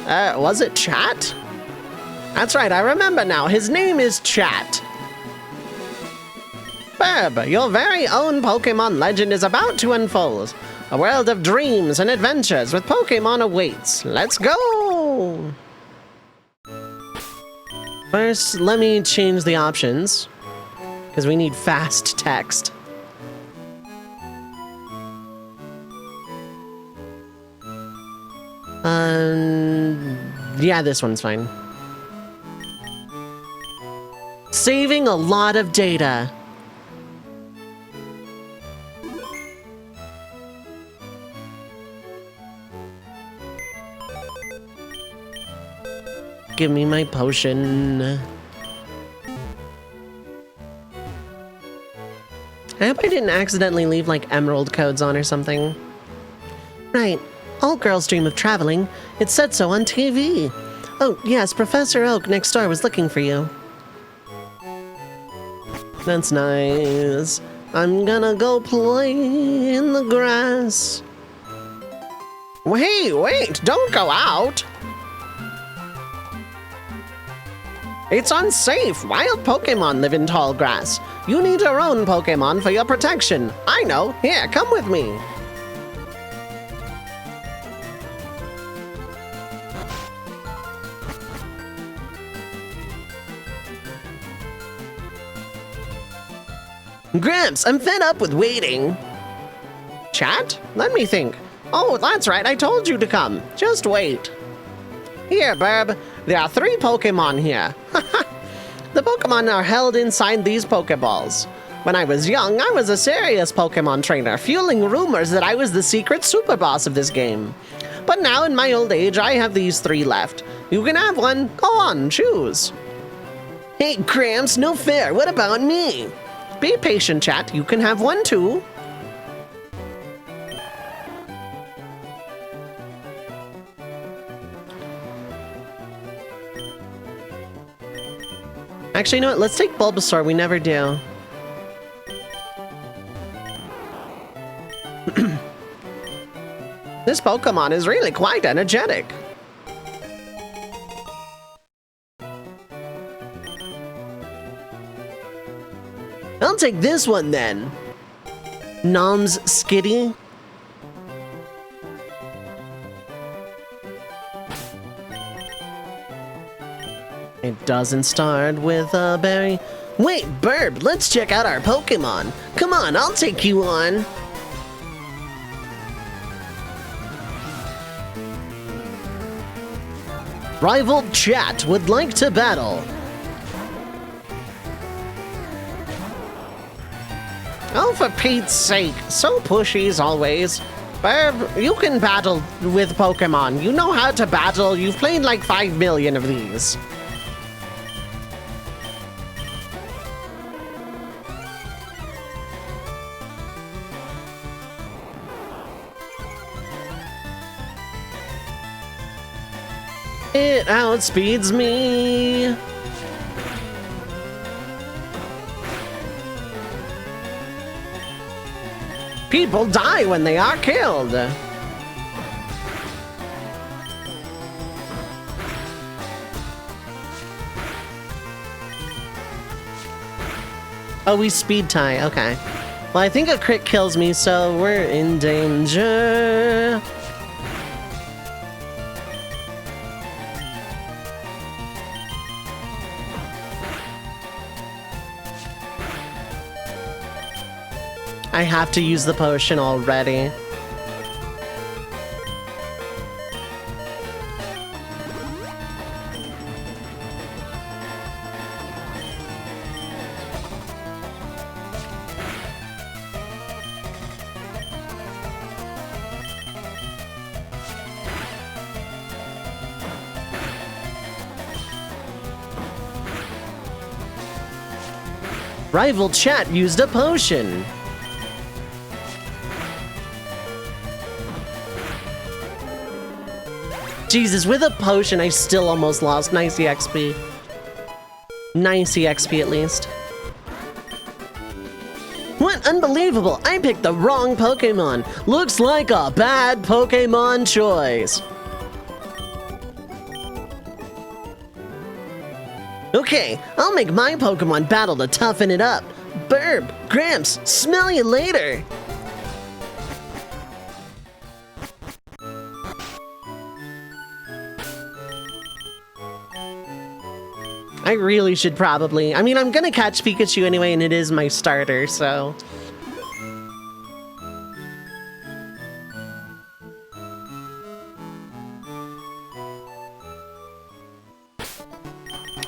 Was it Chat? That's right, I remember now. His name is Chat. Burb, your very own Pokemon legend is about to unfold. A world of dreams and adventures with Pokemon awaits. Let's go! First, let me change the options, because we need fast text. Yeah, this one's fine. Saving a lot of data. Give me my potion. I hope I didn't accidentally leave like emerald codes on or something. Right. All girls dream of traveling. It said so on TV. Oh, yes, Professor Oak next door was looking for you. That's nice. I'm gonna go play in the grass. Hey, wait, don't go out. It's unsafe. Wild Pokemon live in tall grass. You need your own Pokemon for your protection. I know. Here, come with me. Gramps, I'm fed up with waiting. Chat? Let me think. Oh, that's right, I told you to come. Just wait. Here, Burb. There are 3 Pokemon here. The Pokemon are held inside these Pokeballs. When I was young, I was a serious Pokemon trainer, fueling rumors that I was the secret super boss of this game. But now, in my old age, I have these 3 left. You can have one. Go on, choose. Hey, Gramps, no fair. What about me? Be patient, chat. You can have one too. Actually, you know what? Let's take Bulbasaur. We never do. This Pokemon is really quite energetic. I'll take this one then. Nom's Skitty. It doesn't start with a berry. Wait, Burb, let's check out our Pokemon. Come on, I'll take you on. Rival Chat would like to battle. Oh, for Pete's sake, so pushy as always. Burb, you can battle with Pokemon. You know how to battle. You've played like 5 million of these. It outspeeds me. People die when they are killed. Oh, we speed tie. Okay. Well, I think a crit kills me, so we're in danger. I have to use the potion already. Rival Chat used a potion. Jesus, with a potion, I still almost lost. Nice EXP. Nice EXP at least. What? Unbelievable! I picked the wrong Pokemon. Looks like a bad Pokemon choice. Okay, I'll make my Pokemon battle to toughen it up. Burb, Gramps, smell you later. I really should probably... I mean, I'm gonna catch Pikachu anyway, and it is my starter, so...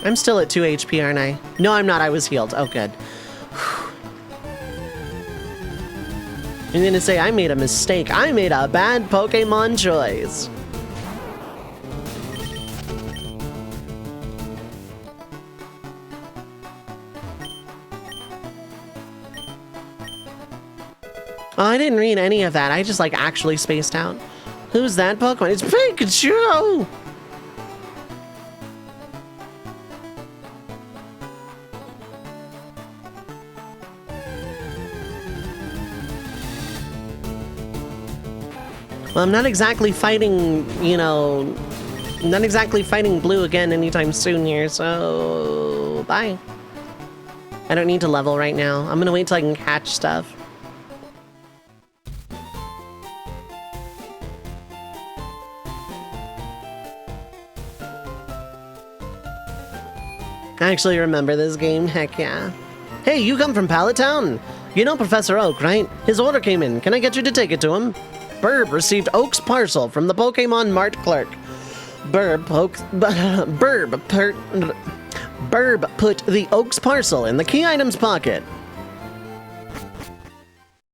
I'm still at 2 HP, aren't I? No, I'm not. I was healed. Oh, good. I'm gonna say I made a mistake. I made a bad Pokemon choice. Oh, I didn't read any of that. I just, like, actually spaced out. Who's that Pokemon? It's Pikachu! Well, I'm not exactly fighting, you know... not exactly fighting Blue again anytime soon here, so... bye. I don't need to level right now. I'm gonna wait till I can catch stuff. I actually remember this game, heck yeah. Hey, you come from Pallet Town? You know Professor Oak, right? His order came in. Can I get you to take it to him? Burb received Oak's parcel from the Pokemon Mart clerk. Burb put the Oak's parcel in the key items pocket.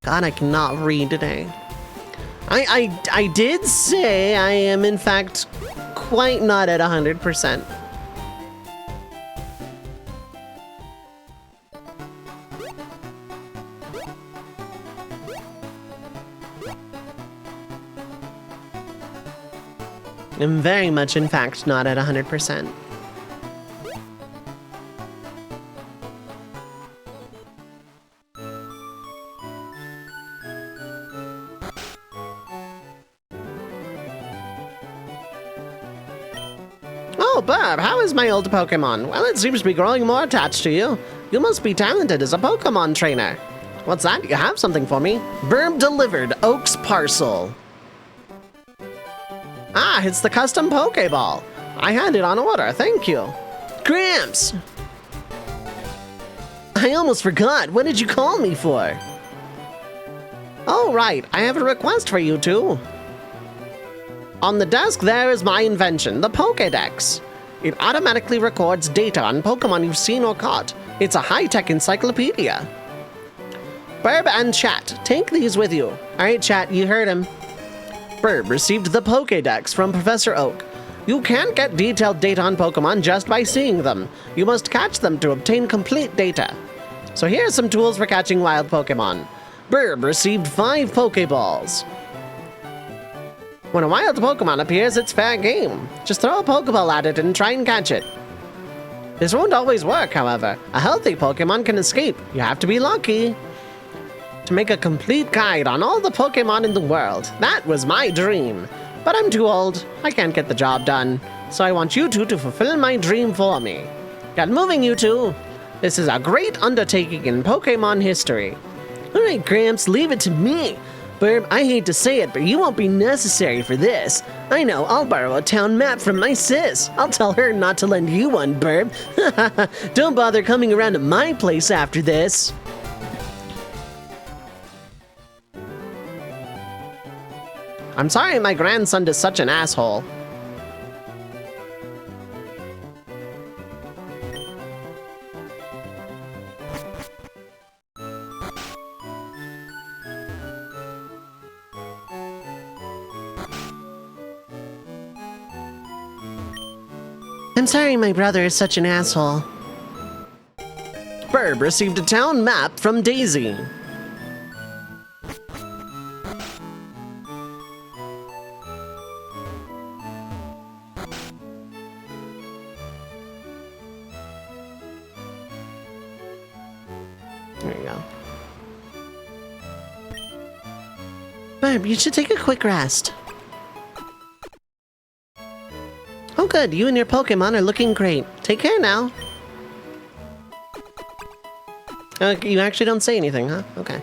God, I cannot read today. I did say I am, in fact, quite not at 100%. I'm very much, in fact, not at 100%. Oh, Burb, how is my old Pokemon? Well, it seems to be growing more attached to you. You must be talented as a Pokemon trainer. What's that? You have something for me? Burb delivered Oak's parcel. Ah, it's the custom Pokeball. I had it on order, thank you. Gramps! I almost forgot. What did you call me for? Oh, right. I have a request for you two. On the desk there is my invention, the Pokédex. It automatically records data on Pokemon you've seen or caught. It's a high-tech encyclopedia. Burb and Chat, take these with you. Alright, Chat, you heard him. Burb received the Pokédex from Professor Oak. You can't get detailed data on Pokemon just by seeing them. You must catch them to obtain complete data. So here's some tools for catching wild Pokemon. Burb received 5 Pokeballs. When a wild Pokemon appears, it's fair game. Just throw a Pokeball at it and try and catch it. This won't always work, however. A healthy Pokemon can escape. You have to be lucky. To make a complete guide on all the Pokemon in the world. That was my dream. But I'm too old. I can't get the job done. So I want you two to fulfill my dream for me. Get moving, you two. This is a great undertaking in Pokemon history. Alright, Gramps, leave it to me. Burb, I hate to say it, but you won't be necessary for this. I know, I'll borrow a town map from my sis. I'll tell her not to lend you one, Burb. Don't bother coming around to my place after this. I'm sorry my grandson is such an asshole. I'm sorry my brother is such an asshole. Burb received a town map from Daisy. There you go. Burb, you should take a quick rest. Oh good, you and your Pokemon are looking great. Take care now. You actually don't say anything, huh? Okay.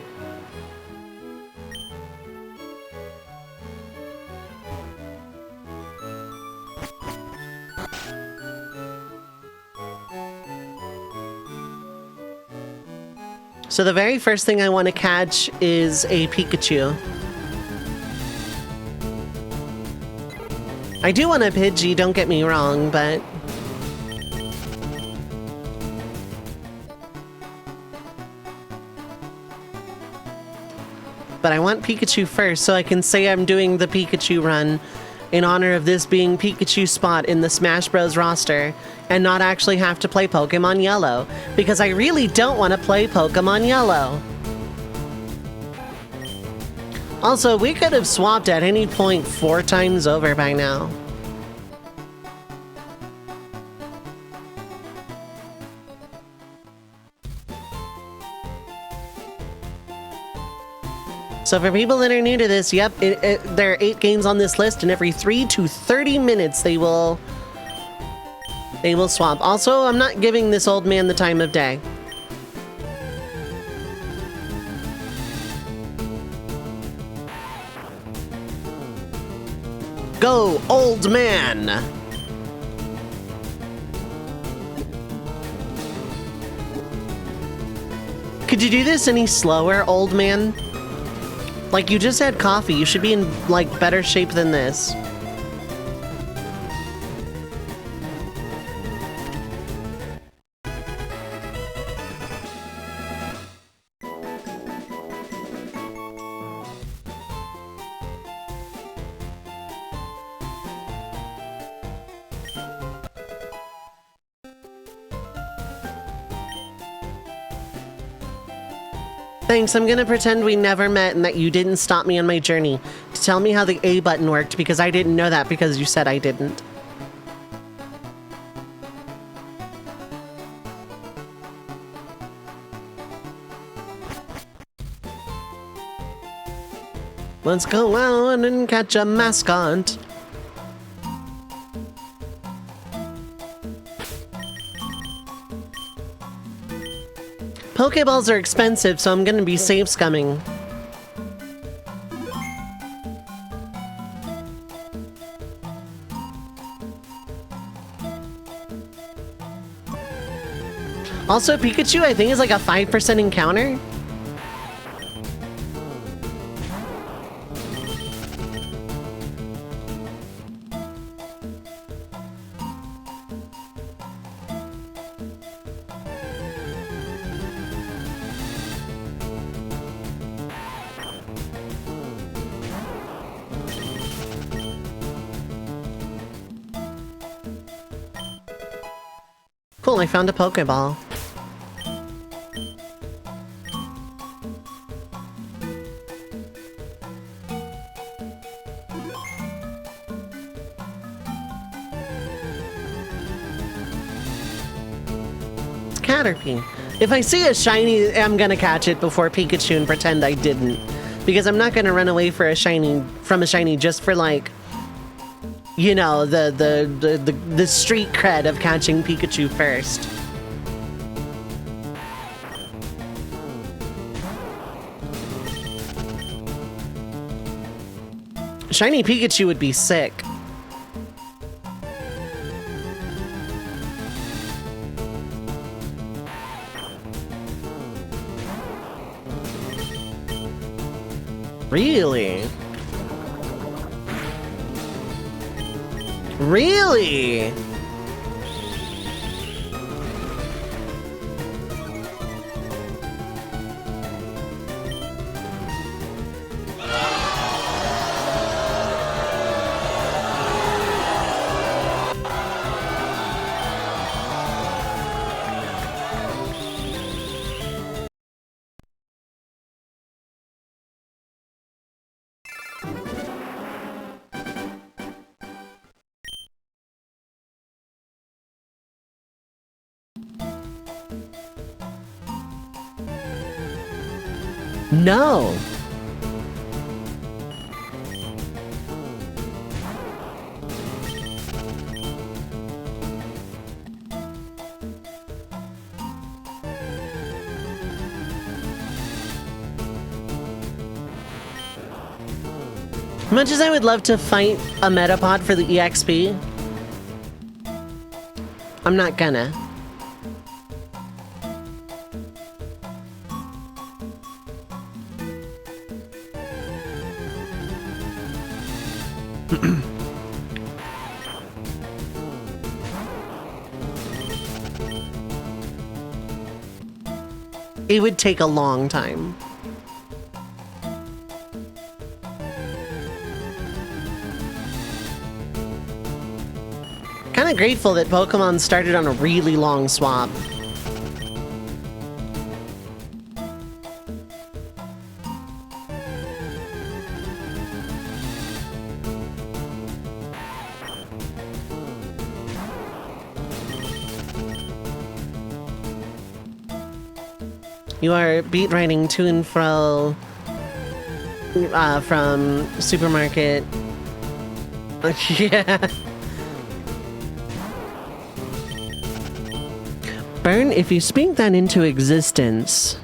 So the very first thing I want to catch is a Pikachu. I do want a Pidgey, don't get me wrong, but... But I want Pikachu first, so I can say I'm doing the Pikachu run in honor of this being Pikachu's spot in the Smash Bros. Roster, and not actually have to play Pokemon Yellow, because I really don't want to play Pokemon Yellow. Also, we could have swapped at any point 4 times over by now. So for people that are new to this, yep, there are 8 games on this list, and every 3 to 30 minutes they will swap. Also, I'm not giving this old man the time of day. Go, old man! Could you do this any slower, old man? Like, you just had coffee. You should be in, like, better shape than this. Thanks, I'm gonna pretend we never met and that you didn't stop me on my journey to tell me how the A button worked, because I didn't know that because you said I didn't. Let's go out and catch a mascot. Pokeballs are expensive, so I'm gonna be safe scumming. Also, Pikachu, I think, is like a 5% encounter. Cool, I found a Pokeball. Caterpie. If I see a shiny, I'm gonna catch it before Pikachu and pretend I didn't. Because I'm not gonna run away from a shiny just for like, you know, the street cred of catching Pikachu first. Shiny Pikachu would be sick. Really? Really? No. Much as I would love to fight a Metapod for the EXP, I'm not gonna. It would take a long time. Kinda grateful that Pokemon started on a really long swap. You are beat riding to and fro from supermarket. Yeah. Burn, if you speak that into existence.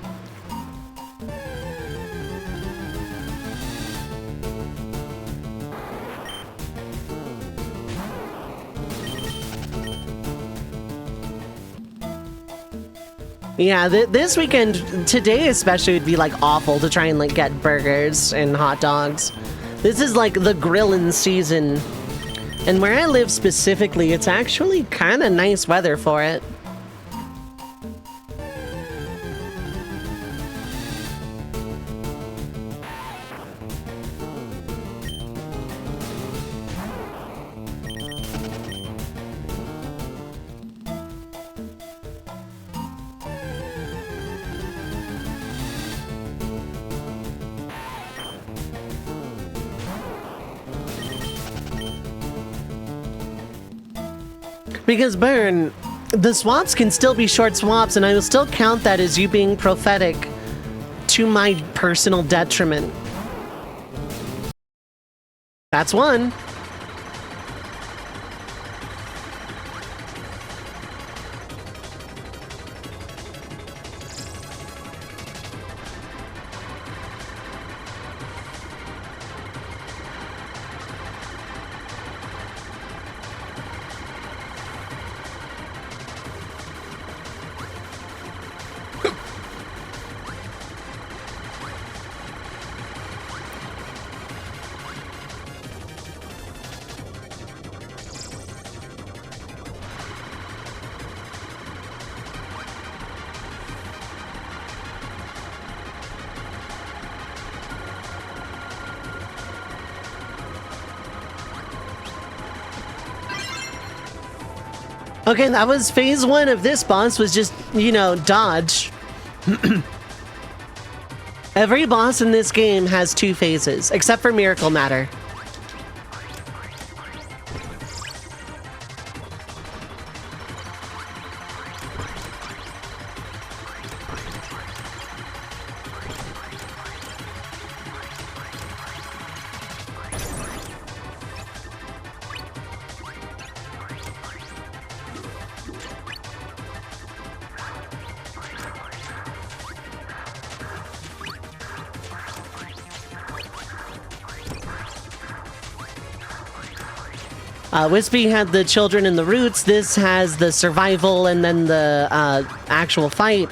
Yeah, this weekend, today especially, would be like awful to try and like get burgers and hot dogs. This is like the grillin' season. And where I live specifically, it's actually kind of nice weather for it. Because, Burn, the swaps can still be short swaps, and I will still count that as you being prophetic to my personal detriment. That's one. Okay, that was phase 1 of this boss was just, you know, dodge. Every boss in this game has 2 phases, except for Miracle Matter. Wispy had the children and the roots. This has the survival and then the actual fight.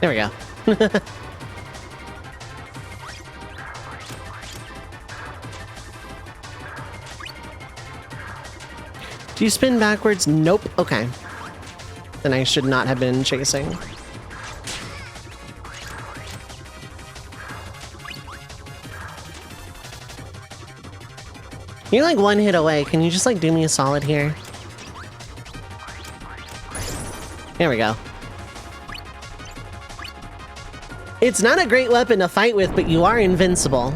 There we go. Do you spin backwards? Nope. Okay. Then I should not have been chasing. You're like 1 hit away. Can you just like do me a solid here? There we go. It's not a great weapon to fight with, but you are invincible.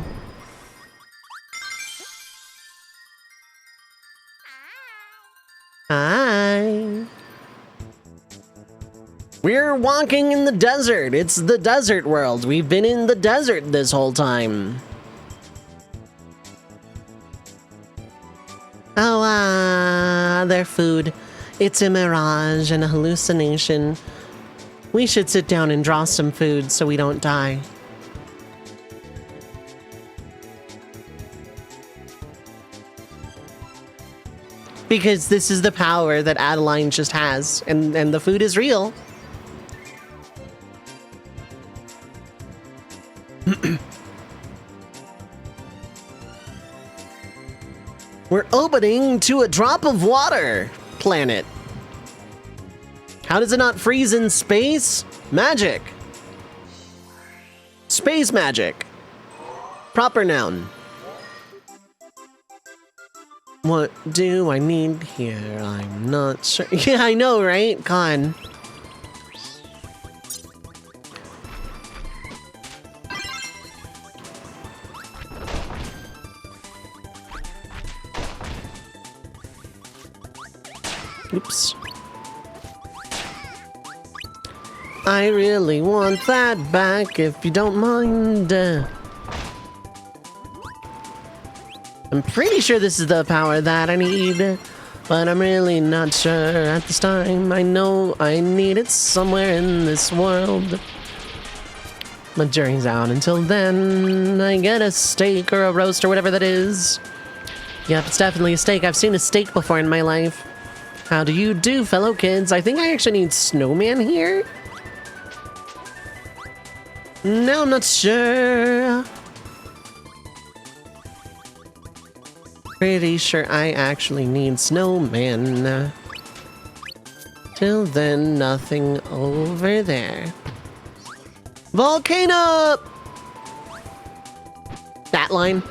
Hi. We're walking in the desert. It's the desert world. We've been in the desert this whole time. Oh, their food. It's a mirage and a hallucination. We should sit down and draw some food so we don't die. Because this is the power that Adeline just has, and the food is real. We're opening to a drop of water planet. How does it not freeze in space? Magic. Space magic. Proper noun. What do I need here? I'm not sure. Yeah, I know, right? God. Oops. I really want that back, if you don't mind. I'm pretty sure this is the power that I need, but I'm really not sure at this time. I know I need it somewhere in this world. My jury's out. Until then, I get a steak or a roast or whatever that is. Yep, it's definitely a steak. I've seen a steak before in my life. How do you do, fellow kids? I think I actually need Snowman here. No, I'm not sure. Pretty sure I actually need Snowman. Till then, nothing over there. Volcano! That line.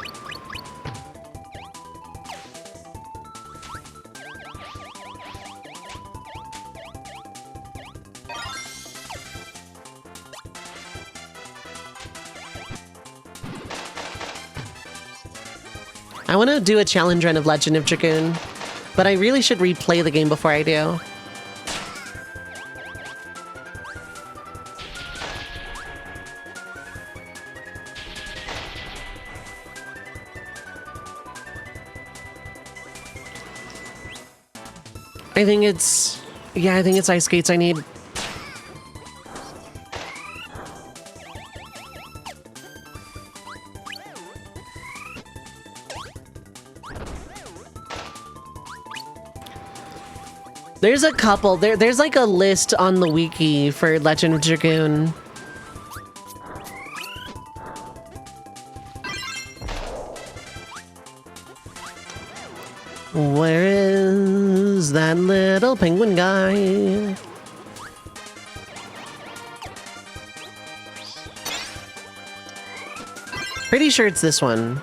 I want to do a challenge run of Legend of Dragoon, but I really should replay the game before I do. I think it's... yeah, I think it's ice skates I need. There's a couple. There's like a list on the wiki for Legend of Dragoon. Where is that little penguin guy? Pretty sure it's this one.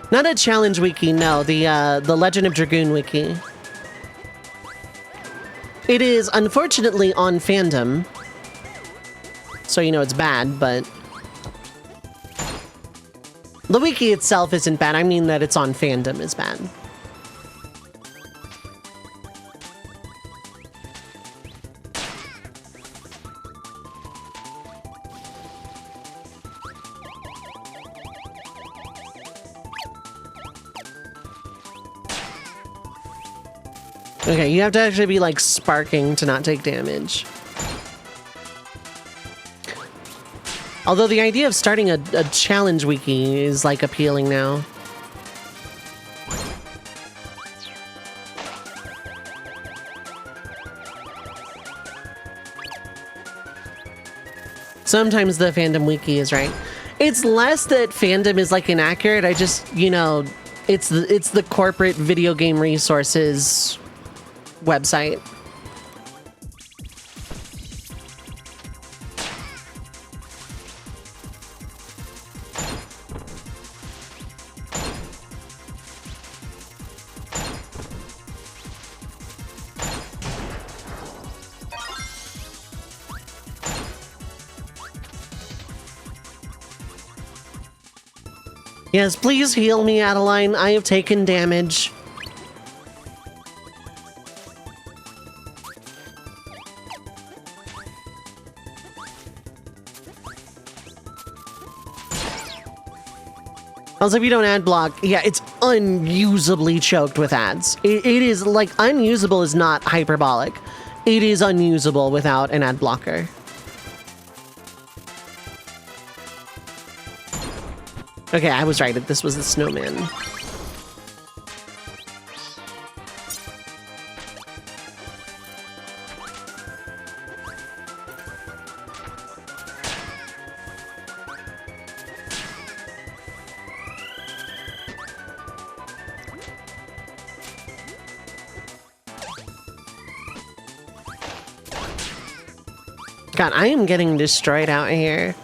Not a challenge wiki, no. The Legend of Dragoon wiki. It is unfortunately on fandom, so you know it's bad, but the wiki itself isn't bad. I mean that it's on fandom is bad. Okay, you have to actually be like sparking to not take damage. Although the idea of starting a challenge wiki is like appealing now. Sometimes the fandom wiki is right. It's less that fandom is like inaccurate. I just, you know, it's the corporate video game resources website. Yes, please heal me, Adeline. I have taken damage. Also, if you don't ad block, yeah, it's unusably choked with ads. It is, like, unusable is not hyperbolic. It is unusable without an ad blocker. Okay, I was right. This was the snowman. God, I am getting destroyed out here.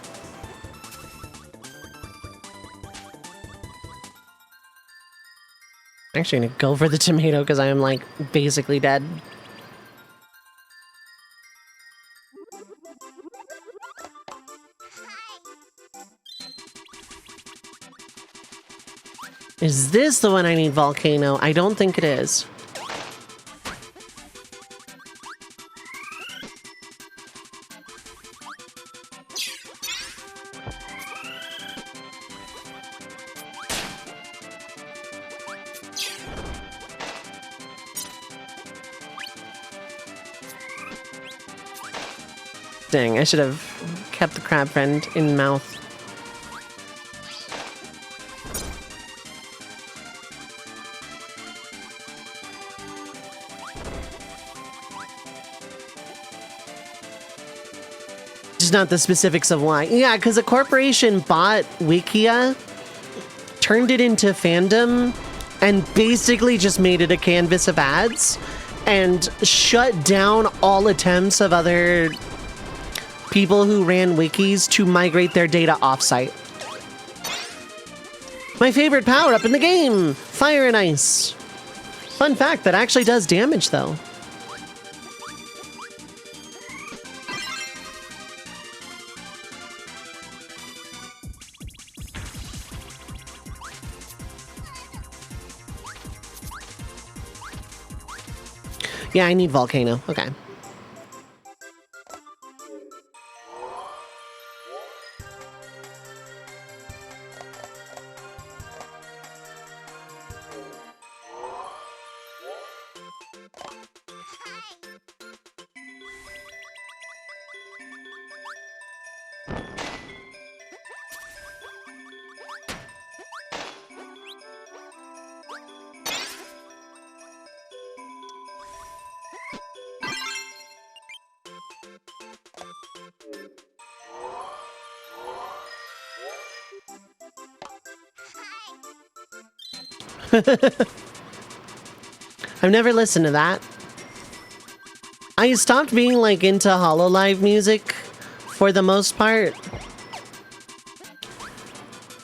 I'm actually gonna go for the tomato because I am, like, basically dead. Is this the one I need volcano? I don't think it is. Dang, I should have kept the crab friend in mouth. Just not the specifics of why. Yeah, because a corporation bought Wikia, turned it into fandom, and basically just made it a canvas of ads, and shut down all attempts of other people who ran wikis to migrate their data offsite. My favorite power-up in the game! Fire and Ice. Fun fact, that actually does damage, though. Yeah, I need Volcano. Okay. I've never listened to that. I stopped being like into Hololive music for the most part.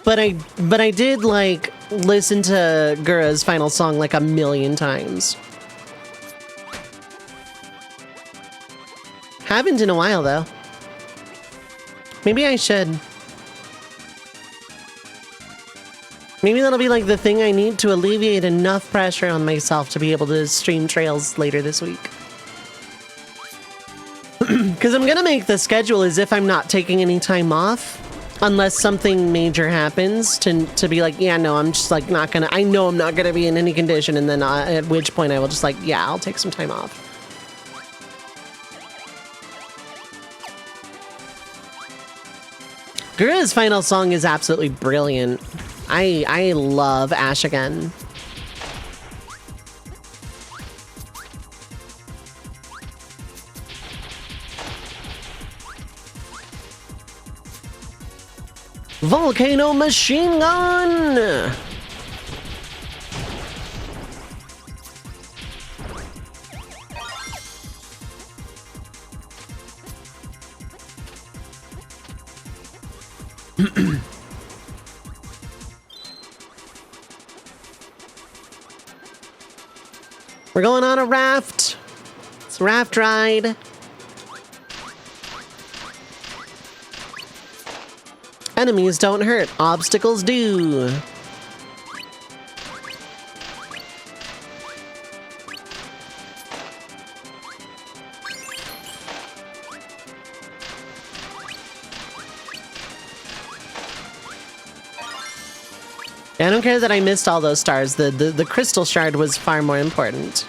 But I did like listen to Gura's final song like a million times. Haven't in a while though. Maybe I should. Maybe that'll be like the thing I need to alleviate enough pressure on myself to be able to stream Trails later this week. Because I'm gonna make the schedule as if I'm not taking any time off. Unless something major happens to be like, yeah, no, I'm just like not gonna, I know I'm not gonna be in any condition, and then at which point I will just like, yeah, I'll take some time off. Gura's final song is absolutely brilliant. I love Ash Again. Volcano machine gun! We're going on a raft. It's a raft ride. Enemies don't hurt, obstacles do. I don't care that I missed all those stars. The crystal shard was far more important.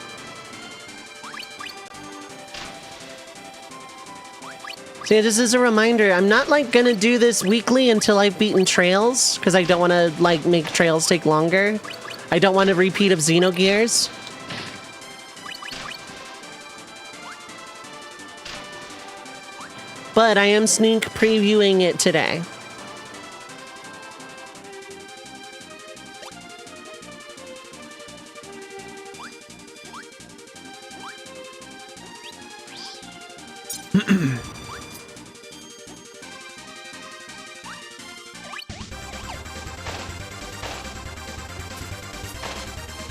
So yeah, just as a reminder, I'm not like gonna do this weekly until I've beaten Trails, because I don't want to like make Trails take longer. I don't want a repeat of Xenogears. But I am sneak previewing it today.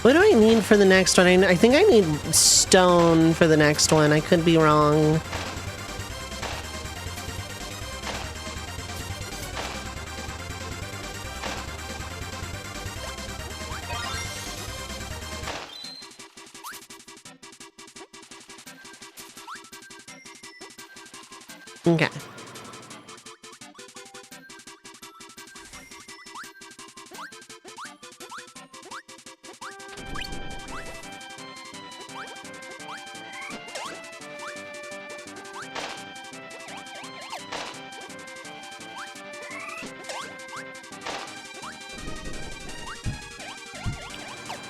What do I need for the next one? I think I need stone for the next one. I could be wrong. Okay.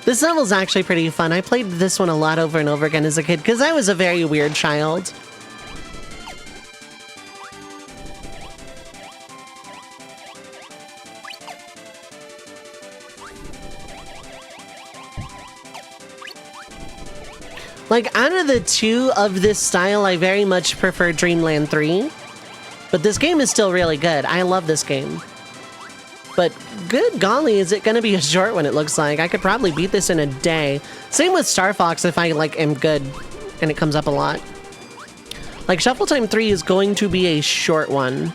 This level's actually pretty fun. I played this one a lot over and over again as a kid because I was a very weird child. Like, out of the two of this style, I very much prefer Dreamland 3. But this game is still really good. I love this game. But good golly, is it going to be a short one, it looks like. I could probably beat this in a day. Same with Star Fox if I, like, am good and it comes up a lot. Like, Shuffletime 3 is going to be a short one,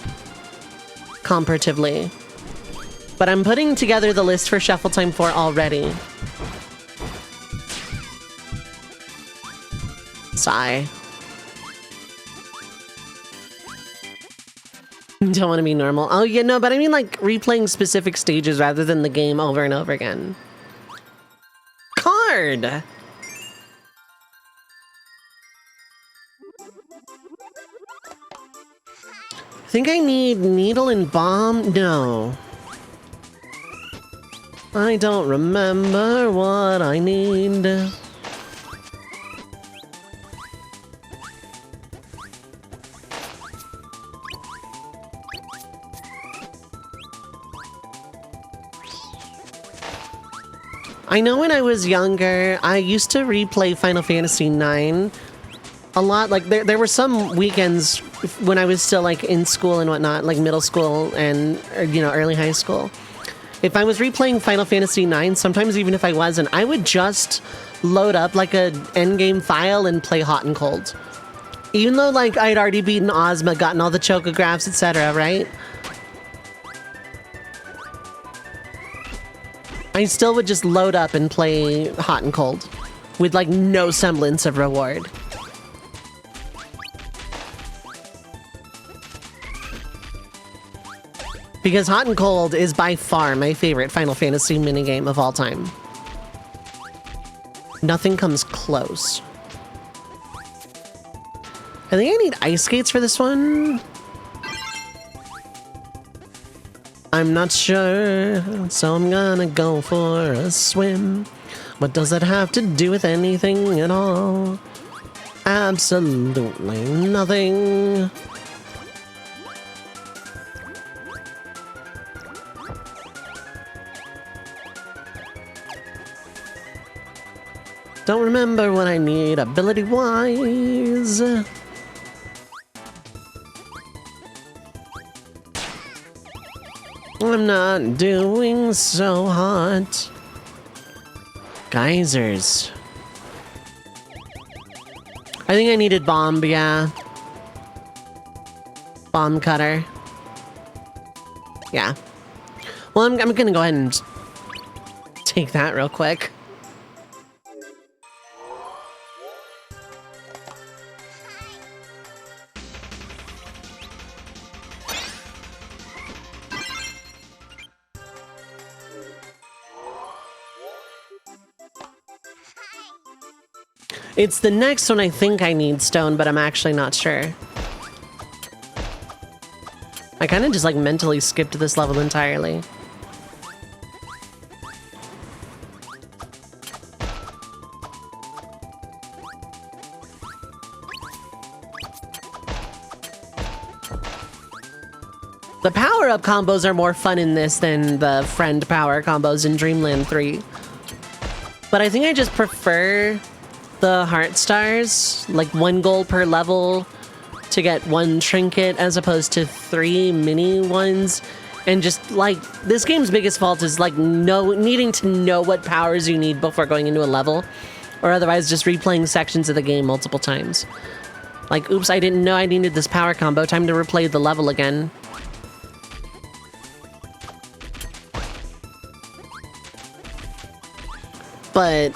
comparatively. But I'm putting together the list for Shuffletime 4 already. Sigh. Don't want to be normal. Oh, yeah, no, but I mean like replaying specific stages rather than the game over and over again. Card! I think I need needle and bomb. No. I don't remember what I need. I know when I was younger, I used to replay Final Fantasy IX a lot. Like there were some weekends when I was still like in school and whatnot, like middle school and early high school. If I was replaying Final Fantasy IX, sometimes even if I wasn't, I would just load up like a endgame file and play hot and cold. Even though like I'd already beaten Ozma, gotten all the chocographs, etc., right? I still would just load up and play hot and cold with like no semblance of reward. Because hot and cold is by far my favorite Final Fantasy minigame of all time. Nothing comes close. I think I need ice skates for this one. I'm not sure, so I'm gonna go for a swim. What does that have to do with anything at all? Absolutely nothing. Don't remember what I need ability-wise. I'm not doing so hot. Geysers. I think I needed bomb, yeah. Bomb cutter. Yeah. Well, I'm gonna go ahead and take that real quick. It's the next one I think I need stone, but I'm actually not sure. I kind of just like mentally skipped this level entirely. The power-up combos are more fun in this than the friend power combos in Dreamland 3. But I think I just prefer the heart stars, like 1 gold per level to get 1 trinket as opposed to 3 mini ones. And just like, this game's biggest fault is like needing to know what powers you need before going into a level, or otherwise just replaying sections of the game multiple times. Like, oops, I didn't know I needed this power combo, time to replay the level again. But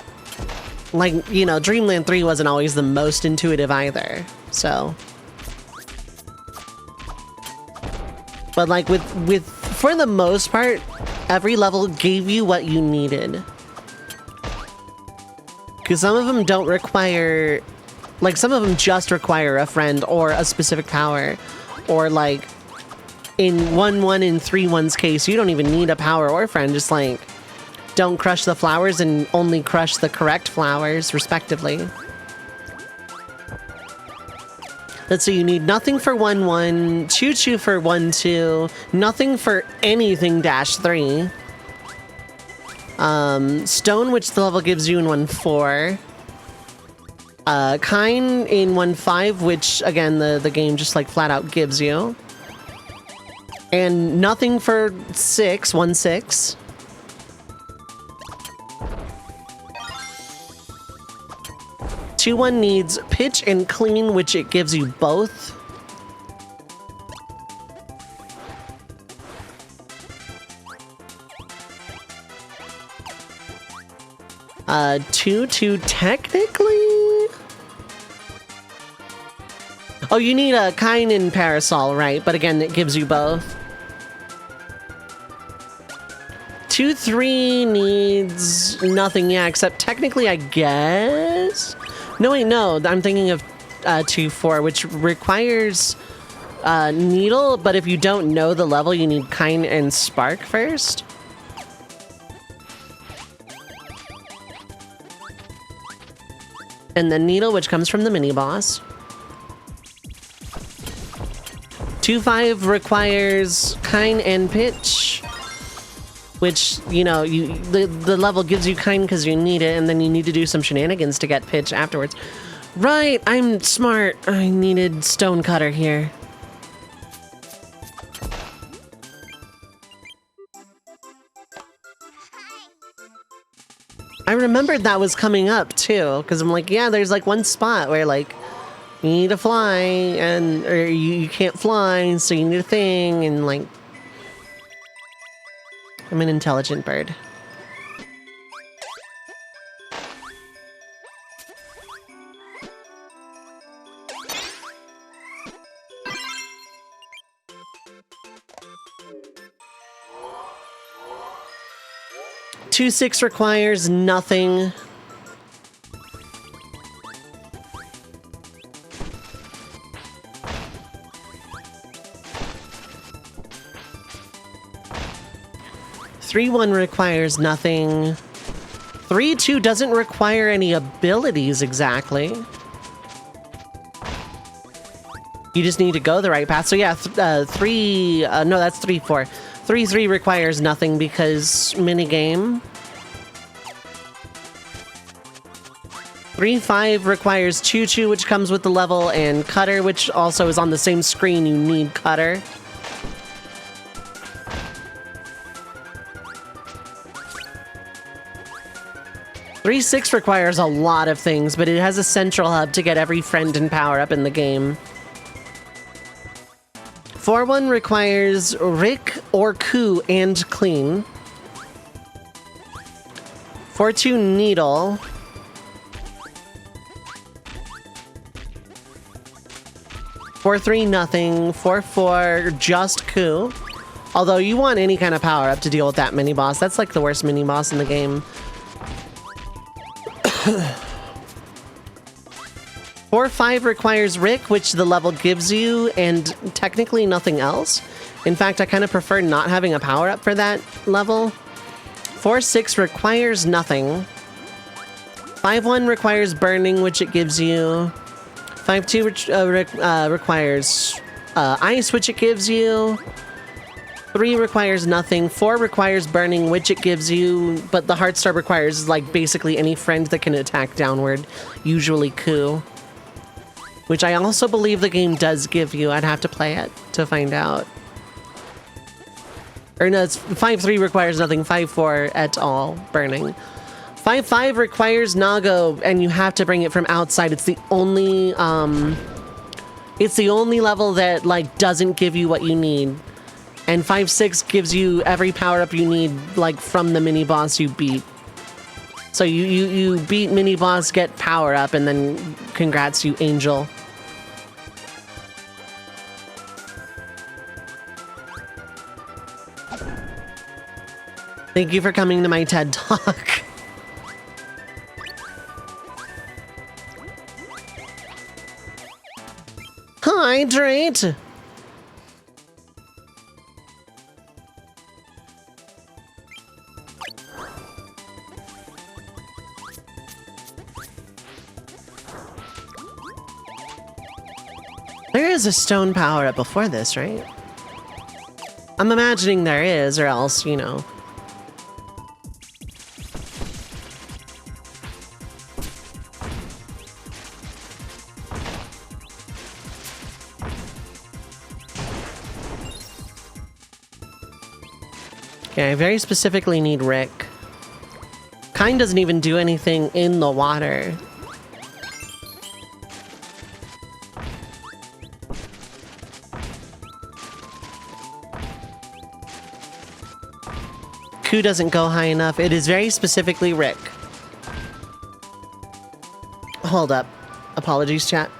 like, Dreamland 3 wasn't always the most intuitive either, so. But like with for the most part, every level gave you what you needed. Because some of them don't require, like some of them just require a friend or a specific power. Or like in 1-1 and 3-1's case, you don't even need a power or friend, just like don't crush the flowers and only crush the correct flowers, respectively. Let's see, you need nothing for 1-1, Choo-Choo for 1-2, nothing for anything -3. Stone, which the level gives you in 1-4. Kine in 1-5, which, again, the game just, like, flat out gives you. And nothing for 1-6. 2-1 needs pitch and clean, which it gives you both. Uh, 2-2 technically? Oh, you need a Kine and Parasol, right? But again, it gives you both. 2-3 needs nothing, yeah, except technically, I guess? No, wait, no, I'm thinking of 2-4, which requires Needle, but if you don't know the level, you need Kine and Spark first. And then Needle, which comes from the mini-boss. 2-5 requires Kine and Pitch, which, you know, the level gives you kind because you need it, and then you need to do some shenanigans to get pitch afterwards. Right, I'm smart. I needed Stonecutter here. I remembered that was coming up too, because I'm like, yeah, there's like one spot where like you need to fly, and or you can't fly, so you need a thing, and like I'm an intelligent bird. Two 6 requires nothing. Three 1 requires nothing. 3-2 doesn't require any abilities exactly. You just need to go the right path. So yeah, no, that's 3-4. 3-3 requires nothing because minigame. 3-5 requires Choo-Choo, which comes with the level, and Cutter, which also is on the same screen. You need Cutter. Three 6 requires a lot of things, but it has a central hub to get every friend and power up in the game. 4-1 requires Rick or Ku and Clean. 4-2 Needle. 4-3 nothing. 4-4 just Ku. Although you want any kind of power up to deal with that mini boss. That's like the worst mini boss in the game. 4-5 requires Rick, which the level gives you, and technically nothing else. In fact, I kind of prefer not having a power-up for that level. 4-6 requires nothing. 5-1 requires Burning, which it gives you. 5-2 requires Ice, which it gives you. 3 requires nothing. 4 requires Burning, which it gives you, but the Heart Star requires, like, basically any friend that can attack downward, usually Ku. Which I also believe the game does give you. I'd have to play it to find out. Or no, it's 5-3 requires nothing. 5-4 at all. Burning. 5-5 requires Nago, and you have to bring it from outside. It's the only level that like doesn't give you what you need. And 5-6 gives you every power up you need, like from the mini boss you beat. So you beat mini boss, get power up, and then congrats, you angel. Thank you for coming to my TED Talk. Hydrate! There is a stone power-up before this, right? I'm imagining there is, or else, you know. Okay, I very specifically need Rick. Kind doesn't even do anything in the water. Ku doesn't go high enough. It is very specifically Rick. Hold up. Apologies, chat.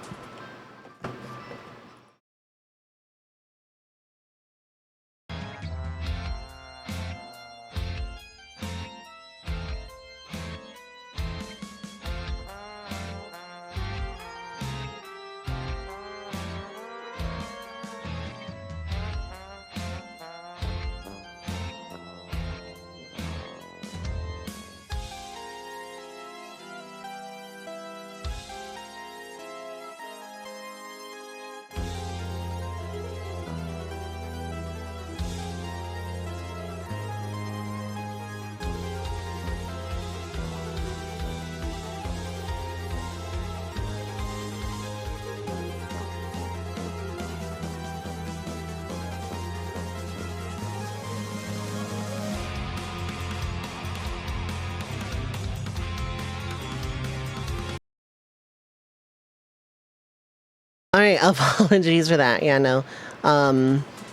Alright, apologies for that. Yeah, no.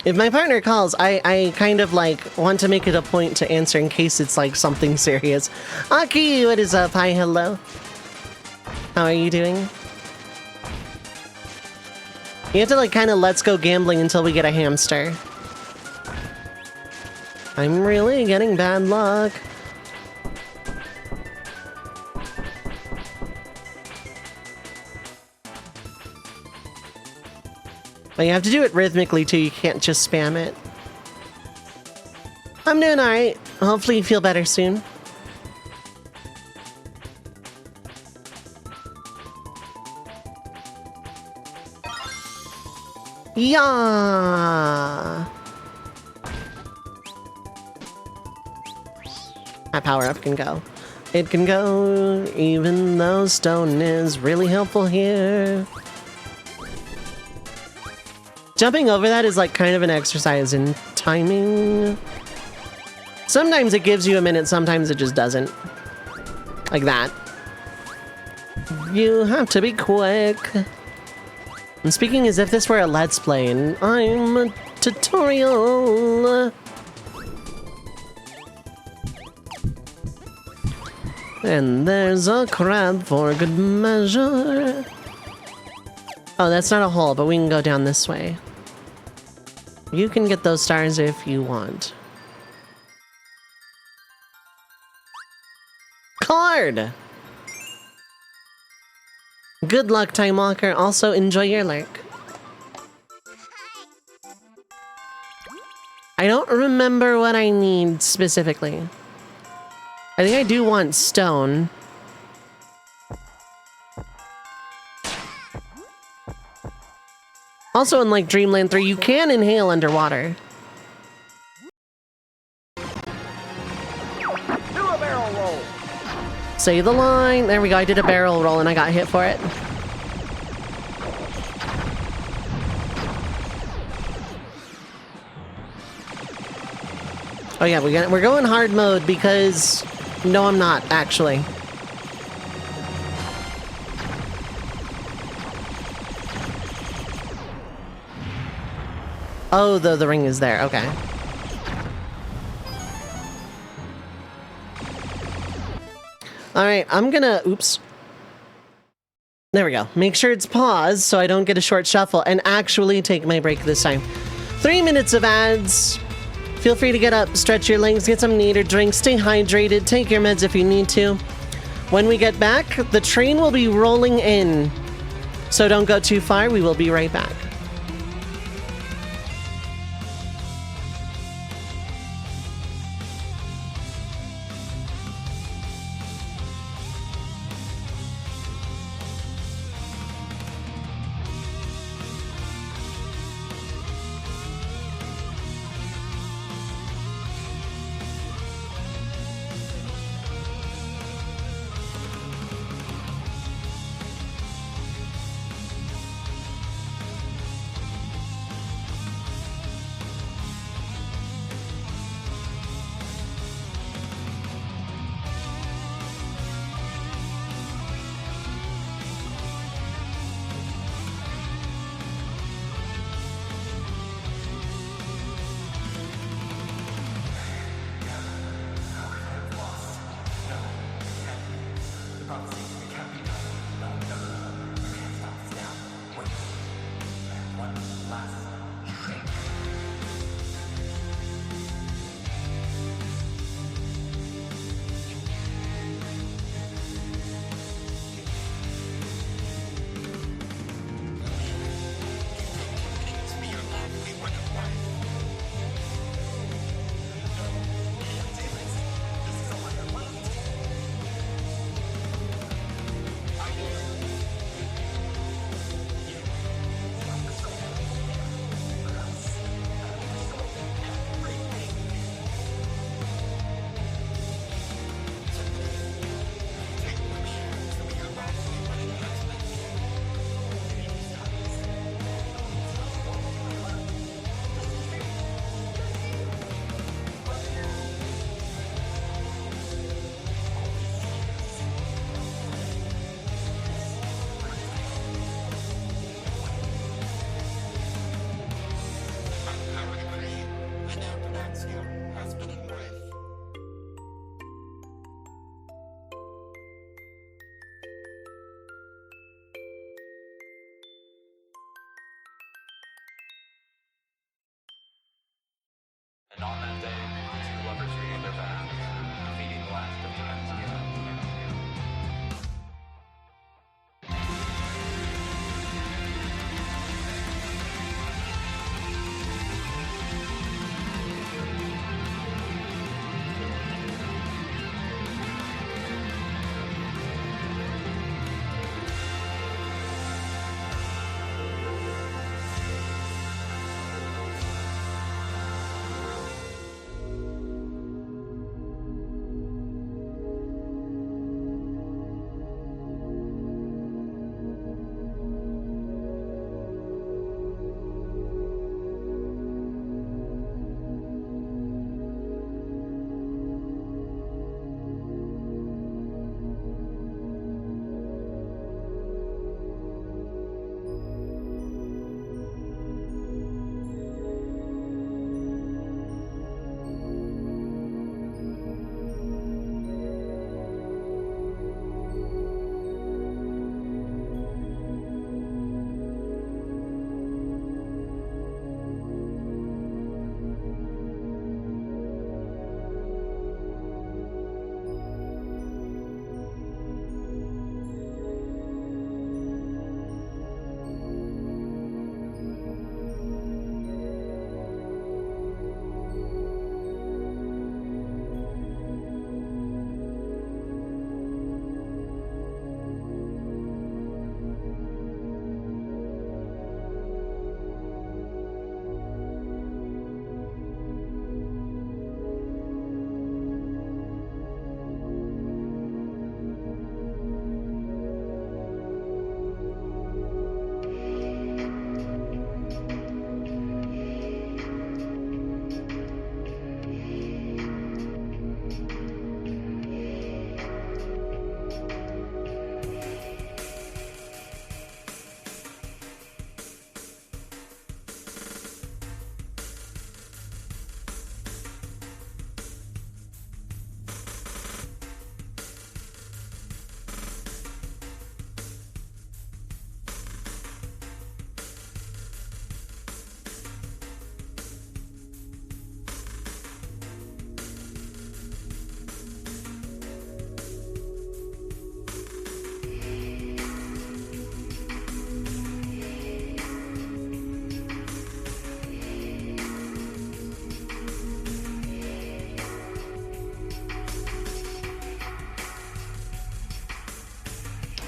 If my partner calls, I kind of like want to make it a point to answer in case it's like something serious. Aki, what is up? Hi, hello. How are you doing? You have to like kind of let's go gambling until we get a hamster. I'm really getting bad luck. But you have to do it rhythmically too, you can't just spam it. I'm doing alright. Hopefully you feel better soon. Yeah. That power up can go. It can go, even though stone is really helpful here. Jumping over that is like kind of an exercise in timing. Sometimes it gives you a minute, sometimes it just doesn't. Like that. You have to be quick. I'm speaking as if this were a Let's Play and I'm a tutorial. And there's a crab for good measure. Oh, that's not a hole, but we can go down this way. You can get those stars if you want. Card! Good luck, Time Walker. Also, enjoy your lurk. I don't remember what I need specifically. I think I do want stone. Also in like Dreamland 3, you can inhale underwater. Do a barrel roll. Say the line. There we go. I did a barrel roll and I got hit for it. Oh yeah, we're going hard mode because... No, I'm not, actually. Oh, the ring is there. Okay. Alright, I'm gonna... Oops. There we go. Make sure it's paused so I don't get a short shuffle and actually take my break this time. 3 minutes of ads. Feel free to get up, stretch your legs, get some need or drink, stay hydrated, take your meds if you need to. When we get back, the train will be rolling in. So don't go too far, we will be right back.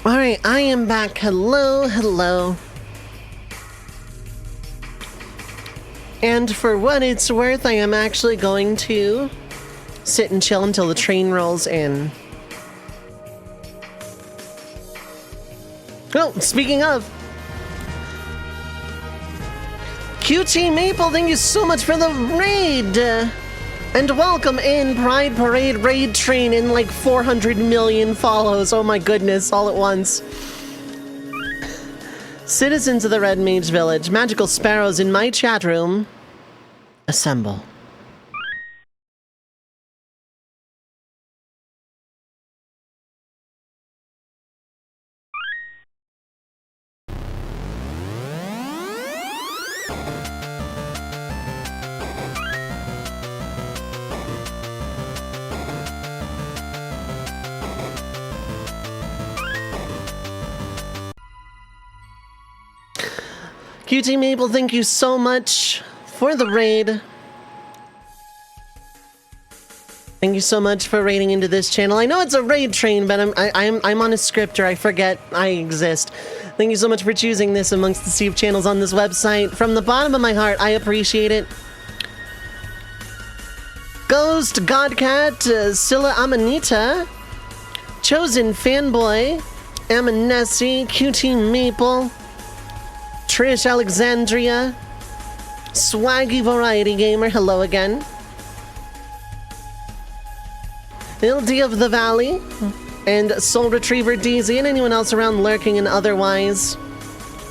Alright, I am back. Hello, hello. And for what it's worth, I am actually going to sit and chill until the train rolls in. Oh, speaking of, QT Maple, thank you so much for the raid! And welcome in Pride Parade raid train in like 400 million follows. Oh my goodness, all at once. Citizens of the Red Mage Village, magical sparrows in my chat room, assemble. QT Maple, thank you so much for the raid. Thank you so much for raiding into this channel. I know it's a raid train, but I'm on a script, or I forget I exist. Thank you so much for choosing this amongst the sea of channels on this website. From the bottom of my heart, I appreciate it. Ghost, Godcat, Scylla Amanita, Chosen Fanboy, Amanessi, QT Maple, Trish Alexandria, Swaggy Variety Gamer, hello again. Ildy of the Valley, and Soul Retriever DZ, and anyone else around lurking and otherwise.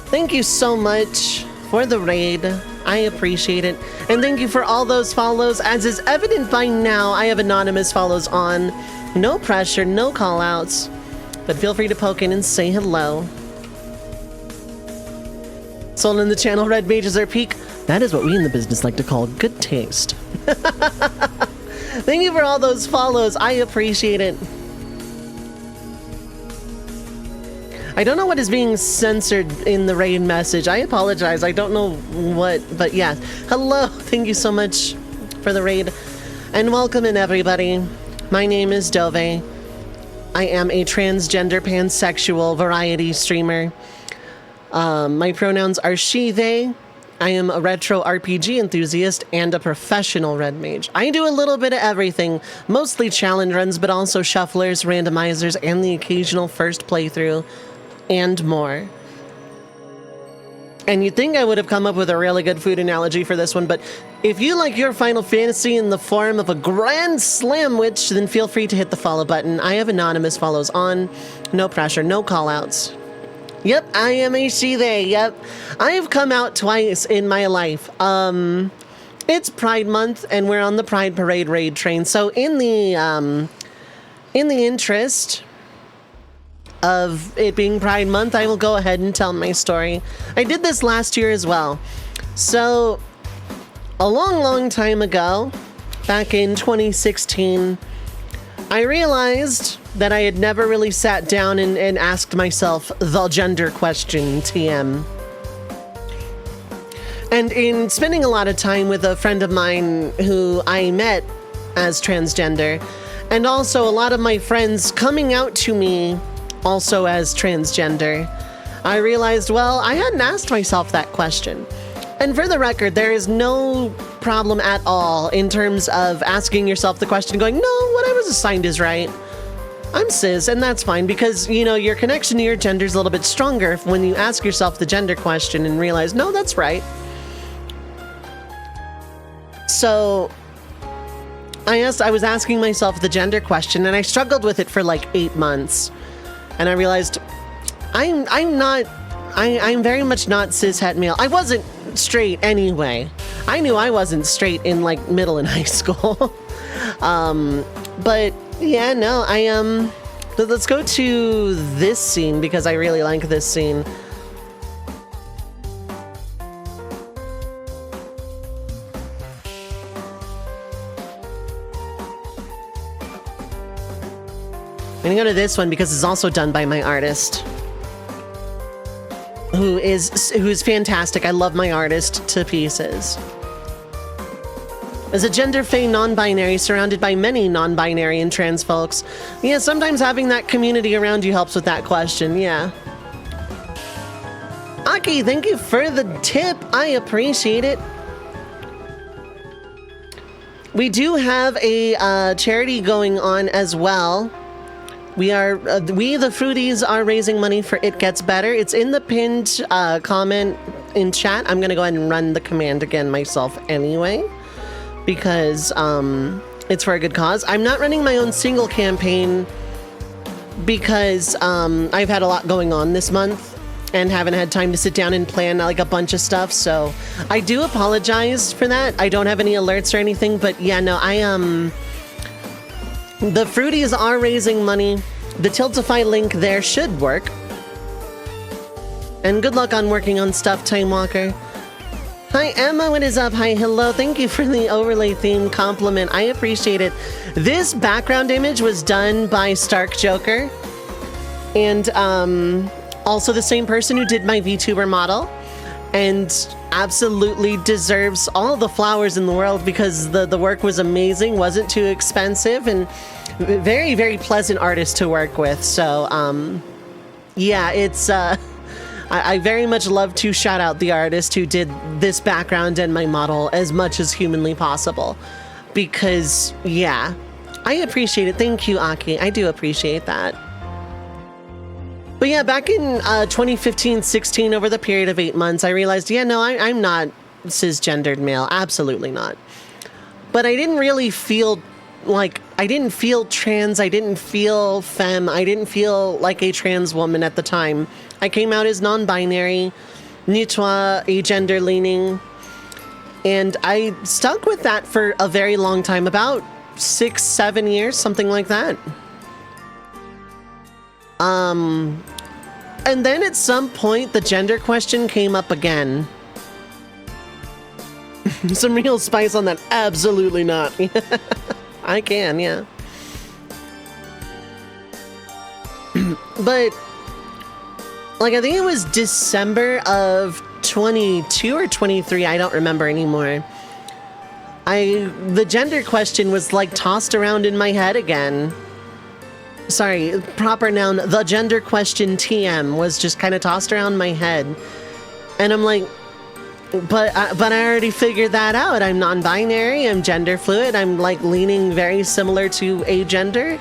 Thank you so much for the raid. I appreciate it. And thank you for all those follows. As is evident by now, I have anonymous follows on. No pressure, no call-outs. But feel free to poke in and say hello. Sold in the channel, red mages are peak. That is what we in the business like to call good taste. Thank you for all those follows. I appreciate it. I don't know what is being censored in the raid message. I apologize. I don't know what, but yeah. Hello. Thank you so much for the raid. And welcome in, everybody. My name is Dovei. I am a transgender pansexual variety streamer. My pronouns are she, they. I am a retro RPG enthusiast and a professional red mage. I do a little bit of everything, mostly challenge runs, but also shufflers, randomizers, and the occasional first playthrough, and more. And you'd think I would have come up with a really good food analogy for this one, but if you like your Final Fantasy in the form of a grand slamwich, then feel free to hit the follow button. I have anonymous follows on. No pressure, no callouts. Yep, I am a she-they, yep. I have come out twice in my life. It's Pride Month, and we're on the Pride Parade raid train, so in the interest of it being Pride Month, I will go ahead and tell my story. I did this last year as well. So, a long time ago, back in 2016, I realized that I had never really sat down and asked myself the gender question, TM. And in spending a lot of time with a friend of mine who I met as transgender, and also a lot of my friends coming out to me also as transgender, I realized, well, I hadn't asked myself that question. And for the record, there is no problem at all in terms of asking yourself the question, going, no, what I was assigned is right. I'm cis, and that's fine, because, you know, your connection to your gender is a little bit stronger when you ask yourself the gender question and realize, no, that's right. So, I was asking myself the gender question, and I struggled with it for like 8 months. And I realized, I'm very much not cis-het male. I wasn't straight anyway. I knew I wasn't straight in like middle and high school. But yeah, no, let's go to this scene because I really like this scene. I'm gonna go to this one because it's also done by my artist, who's fantastic. I love my artist to pieces. As a gender-fey non-binary surrounded by many non-binary and trans folks, yeah, sometimes having that community around you helps with that question, yeah. Aki, thank you for the tip. I appreciate it. We do have a charity going on as well. We the Fruities are raising money for It Gets Better. It's in the pinned comment in chat. I'm gonna go ahead and run the command again myself anyway, because it's for a good cause. I'm not running my own single campaign because I've had a lot going on this month and haven't had time to sit down and plan like a bunch of stuff. So I do apologize for that. I don't have any alerts or anything, but yeah, no, the Fruities are raising money. The Tiltify link there should work. And good luck on working on stuff, Time Walker. Hi, Emma, what is up? Hi, hello. Thank you for the overlay theme compliment. I appreciate it. This background image was done by Stark Joker. And also the same person who did my VTuber model. And absolutely deserves all the flowers in the world because the work was amazing, wasn't too expensive, and very, very pleasant artist to work with. So, yeah, it's... I very much love to shout out the artist who did this background and my model as much as humanly possible. Because, yeah, I appreciate it. Thank you, Aki. I do appreciate that. But yeah, back in 2015-16, over the period of 8 months, I realized, yeah, no, I'm not cisgendered male. Absolutely not. But I didn't really feel like, I didn't feel trans. I didn't feel femme. I didn't feel like a trans woman at the time. I came out as non-binary, neutre, agender-leaning, and I stuck with that for a very long time, about 6-7 years, something like that. And then at some point, the gender question came up again. Some real spice on that? Absolutely not. I can, yeah. But... like, I think it was December of 22 or 23, I don't remember anymore. The gender question was, like, tossed around in my head again. Sorry, proper noun, the gender question TM was just kind of tossed around my head. And I'm like, but I already figured that out. I'm non-binary, I'm gender fluid, I'm, like, leaning very similar to agender.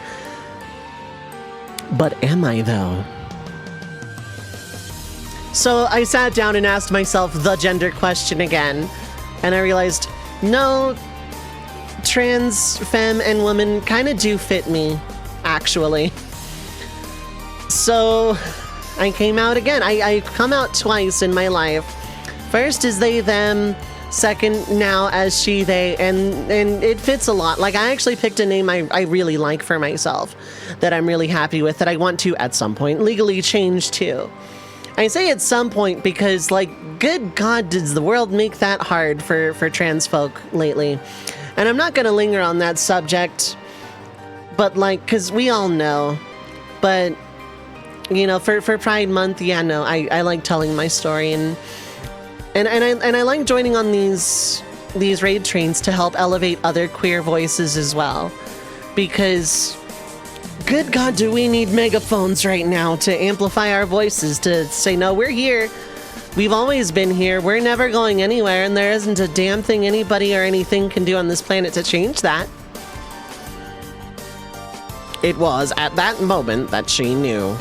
But am I, though? So I sat down and asked myself the gender question again, and I realized, no, trans, femme, and woman kind of do fit me, actually. So I came out again. I come out twice in my life. First is they, them, second now as she, they, and it fits a lot. Like, I actually picked a name I really like for myself, that I'm really happy with, that I want to, at some point, legally change to. I say at some point because, like, good God, does the world make that hard for trans folk lately? And I'm not going to linger on that subject, but, like, because we all know. But, you know, for Pride Month, yeah, no, I like telling my story, and I like joining on these raid trains to help elevate other queer voices as well, because... good God, do we need megaphones right now to amplify our voices, to say, no, we're here. We've always been here. We're never going anywhere, and there isn't a damn thing anybody or anything can do on this planet to change that. It was at that moment that she knew.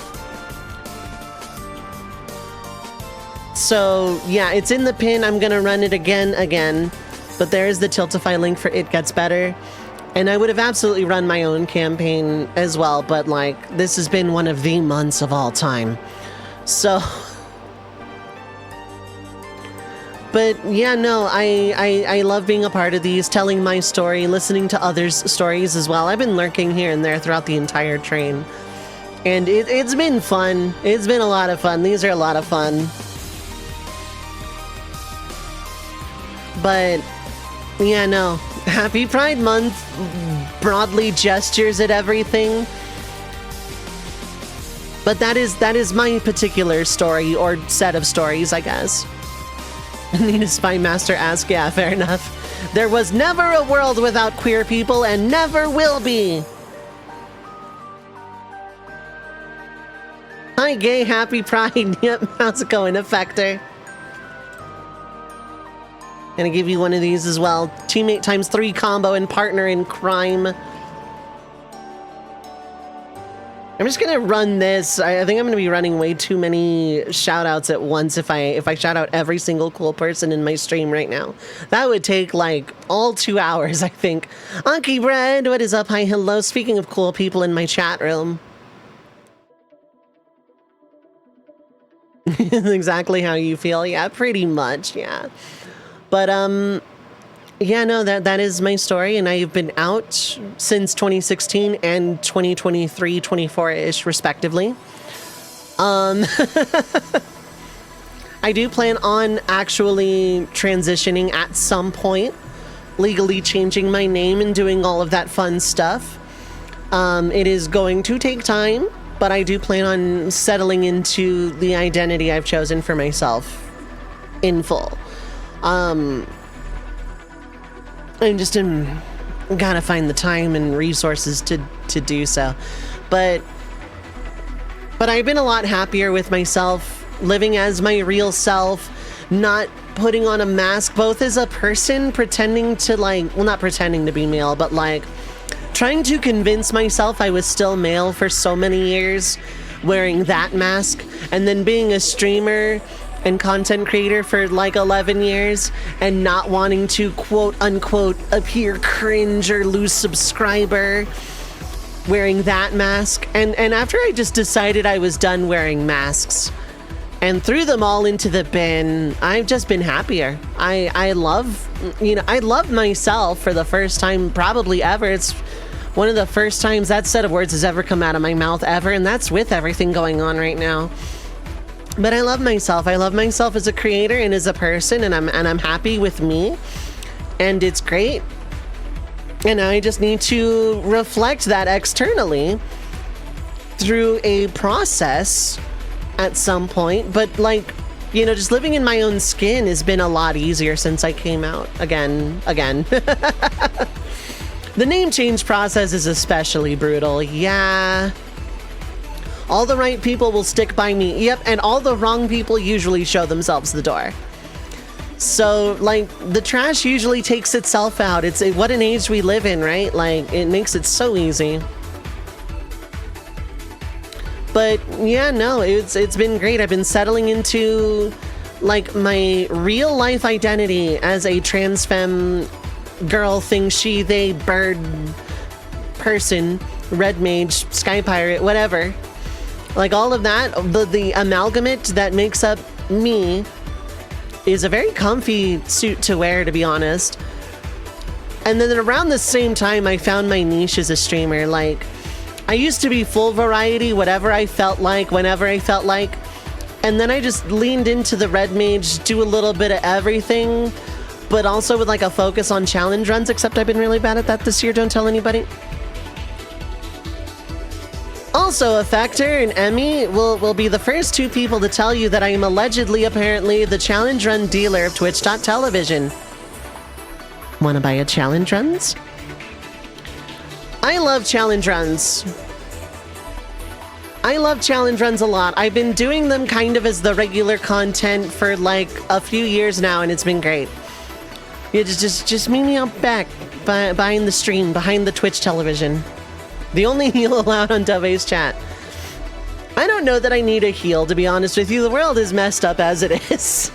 So, yeah, it's in the pin. I'm gonna run it again. But there is the Tiltify link for It Gets Better. And I would have absolutely run my own campaign as well, but, like, this has been one of the months of all time. So... but, yeah, no, I love being a part of these, telling my story, listening to others' stories as well. I've been lurking here and there throughout the entire train. And it's been fun. It's been a lot of fun. These are a lot of fun. But, yeah, no. Happy Pride Month, broadly gestures at everything. But that is my particular story, or set of stories, I guess. Need a Spy Master ask, yeah, fair enough. There was never a world without queer people and never will be. Hi, gay, happy pride. Yep, how's it going, Effector? Gonna give you one of these as well. Teammate times 3 combo and partner in crime. I'm just gonna run this. I think I'm gonna be running way too many shout outs at once if I shout out every single cool person in my stream right now. That would take like all 2 hours, I think. Anki Bread, what is up? Hi, hello. Speaking of cool people in my chat room. Exactly how you feel. Yeah, pretty much. Yeah. But, yeah, no, that is my story, and I've been out since 2016 and 2023, 24-ish, respectively. I do plan on actually transitioning at some point, legally changing my name and doing all of that fun stuff. It is going to take time, but I do plan on settling into the identity I've chosen for myself in full. I just gotta find the time and resources to do so. But I've been a lot happier with myself, living as my real self, not putting on a mask, both as a person pretending to not pretending to be male, but trying to convince myself I was still male for so many years, wearing that mask, and then being a streamer and content creator for 11 years and not wanting to quote unquote appear cringe or lose subscriber wearing that mask. And after I just decided I was done wearing masks and threw them all into the bin, I've just been happier. I love myself for the first time probably ever. It's one of the first times that set of words has ever come out of my mouth ever, and that's with everything going on right now. But I love myself. I love myself as a creator and as a person, and I'm happy with me, and it's great. And I just need to reflect that externally through a process at some point. But just living in my own skin has been a lot easier since I came out again. The name change process is especially brutal. Yeah. All the right people will stick by me. Yep, and all the wrong people usually show themselves the door. So, the trash usually takes itself out. It's what an age we live in, right? It makes it so easy. But, yeah, no, it's been great. I've been settling into, my real life identity as a trans femme girl thing, she, they, bird, person, red mage, sky pirate, whatever. All of that, the amalgamate that makes up me is a very comfy suit to wear, to be honest. And then around the same time, I found my niche as a streamer. I used to be full variety, whatever I felt like, whenever I felt like. And then I just leaned into the red mage, do a little bit of everything, but also with a focus on challenge runs, except I've been really bad at that this year, don't tell anybody. Also, Effector and Emmy will be the first 2 people to tell you that I am apparently, the challenge run dealer of Twitch.television. Wanna buy a challenge runs? I love challenge runs. I love challenge runs a lot. I've been doing them kind of as the regular content for a few years now, and it's been great. Yeah, just meet me out back behind the stream, behind the Twitch television. The only heal allowed on Dovei's chat. I don't know that I need a heal, to be honest with you. The world is messed up as it is.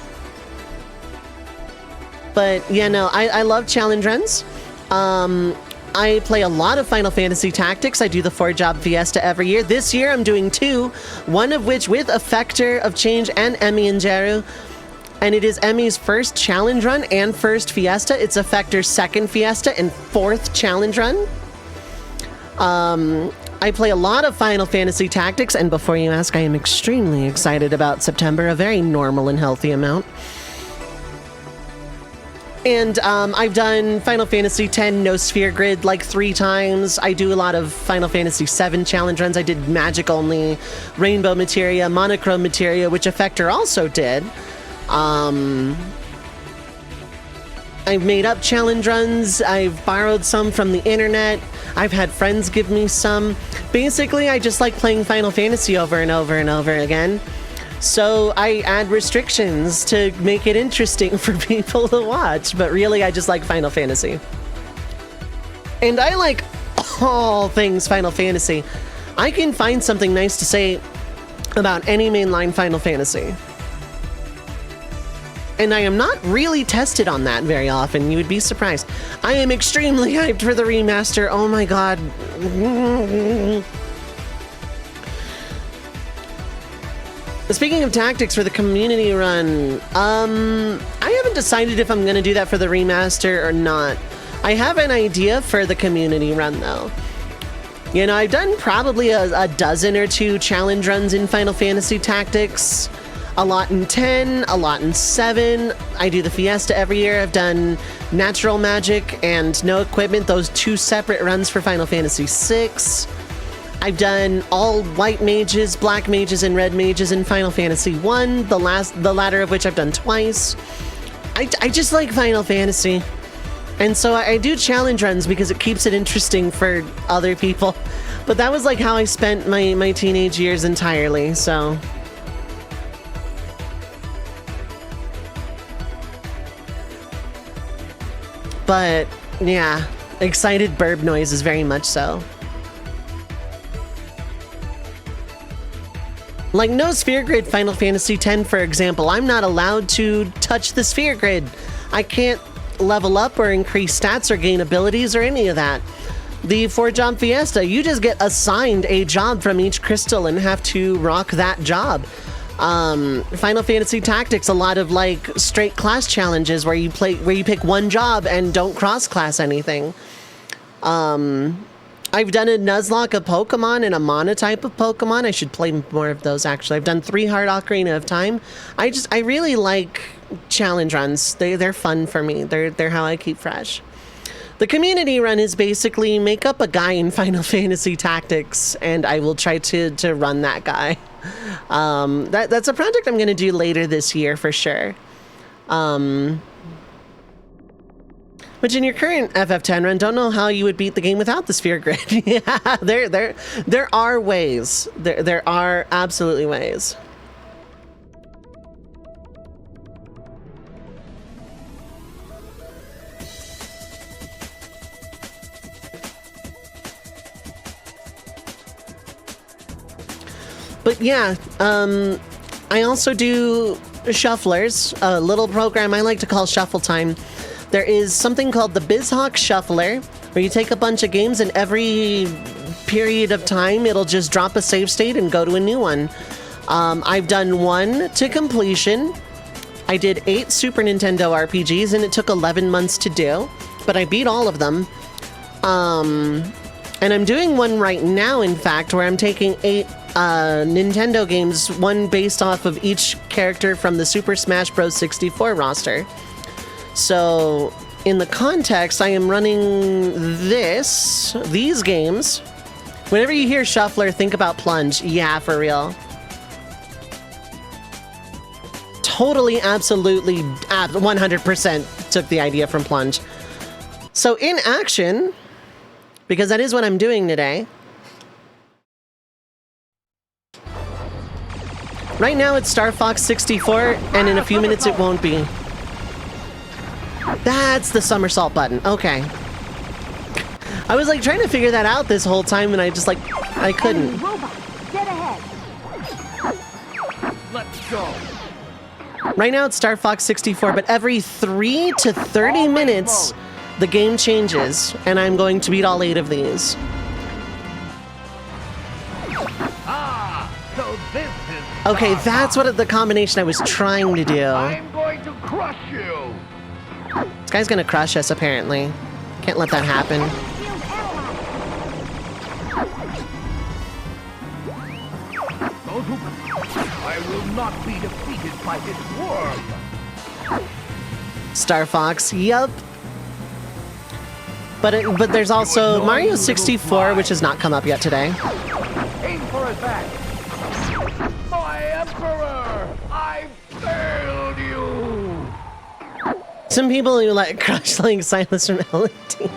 But, yeah, no, I love challenge runs. I play a lot of Final Fantasy Tactics. I do the 4-job Fiesta every year. This year I'm doing 2, one of which with Effector of Change and Emmy and Jeru. And it is Emmy's first challenge run and first Fiesta. It's Effector's second Fiesta and 4th challenge run. I play a lot of Final Fantasy Tactics, and before you ask, I am extremely excited about September, a very normal and healthy amount. And I've done Final Fantasy X No Sphere Grid 3 times. I do a lot of Final Fantasy VII challenge runs. I did Magic only, Rainbow Materia, Monochrome Materia, which Effector also did. I've made up challenge runs, I've borrowed some from the internet, I've had friends give me some. Basically, I just like playing Final Fantasy over and over and over again. So I add restrictions to make it interesting for people to watch, but really I just like Final Fantasy. And I like all things Final Fantasy. I can find something nice to say about any mainline Final Fantasy. And I am not really tested on that very often. You would be surprised. I am extremely hyped for the remaster. Oh my god. Speaking of tactics for the community run, I haven't decided if I'm going to do that for the remaster or not. I have an idea for the community run, though. You know, I've done probably a dozen or two challenge runs in Final Fantasy Tactics. A lot in 10, a lot in 7. I do the Fiesta every year. I've done Natural Magic and No Equipment, those 2 separate runs for Final Fantasy 6. I've done all white mages, black mages, and red mages in Final Fantasy 1, the latter of which I've done twice. I just like Final Fantasy. And so I do challenge runs because it keeps it interesting for other people. But that was like how I spent my teenage years entirely, so... But, yeah, excited burb noise is very much so. Like no sphere grid Final Fantasy X, for example, I'm not allowed to touch the sphere grid. I can't level up or increase stats or gain abilities or any of that. The 4-job Fiesta, you just get assigned a job from each crystal and have to rock that job. Final Fantasy Tactics, a lot of like straight class challenges where you pick one job and don't cross class anything. I've done a Nuzlocke of Pokemon and a Mana type of Pokemon. I should play more of those actually. I've done 3 Heart Ocarina of Time. I really like challenge runs. They're fun for me. They're how I keep fresh. The community run is basically make up a guy in Final Fantasy Tactics and I will try to run that guy. That's a project I'm going to do later this year for sure. Which in your current FF10 run, don't know how you would beat the game without the sphere grid. Yeah, there are ways. There are absolutely ways. But yeah, I also do shufflers, a little program I like to call Shuffletime. There is something called the BizHawk Shuffler, where you take a bunch of games and every period of time it'll just drop a save state and go to a new one. I've done 1 to completion. I did 8 Super Nintendo RPGs and it took 11 months to do, but I beat all of them. And I'm doing one right now, in fact, where I'm taking 8 Nintendo games, one based off of each character from the Super Smash Bros. 64 roster. So, in the context, I am running these games. Whenever you hear Shuffler, think about Plunge. Yeah, for real. Totally, absolutely, 100% took the idea from Plunge. So, in action, because that is what I'm doing today. Right now it's Star Fox 64, and in a few minutes it won't be. That's the somersault button. Okay. I was like trying to figure that out this whole time, and I just like, I couldn't. Robot, dead ahead. Let's go. Right now it's Star Fox 64, but every 3 to 30 minutes, the game changes, and I'm going to beat all 8 of these. Ah, so this is Okay, that's what the combination I was trying to do. I'm going to crush you. This guy's gonna crush us, apparently. Can't let that happen. Shield analyzed. Those who... I will not be defeated by this worm. Star Fox, yup. But there's also Mario 64, which has not come up yet today. Aim for his back. My Emperor! I failed you! Some people who like crush like Silas from LED.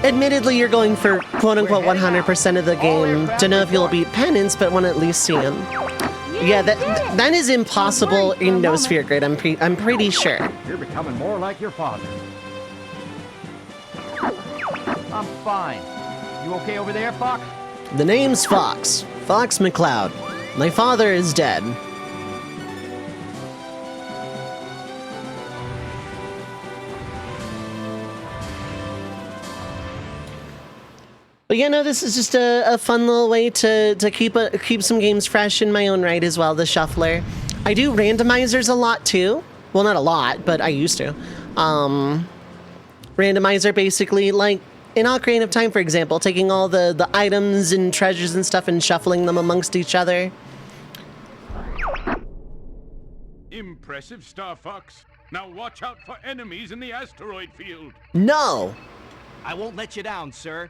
Admittedly, you're going for quote-unquote 100% of the game. Don't know if you'll beat Penance, but want to at least see him. Yeah, that is impossible in no sphere grid. I'm pretty sure. You're becoming more like your father. I'm fine. You okay over there, Fox? The name's Fox. Fox McCloud. My father is dead. But yeah, no, this is just a fun little way to keep some games fresh in my own right as well, the Shuffler. I do randomizers a lot too. Well, not a lot, but I used to. Randomizer basically, like, in Ocarina of Time, for example, taking all the items and treasures and stuff and shuffling them amongst each other. Impressive, Star Fox. Now watch out for enemies in the asteroid field. No! I won't let you down, sir.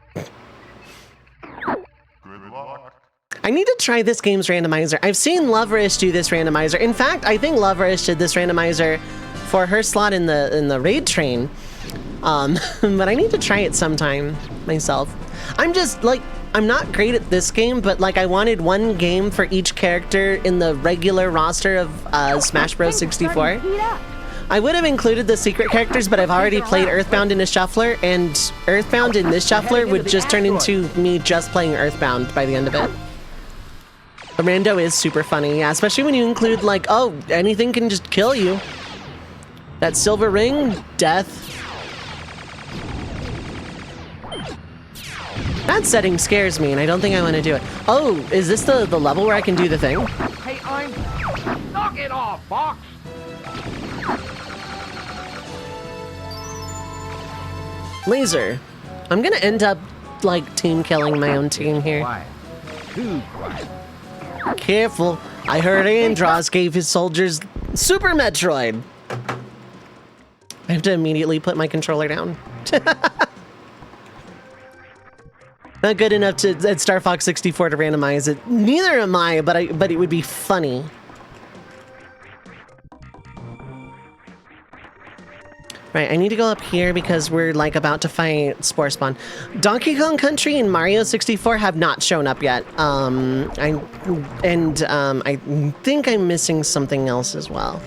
I need to try this game's randomizer. I've seen Loverish do this randomizer. In fact, I think Loverish did this randomizer for her slot in the raid train. But I need to try it sometime myself. I'm just like, I'm not great at this game, but like I wanted one game for each character in the regular roster of Smash Bros. 64. I would have included the secret characters, but I've already played Earthbound in a Shuffler, and Earthbound in this Shuffler would just turn into me just playing Earthbound by the end of it. The rando is super funny, yeah, especially when you include like, oh, anything can just kill you. That silver ring, death. That setting scares me, and I don't think I want to do it. Oh, is this the level where I can do the thing? Hey, knock it off, Fox! Laser. I'm gonna end up, like, team killing my own team here. Quiet. Too quiet. Careful. I heard Andros gave his soldiers Super Metroid. I have to immediately put my controller down. Not good enough at Star Fox 64 to randomize it. Neither am I, but it would be funny. Right, I need to go up here because we're like about to fight Spore Spawn. Donkey Kong Country and Mario 64 have not shown up yet. I think I'm missing something else as well.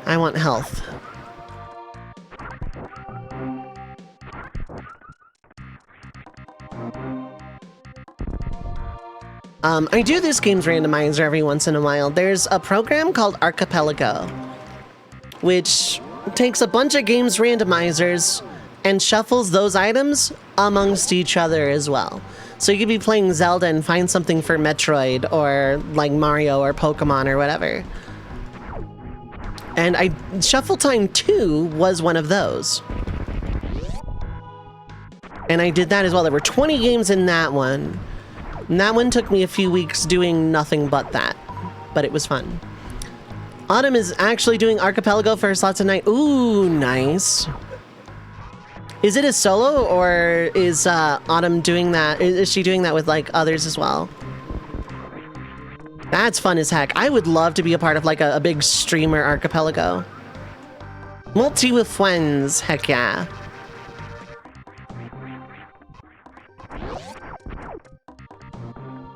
I want health. I do this game's randomizer every once in a while. There's a program called Archipelago, which takes a bunch of games randomizers and shuffles those items amongst each other as well. So you could be playing Zelda and find something for Metroid or like Mario or Pokemon or whatever. And Shuffletime 2 was one of those. And I did that as well. There were 20 games in that one. And that one took me a few weeks doing nothing but that. But it was fun. Autumn is actually doing Archipelago for her slots tonight. Ooh, nice. Is it a solo or is Autumn doing that? Is she doing that with like others as well? That's fun as heck. I would love to be a part of like a big streamer Archipelago. Multi with friends, heck yeah.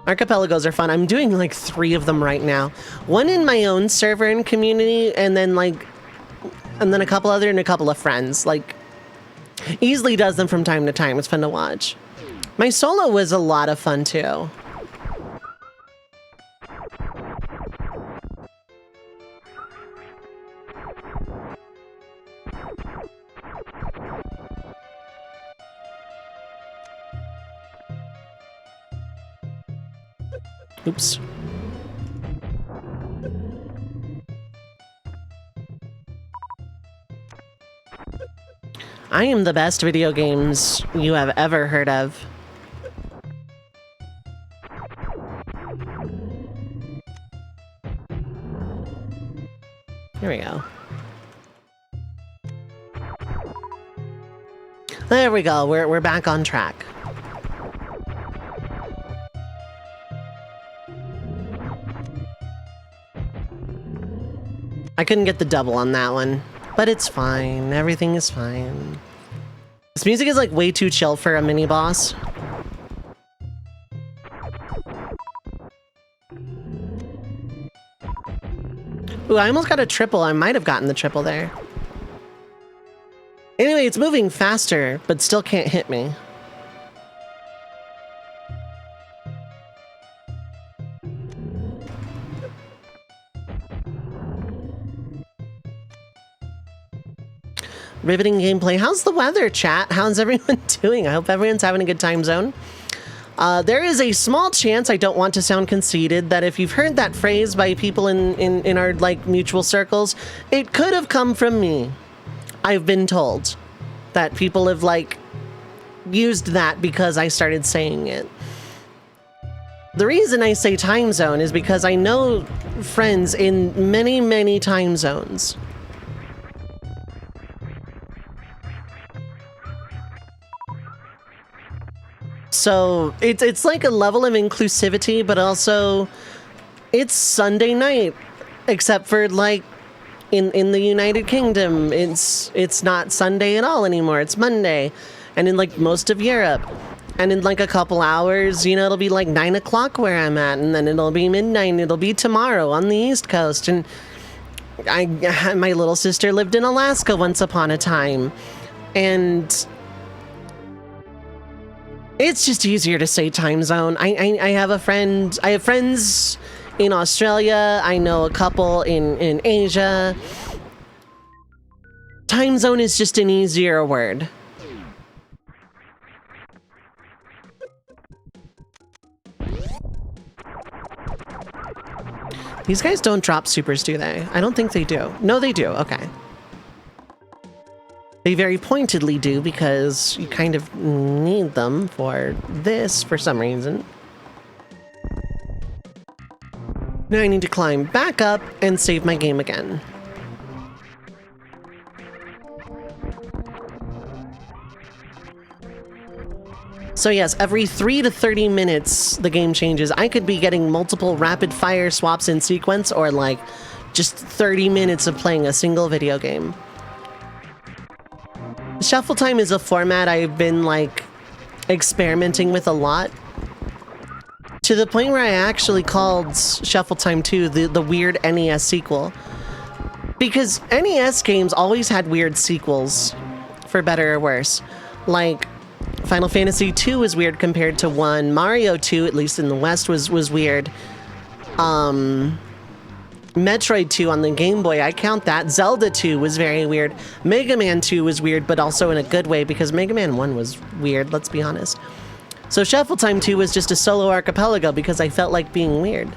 Archipelagos are fun. I'm doing like 3 of them right now. One in my own server and community, and then a couple other and a couple of friends. Like, easily does them from time to time. It's fun to watch. My solo was a lot of fun too. Oops. I am the best video games you have ever heard of. Here we go. There we go. We're back on track. I couldn't get the double on that one, but it's fine. Everything is fine. This music is like way too chill for a mini boss. Ooh, I almost got a triple. I might have gotten the triple there. Anyway, it's moving faster, but still can't hit me. Riveting gameplay. How's the weather, chat? How's everyone doing? I hope everyone's having a good time zone. There is a small chance, I don't want to sound conceited, that if you've heard that phrase by people in our like mutual circles, it could have come from me. I've been told that people have like used that because I started saying it. The reason I say time zone is because I know friends in many, many time zones. So it's like a level of inclusivity, but also it's Sunday night, except for like in the United Kingdom, it's not Sunday at all anymore. It's Monday, and in like most of Europe, and in like a couple hours, you know, it'll be like 9 o'clock where I'm at, and then it'll be midnight. And it'll be tomorrow on the East Coast, and my little sister lived in Alaska once upon a time, and it's just easier to say time zone. I have a friend. I have friends in Australia. I know a couple in Asia. Time zone is just an easier word. These guys don't drop supers, do they? I don't think they do. No, they do. Okay. They very pointedly do because you kind of need them for this for some reason. Now I need to climb back up and save my game again. So yes, every 3 to 30 minutes the game changes. I could be getting multiple rapid fire swaps in sequence, or like just 30 minutes of playing a single video game. Shuffletime is a format I've been like experimenting with a lot, to the point where I actually called Shuffletime 2 the weird NES sequel, because NES games always had weird sequels, for better or worse. Like Final Fantasy 2 was weird compared to 1. Mario 2, at least in the West, was weird. Metroid 2 on the Game Boy, I count that. Zelda 2 was very weird. Mega Man 2 was weird, but also in a good way, because Mega Man 1 was weird, let's be honest. So Shuffletime 2 was just a solo archipelago because I felt like being weird.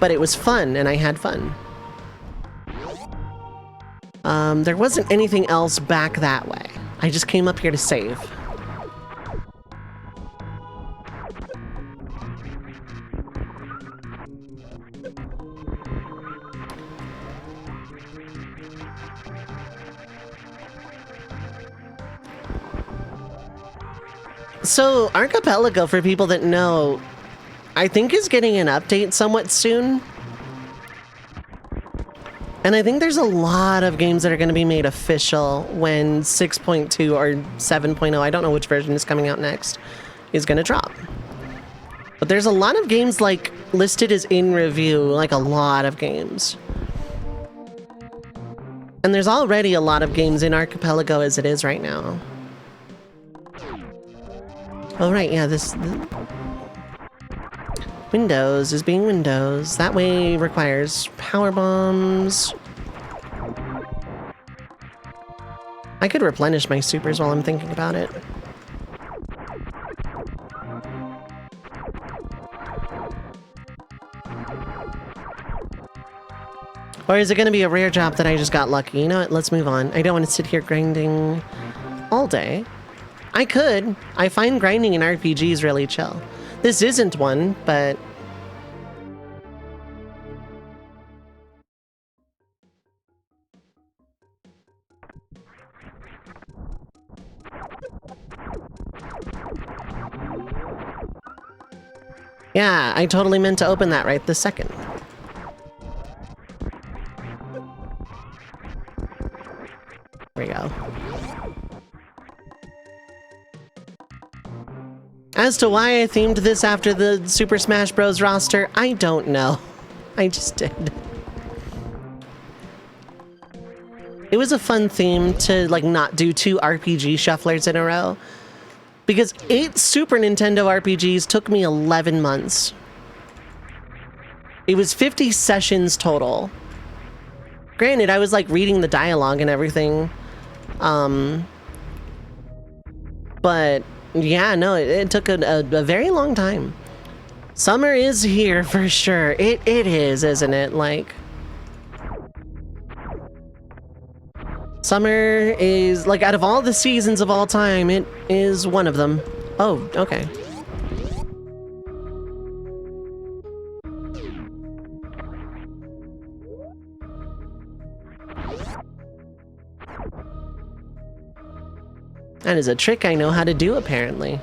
But it was fun, and I had fun. There wasn't anything else back that way. I just came up here to save. So, Archipelago, for people that know, I think is getting an update somewhat soon. And I think there's a lot of games that are going to be made official when 6.2 or 7.0, I don't know which version is coming out next, is going to drop. But there's a lot of games like listed as in review, like a lot of games. And there's already a lot of games in Archipelago as it is right now. Oh, right, yeah, this... Windows is being Windows. That way requires power bombs. I could replenish my supers while I'm thinking about it. Or is it going to be a rare drop that I just got lucky? You know what? Let's move on. I don't want to sit here grinding all day. I could. I find grinding in RPGs really chill. This isn't one, but... Yeah, I totally meant to open that right this second. There we go. As to why I themed this after the Super Smash Bros. Roster, I don't know. I just did. It was a fun theme to, like, not do 2 RPG shufflers in a row. Because 8 Super Nintendo RPGs took me 11 months. It was 50 sessions total. Granted, I was, like, reading the dialogue and everything. But, yeah, no, it took a very long time. Summer is here for sure. It is, isn't it? Like... Summer is, like, out of all the seasons of all time, it is one of them. Oh, okay. That is a trick I know how to do, apparently.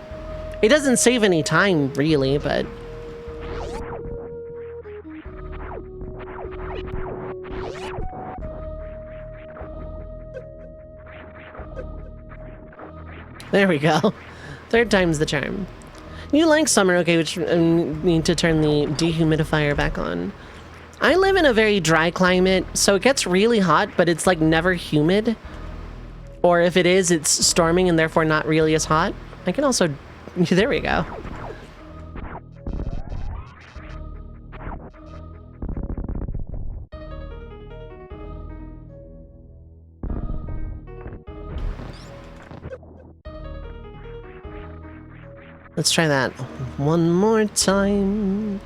It doesn't save any time, really, but... There we go. 3rd time's the charm. You like summer, okay, which need to turn the dehumidifier back on. I live in a very dry climate, so it gets really hot, but it's like never humid. Or if it is, it's storming and therefore not really as hot. I can also... There we go. Let's try that one more time.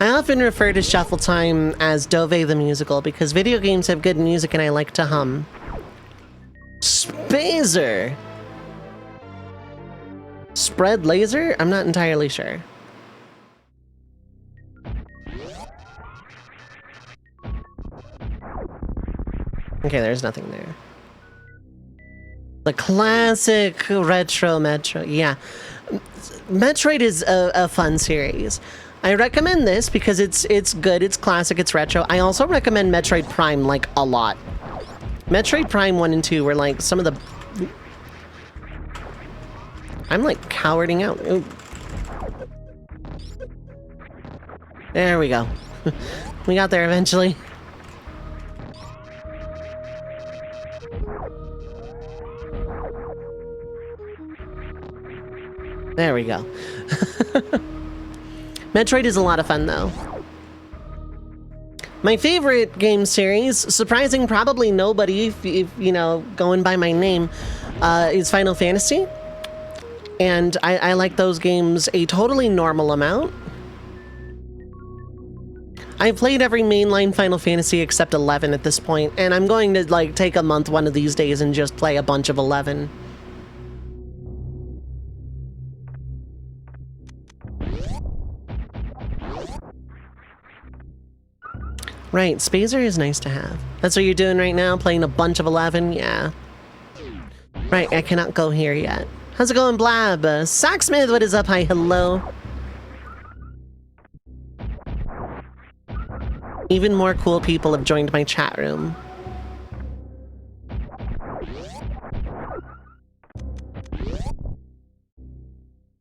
I often refer to Shuffletime as Dovei the musical because video games have good music and I like to hum. Spazer! Spread laser? I'm not entirely sure. Okay, there's nothing there. The classic retro Metro. Yeah. Metroid is a fun series. I recommend this because it's good, it's classic, it's retro. I also recommend Metroid Prime, like, a lot. Metroid Prime 1 and 2 were, like, some of the... I'm, like, cowarding out. Ooh. There we go. We got there eventually. There we go. Metroid is a lot of fun, though. My favorite game series, surprising probably nobody, if you know, going by my name, is Final Fantasy. And I like those games a totally normal amount. I've played every mainline Final Fantasy except 11 at this point, and I'm going to, like, take a month one of these days and just play a bunch of 11. Right, Spazer is nice to have. That's what you're doing right now, playing a bunch of 11? Yeah. Right, I cannot go here yet. How's it going, Blab? Socksmith, what is up? Hi, hello. Even more cool people have joined my chat room.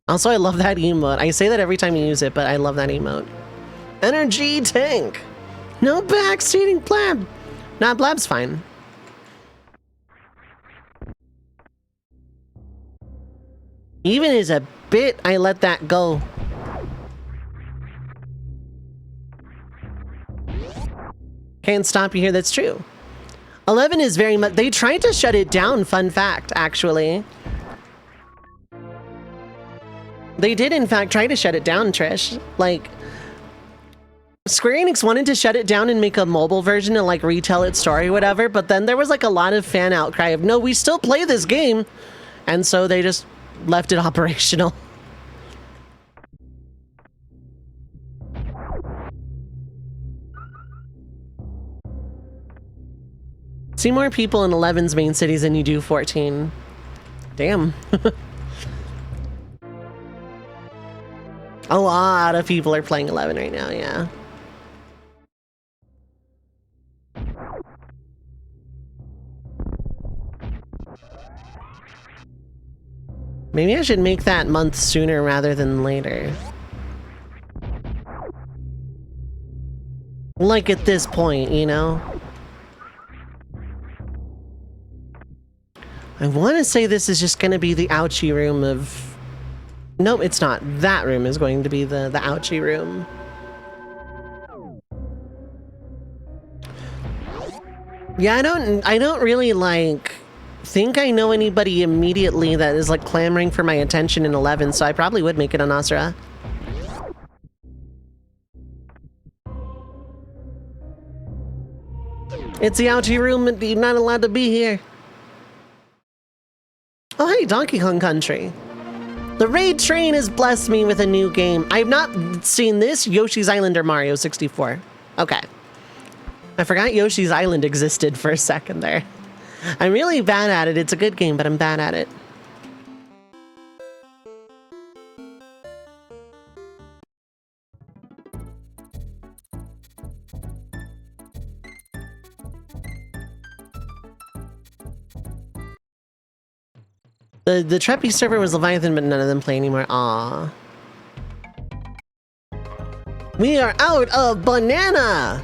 Also, I love that emote. I say that every time you use it, but I love that emote. Energy tank! No backseating Blab! Nah, Blab's fine. Even as a bit, I let that go. Can't stop you here, that's true. 11 is very much... They tried to shut it down, fun fact, actually. They did, in fact, try to shut it down, Trish. Like... Square Enix wanted to shut it down and make a mobile version and, like, retell its story or whatever, but then there was, like, a lot of fan outcry of, no, we still play this game! And so they just left it operational. See more people in 11's main cities than you do 14. Damn. A lot of people are playing 11 right now, yeah. Maybe I should make that month sooner rather than later. Like at this point, you know? I want to say this is just going to be the ouchie room of... Nope, it's not. That room is going to be the ouchie room. Yeah, I don't really, like, think I know anybody immediately that is, like, clamoring for my attention in 11, so I probably would make it on Asura. It's the ouchie room, and you're not allowed to be here. Oh, hey, Donkey Kong Country. The raid train has blessed me with a new game. I've not seen this, Yoshi's Island or Mario 64. Okay. I forgot Yoshi's Island existed for a second there. I'm really bad at it. It's a good game, but I'm bad at it. The Treppy server was Leviathan, but none of them play anymore. Aww. We are out of banana!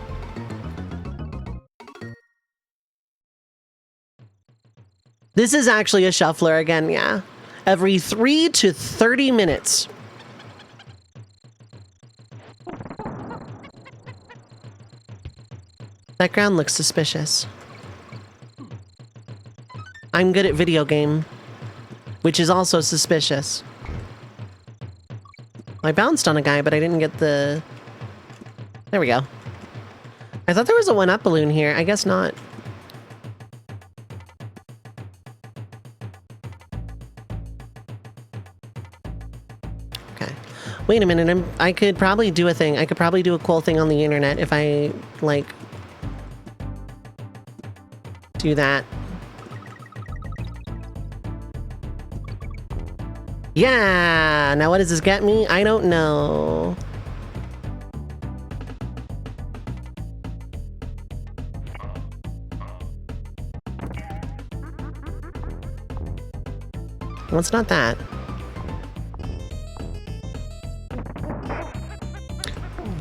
This is actually a shuffler again, yeah. Every 3 to 30 minutes. That ground looks suspicious. I'm good at video game, which is also suspicious. I bounced on a guy, but I didn't get the... There we go. I thought there was a 1-up balloon here. I guess not. Okay. Wait a minute. I could probably do a thing. I could probably do a cool thing on the internet if I, like... do that. Yeah! Now what does this get me? I don't know. Well, it's not that.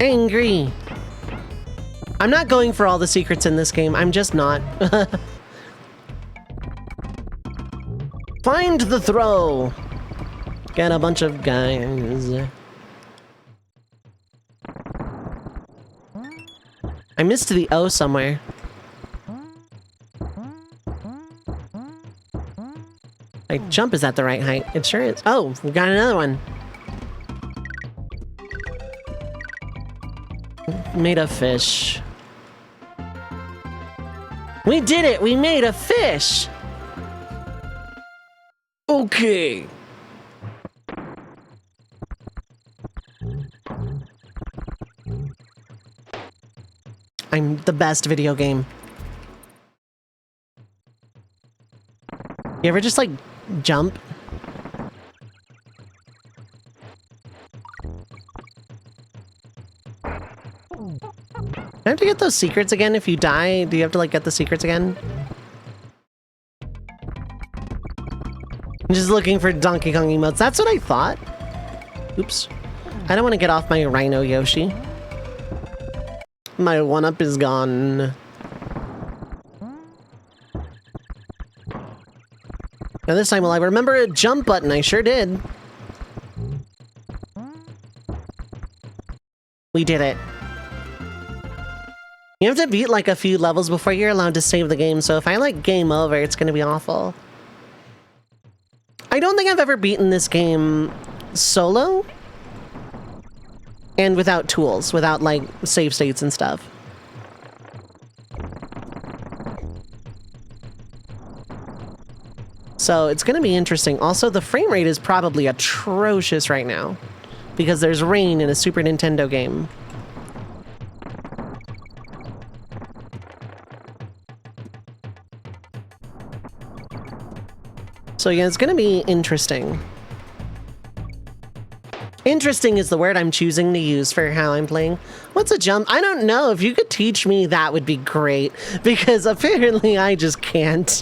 Angry! I'm not going for all the secrets in this game. I'm just not. Find the throw! Got a bunch of guys. I missed the O somewhere. My jump is at the right height. It sure is. Oh, we got another one. Made a fish. We did it! We made a fish! Okay. I'm the best video game. You ever just, like, jump? Do I have to get those secrets again if you die? Do you have to, like, get the secrets again? I'm just looking for Donkey Kong emotes. That's what I thought. Oops. I don't want to get off my Rhino Yoshi. My 1-up is gone. Now this time will I remember a jump button? I sure did. We did it. You have to beat like a few levels before you're allowed to save the game, so if I like game over, it's gonna be awful. I don't think I've ever beaten this game solo. And without tools, without, like, save states and stuff. So, it's gonna be interesting. Also, the frame rate is probably atrocious right now. Because there's rain in a Super Nintendo game. So yeah, it's gonna be interesting. Interesting is the word I'm choosing to use for how I'm playing. What's a jump? I don't know. If you could teach me, that would be great. Because apparently I just can't.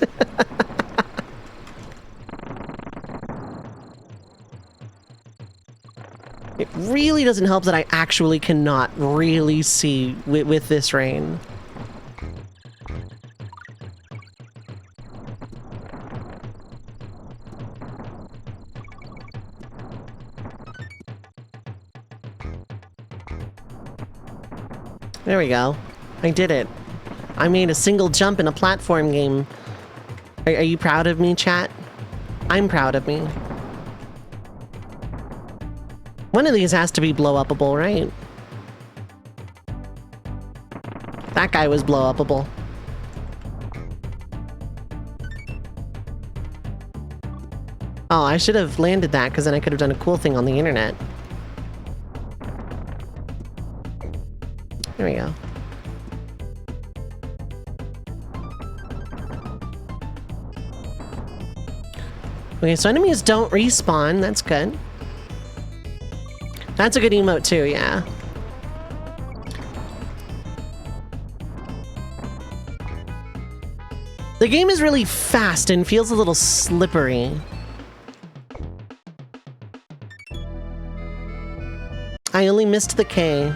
It really doesn't help that I actually cannot really see with this rain. There we go. I did it. I made a single jump in a platform game. Are you proud of me, chat? I'm proud of me. One of these has to be blow-upable, right? That guy was blow-upable. Oh, I should have landed that because then I could have done a cool thing on the internet. There we go. Okay, so enemies don't respawn. That's good. That's a good emote too, yeah. The game is really fast and feels a little slippery. I only missed the K.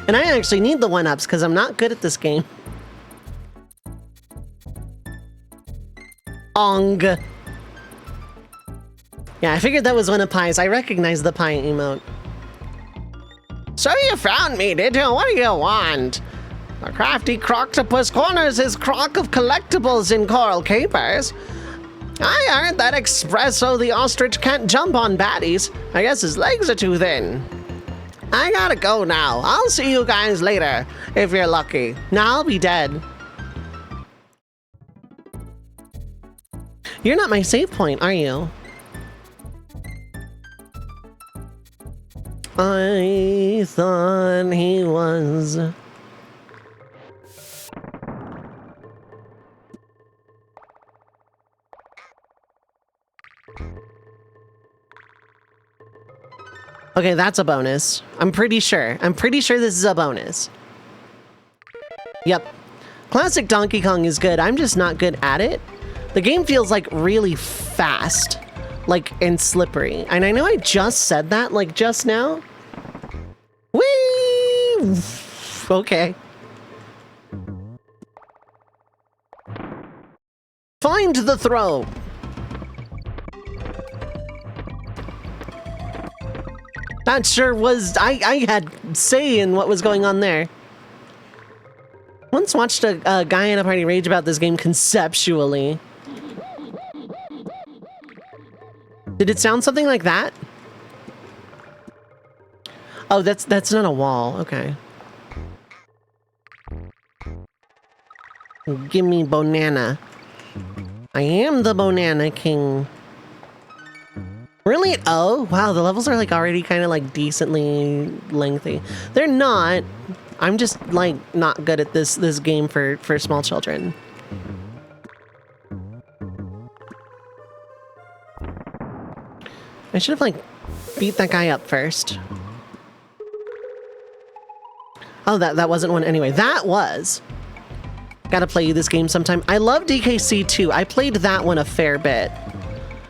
And I actually need the 1-ups because I'm not good at this game. Ong. Yeah, I figured that was one of Pi's. I recognize the Pi emote. So you found me, did you? What do you want? The crafty croctopus corners his crock of collectibles in coral capers. I heard that espresso the ostrich can't jump on baddies. I guess his legs are too thin. I gotta go now. I'll see you guys later, if you're lucky. Now I'll be dead. You're not my save point, are you? I thought he was. Okay, that's a bonus. I'm pretty sure. I'm pretty sure this is a bonus. Yep. Classic Donkey Kong is good. I'm just not good at it. The game feels like really fast, like, and slippery. And I know I just said that, like, just now. Whee! Okay. Find the throw. That sure was, I had say in what was going on there. Once watched a guy in a party rage about this game conceptually. Did it sound something like that? Oh, that's not a wall. Okay. Give me banana. I am the banana king. Really? Oh, wow, the levels are like already kind of like decently lengthy. They're not. I'm just like not good at this game for small children. I should have like beat that guy up first. Oh, that wasn't one anyway. That was. Gotta play you this game sometime. I love DKC too. I played that one a fair bit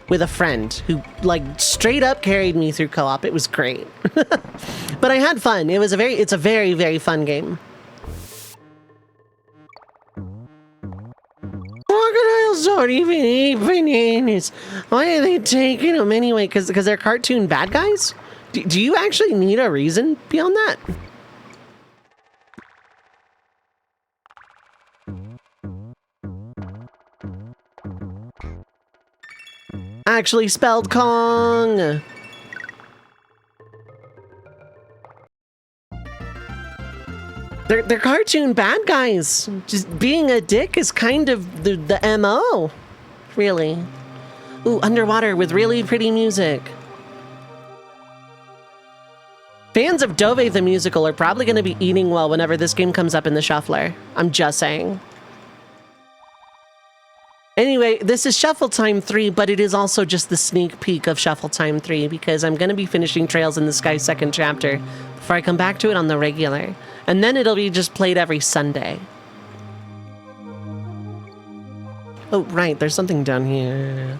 with a friend who like straight up carried me through co-op. It was great. But I had fun. It's a very, very fun game. Crocodiles don't even eat bananas. Why are they taking them anyway? Because they're cartoon bad guys? Do you actually need a reason beyond that? Actually spelled Kong. They're cartoon bad guys. Just being a dick is kind of the MO, really. Ooh, underwater with really pretty music. Fans of Dovei the musical are probably going to be eating well whenever this game comes up in the shuffler. I'm just saying. Anyway, this is Shuffletime 3, but it is also just the sneak peek of Shuffletime 3 because I'm going to be finishing Trails in the Sky's second chapter before I come back to it on the regular. And then it'll be just played every Sunday. Oh, right, there's something down here.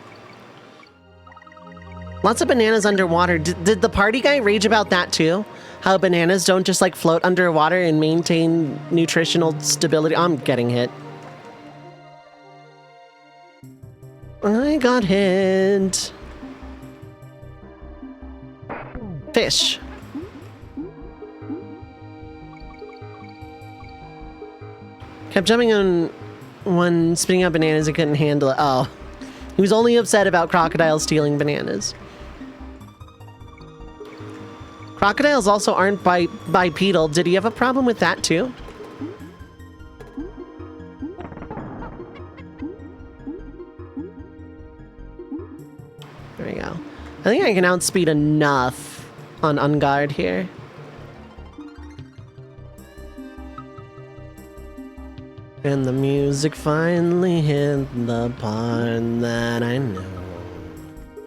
Lots of bananas underwater. Did the party guy rage about that too? How bananas don't just like float underwater and maintain nutritional stability? I'm getting hit. I got hit. Fish. Kept jumping on one, spitting out bananas and couldn't handle it. Oh. He was only upset about crocodiles stealing bananas. Crocodiles also aren't bipedal. Did he have a problem with that too? There we go. I think I can outspeed enough on Unguard here. And the music finally hit the part that I know.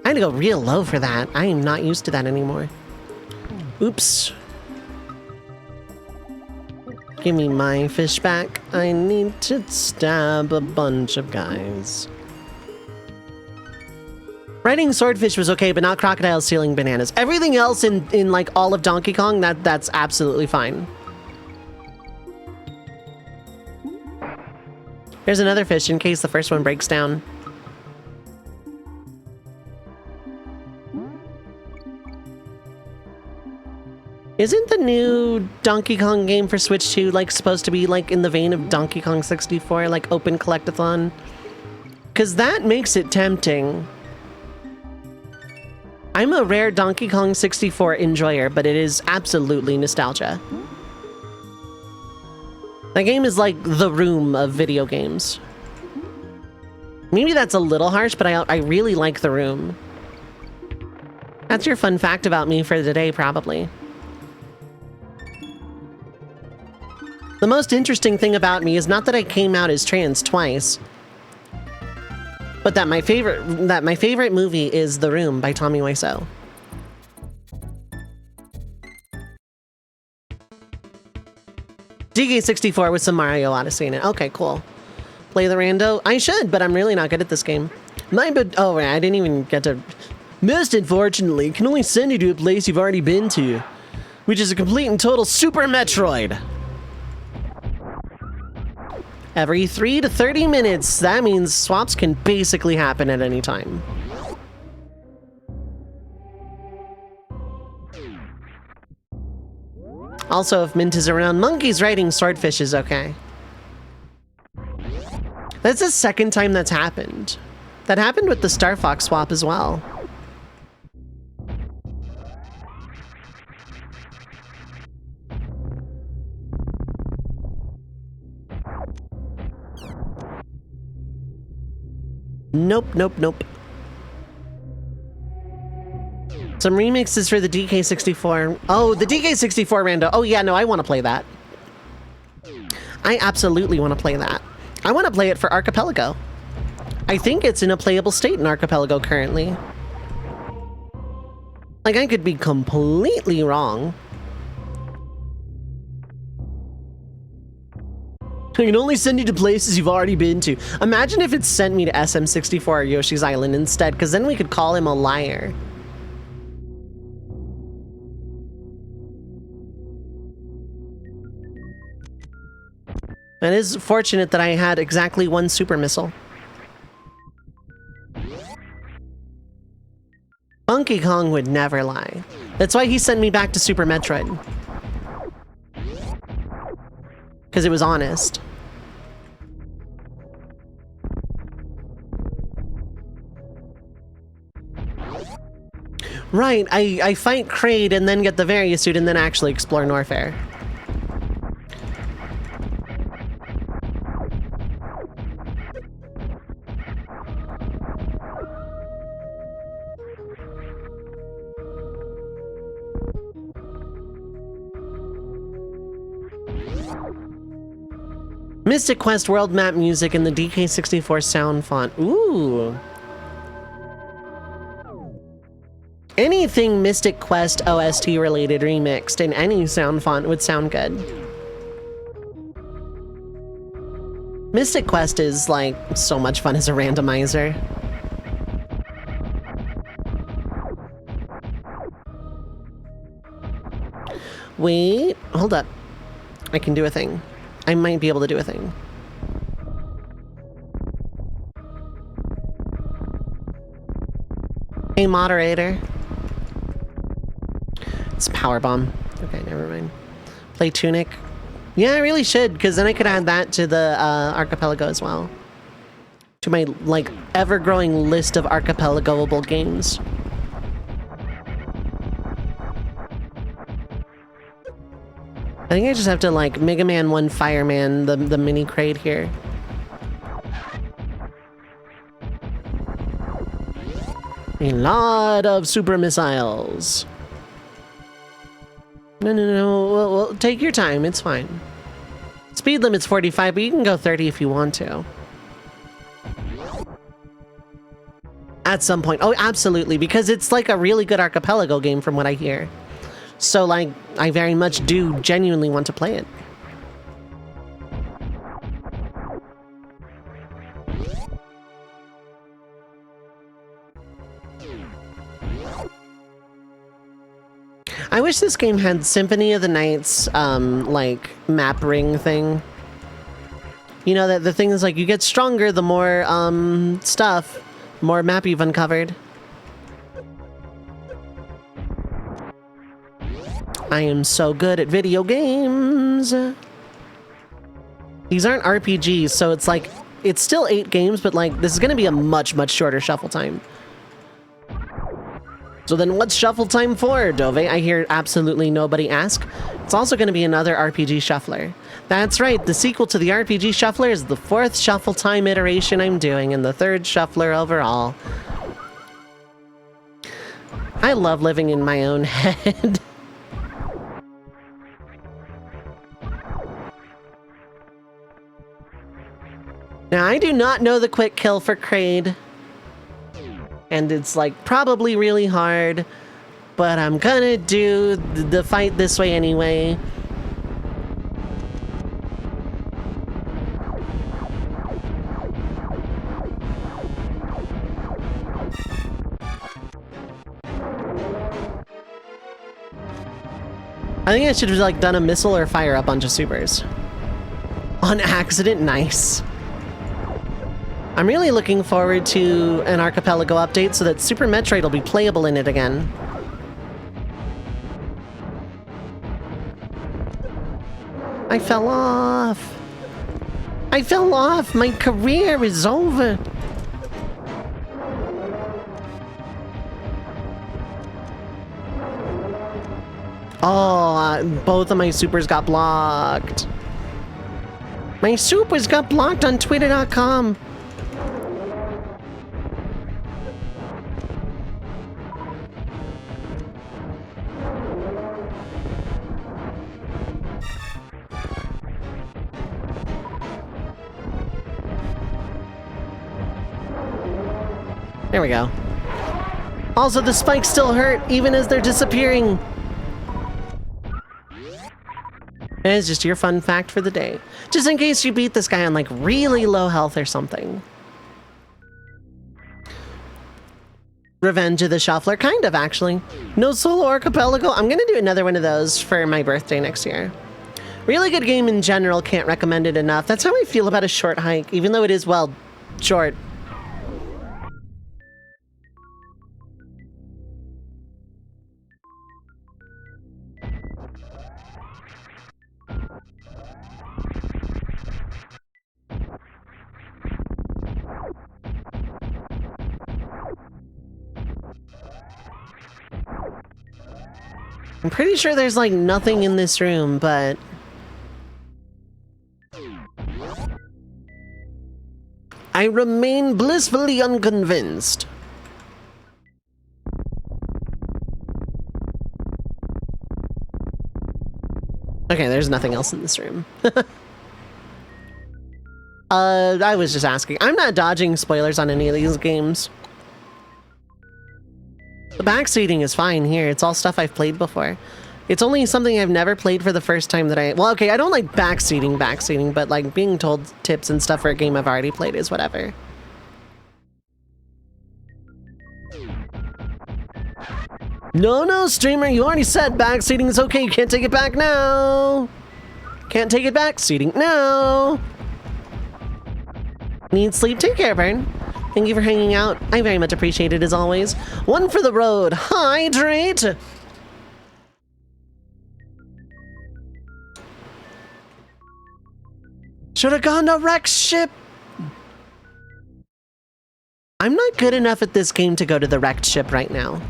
I had to go real low for that. I am not used to that anymore. Oops. Give me my fish back. I need to stab a bunch of guys. Riding swordfish was okay, but not crocodiles stealing bananas. Everything else in like all of Donkey Kong, that's absolutely fine. There's another fish in case the first one breaks down. Isn't the new Donkey Kong game for Switch 2 like supposed to be like in the vein of Donkey Kong 64, like open collectathon? Because that makes it tempting. I'm a rare Donkey Kong 64 enjoyer, but it is absolutely nostalgia. That game is like the Room of video games. Maybe that's a little harsh, but I really like The Room. That's your fun fact about me for the day, probably. The most interesting thing about me is not that I came out as trans twice, but that my favorite movie is The Room by Tommy Wiseau. DK64 with some Mario Odyssey in it. Okay, cool. Play the rando? I should, but I'm really not good at this game. Oh, I didn't even get to... Most unfortunately, can only send you to a place you've already been to, which is a complete and total Super Metroid. Every 3 to 30 minutes, that means swaps can basically happen at any time. Also, if Mint is around, Monkey's riding swordfish is okay. That's the second time that's happened. That happened with the Star Fox swap as well. Nope, nope, nope. Some remixes for the DK64. Oh, the DK64 rando. Oh yeah, no, I want to play that. I absolutely want to play that. I want to play it for Archipelago. I think it's in a playable state in Archipelago currently. Like, I could be completely wrong. I can only send you to places you've already been to. Imagine if it sent me to SM64 or Yoshi's Island instead, because then we could call him a liar. It is fortunate that I had exactly one super missile. Donkey Kong would never lie. That's why he sent me back to Super Metroid. Because it was honest. Right, I fight Kraid and then get the Varia suit and then actually explore Norfair. Mystic Quest world map music in the DK64 sound font. Ooh. Anything Mystic Quest OST related remixed in any sound font would sound good. Mystic Quest is like so much fun as a randomizer. Wait, hold up. I can do a thing. I might be able to do a thing. Hey, moderator. It's Powerbomb. Okay, never mind. Play Tunic. Yeah, I really should, because then I could add that to the archipelago as well. To my, like, ever-growing list of archipelagoable games. I think I just have to, like, Mega Man 1 Fireman, the mini crate here. A lot of super missiles. No. Well, take your time. It's fine. Speed limit's 45, but you can go 30 if you want to. At some point. Oh, absolutely, because it's like a really good archipelago game from what I hear. So, like, I very much do genuinely want to play it. I wish this game had Symphony of the Night's, like, map ring thing. You know, that the thing is, like, you get stronger the more, stuff, more map you've uncovered. I am so good at video games. These aren't RPGs, so it's like, it's still 8 games, but, like, this is gonna be a much, much shorter shuffle time. So then what's Shuffle Time for, Dovei? I hear absolutely nobody ask. It's also going to be another RPG shuffler. That's right, the sequel to the RPG shuffler is the 4th Shuffle Time iteration I'm doing, and the 3rd shuffler overall. I love living in my own head. Now, I do not know the quick kill for Kraid. And it's, like, probably really hard, but I'm gonna do the fight this way anyway. I think I should have, like, done a missile or fire a bunch of supers. On accident, nice. I'm really looking forward to an archipelago update so that Super Metroid will be playable in it again. I fell off. I fell off. My career is over. Oh, both of my supers got blocked. My supers got blocked on Twitter.com. There we go. Also, the spikes still hurt, even as they're disappearing. And it's just your fun fact for the day. Just in case you beat this guy on, like, really low health or something. Revenge of the Shuffler, kind of, actually. No solo archipelago. I'm gonna do another one of those for my birthday next year. Really good game in general, can't recommend it enough. That's how I feel about a short hike, even though it is, well, short. I'm pretty sure there's, like, nothing in this room, but... I remain blissfully unconvinced. Okay, there's nothing else in this room. I was just asking. I'm not dodging spoilers on any of these games. The backseating is fine here. It's all stuff I've played before. It's only something I've never played for the first time that I... Well, okay, I don't like backseating, but like being told tips and stuff for a game I've already played is whatever. No, streamer, you already said backseating is okay. You can't take it back now. Can't take it back. Seating now. Need sleep? Take care, Bern. Thank you for hanging out. I very much appreciate it as always. One for the road. Hydrate. Should have gone to wreck ship. I'm not good enough at this game to go to the wrecked ship right now.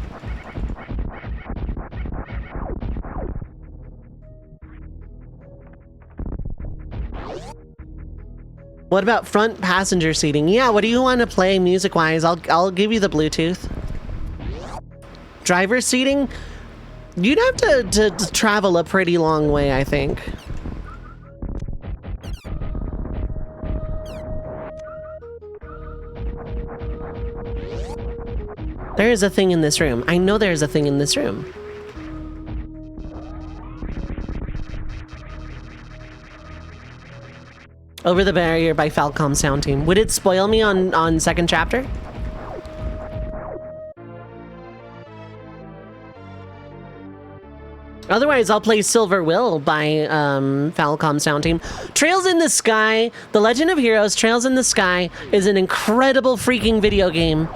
What about front passenger seating? Yeah, what do you want to play music-wise? I'll give you the Bluetooth. Driver seating? You'd have to travel a pretty long way, I think. There is a thing in this room. I know there's a thing in this room. Over the Barrier by Falcom Sound Team. Would it spoil me on second chapter? Otherwise, I'll play Silver Will by Falcom Sound Team. Trails in the Sky, The Legend of Heroes, Trails in the Sky is an incredible freaking video game.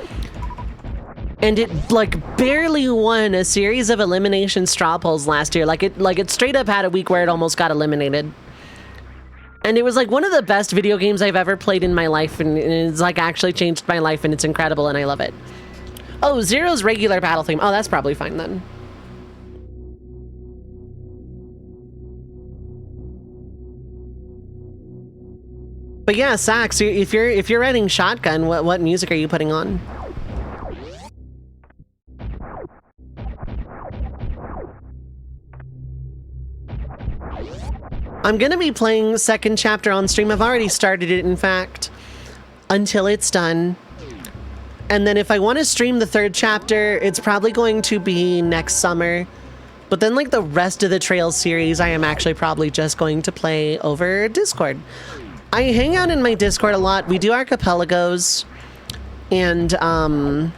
And it, like, barely won a series of elimination straw polls last year. Like it straight up had a week where it almost got eliminated. And it was like one of the best video games I've ever played in my life, and it's like actually changed my life, and it's incredible, and I love it. Oh, Zero's regular battle theme. Oh, that's probably fine then. But yeah, Sax, if you're writing Shotgun, what music are you putting on? I'm gonna be playing second chapter on stream. I've already started it, in fact, until it's done. And then if I want to stream the third chapter, it's probably going to be next summer. But then like the rest of the Trails series, I am actually probably just going to play over Discord. I hang out in my Discord a lot. We do archipelagos, and I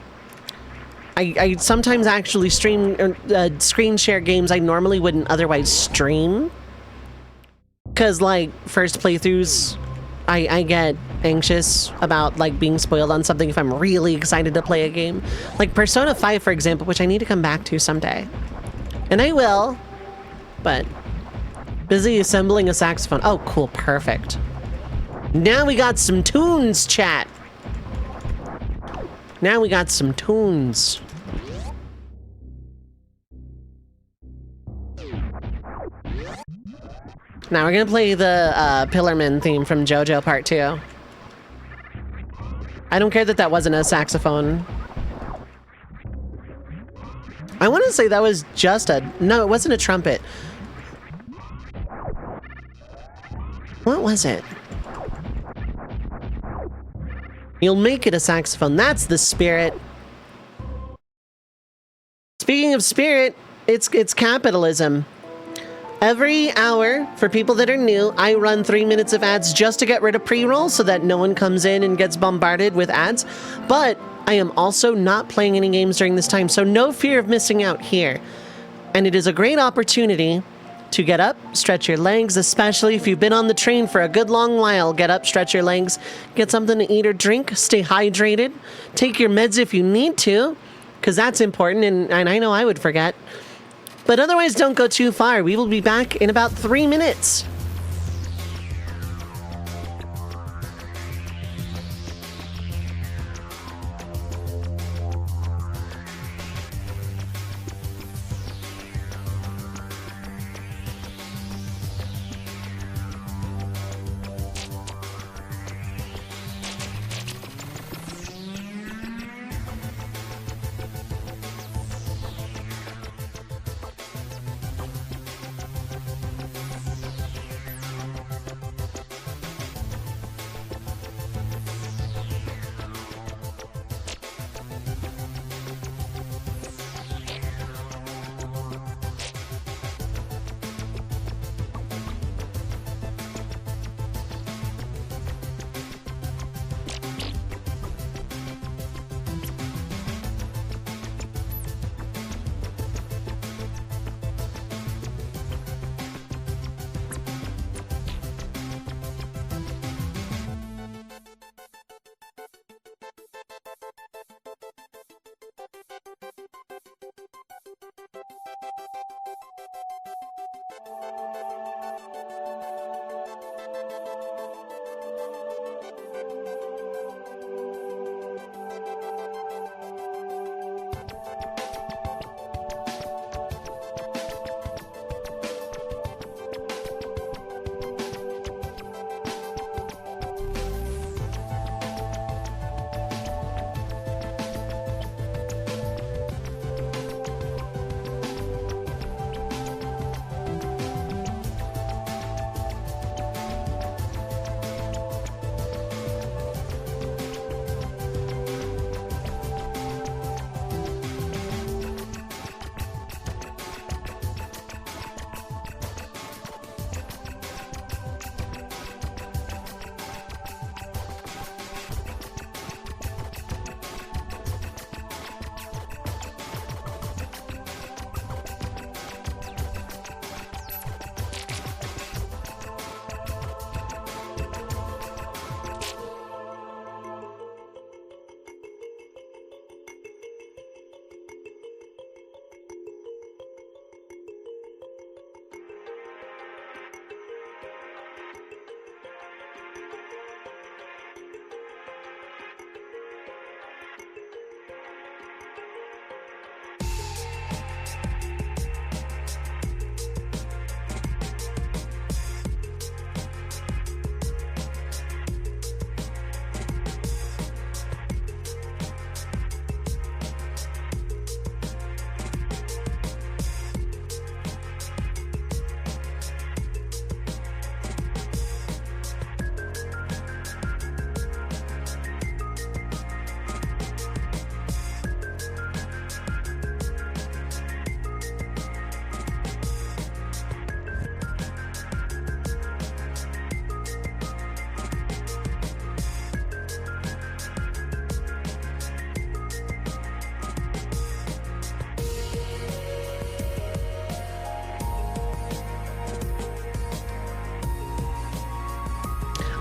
sometimes actually stream screen share games I normally wouldn't otherwise stream. Because, like, first playthroughs, I get anxious about, like, being spoiled on something if I'm really excited to play a game. Like Persona 5, for example, which I need to come back to someday. And I will, but busy assembling a saxophone. Oh, cool, perfect. Now we got some tunes, chat. Now we got some tunes. Now we're gonna play the Pillarman theme from JoJo Part 2. I don't care that that wasn't a saxophone. I want to say that was just a... No, it wasn't a trumpet. What was it? You'll make it a saxophone. That's the spirit. Speaking of spirit, it's capitalism. Every hour, for people that are new, I run 3 minutes of ads just to get rid of pre-roll so that no one comes in and gets bombarded with ads. But I am also not playing any games during this time, so no fear of missing out here. And it is a great opportunity to get up, stretch your legs, especially if you've been on the train for a good long while. Get up, stretch your legs, get something to eat or drink, stay hydrated, take your meds if you need to, because that's important, and I know I would forget. But otherwise, don't go too far. We will be back in about 3 minutes.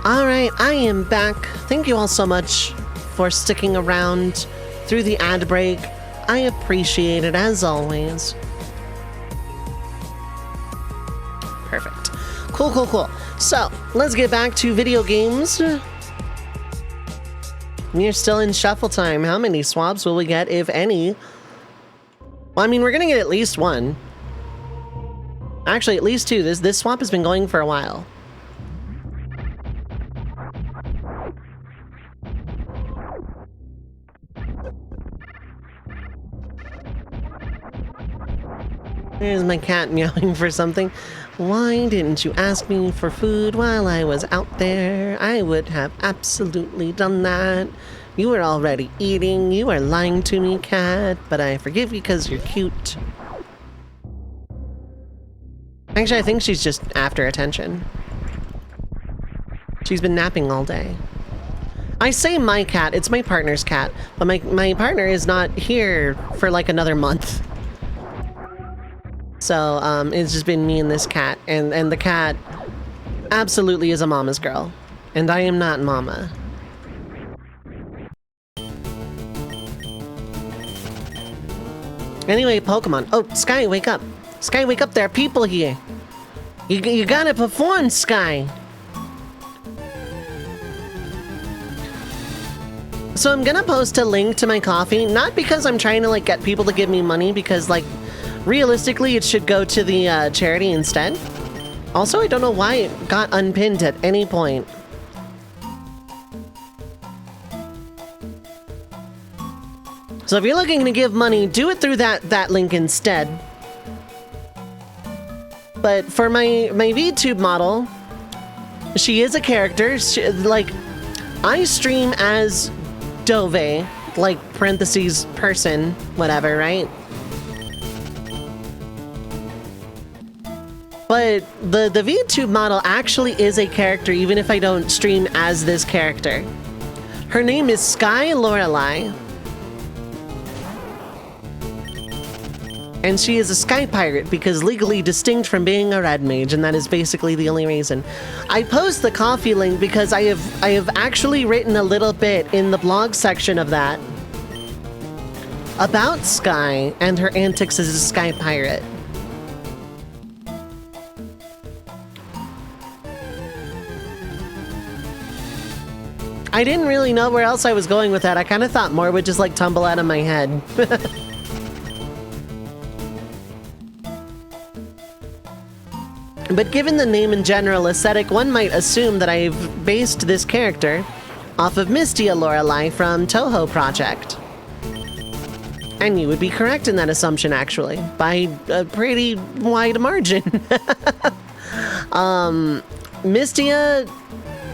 Alright, I am back. Thank you all so much for sticking around through the ad break. I appreciate it as always. Perfect. Cool, cool, cool. So, let's get back to video games. We're still in shuffle time. How many swaps will we get, if any? Well, I mean, we're gonna get at least one. Actually, at least two. This swap has been going for a while. There's my cat meowing for something. Why didn't you ask me for food while I was out there? I would have absolutely done that. You were already eating. You are lying to me, cat, but I forgive you because you're cute. Actually, I think she's just after attention. She's been napping all day. I say my cat, it's my partner's cat, but my partner is not here for like another month. So, it's just been me and this cat, and the cat absolutely is a mama's girl. And I am not mama. Anyway, Pokemon. Oh, Sky, wake up. Sky, wake up, there are people here. You gotta perform, Sky. So I'm gonna post a link to my coffee, not because I'm trying to like get people to give me money, because like realistically it should go to the charity instead. Also, I don't know why it got unpinned at any point. So if you're looking to give money, do it through that link instead. But for my VTube model, she is a character. Like, I stream as Dovei, like parentheses person, whatever, right? But the VTube model actually is a character, even if I don't stream as this character. Her name is Sky Lorelei. And she is a sky pirate because legally distinct from being a red mage, and that is basically the only reason. I post the coffee link because I have actually written a little bit in the blog section of that about Sky and her antics as a sky pirate. I didn't really know where else I was going with that. I kind of thought more would just like tumble out of my head. But given the name and general aesthetic, one might assume that I've based this character off of Mistia Lorelei from Toho Project. And you would be correct in that assumption, actually, by a pretty wide margin. Mistia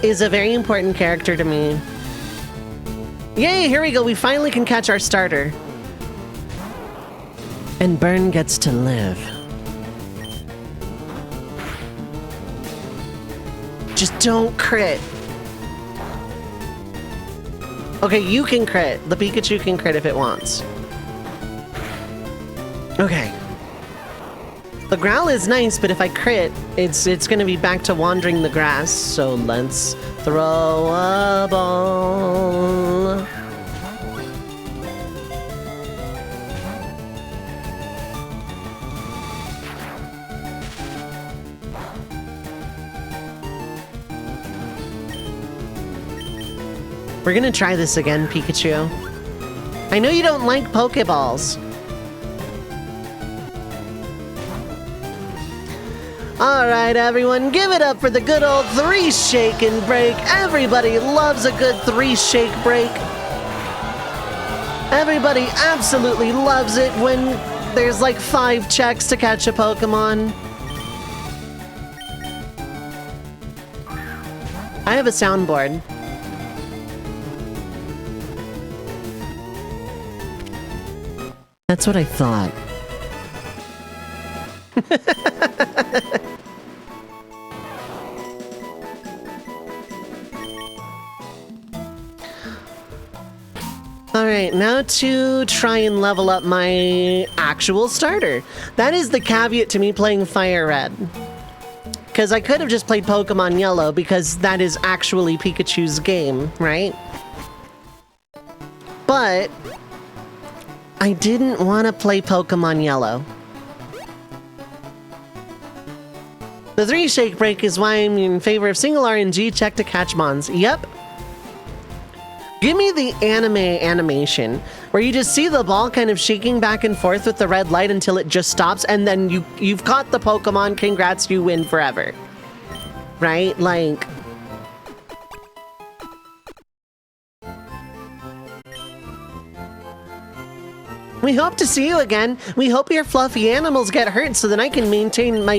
is a very important character to me. Yay, here we go, we finally can catch our starter. And Burn gets to live. Just don't crit. Okay, you can crit. The Pikachu can crit if it wants. Okay. The growl is nice, but if I crit, it's gonna be back to wandering the grass, so let's throw a ball. We're gonna try this again, Pikachu. I know you don't like Pokeballs. Alright, everyone, give it up for the good old 3 shake and break. Everybody loves a good 3 shake break. Everybody absolutely loves it when there's like 5 checks to catch a Pokemon. I have a soundboard. That's what I thought. Alright, now to try and level up my actual starter. That is the caveat to me playing Fire Red. Because I could have just played Pokemon Yellow because that is actually Pikachu's game, right? But I didn't want to play Pokemon Yellow. The 3 shake break is why I'm in favor of single RNG check to catch mons. Yep. Give me the anime animation where you just see the ball kind of shaking back and forth with the red light until it just stops, and then you've caught the Pokemon. Congrats, you win forever. Right? Like, we hope to see you again. We hope your fluffy animals get hurt so that I can maintain my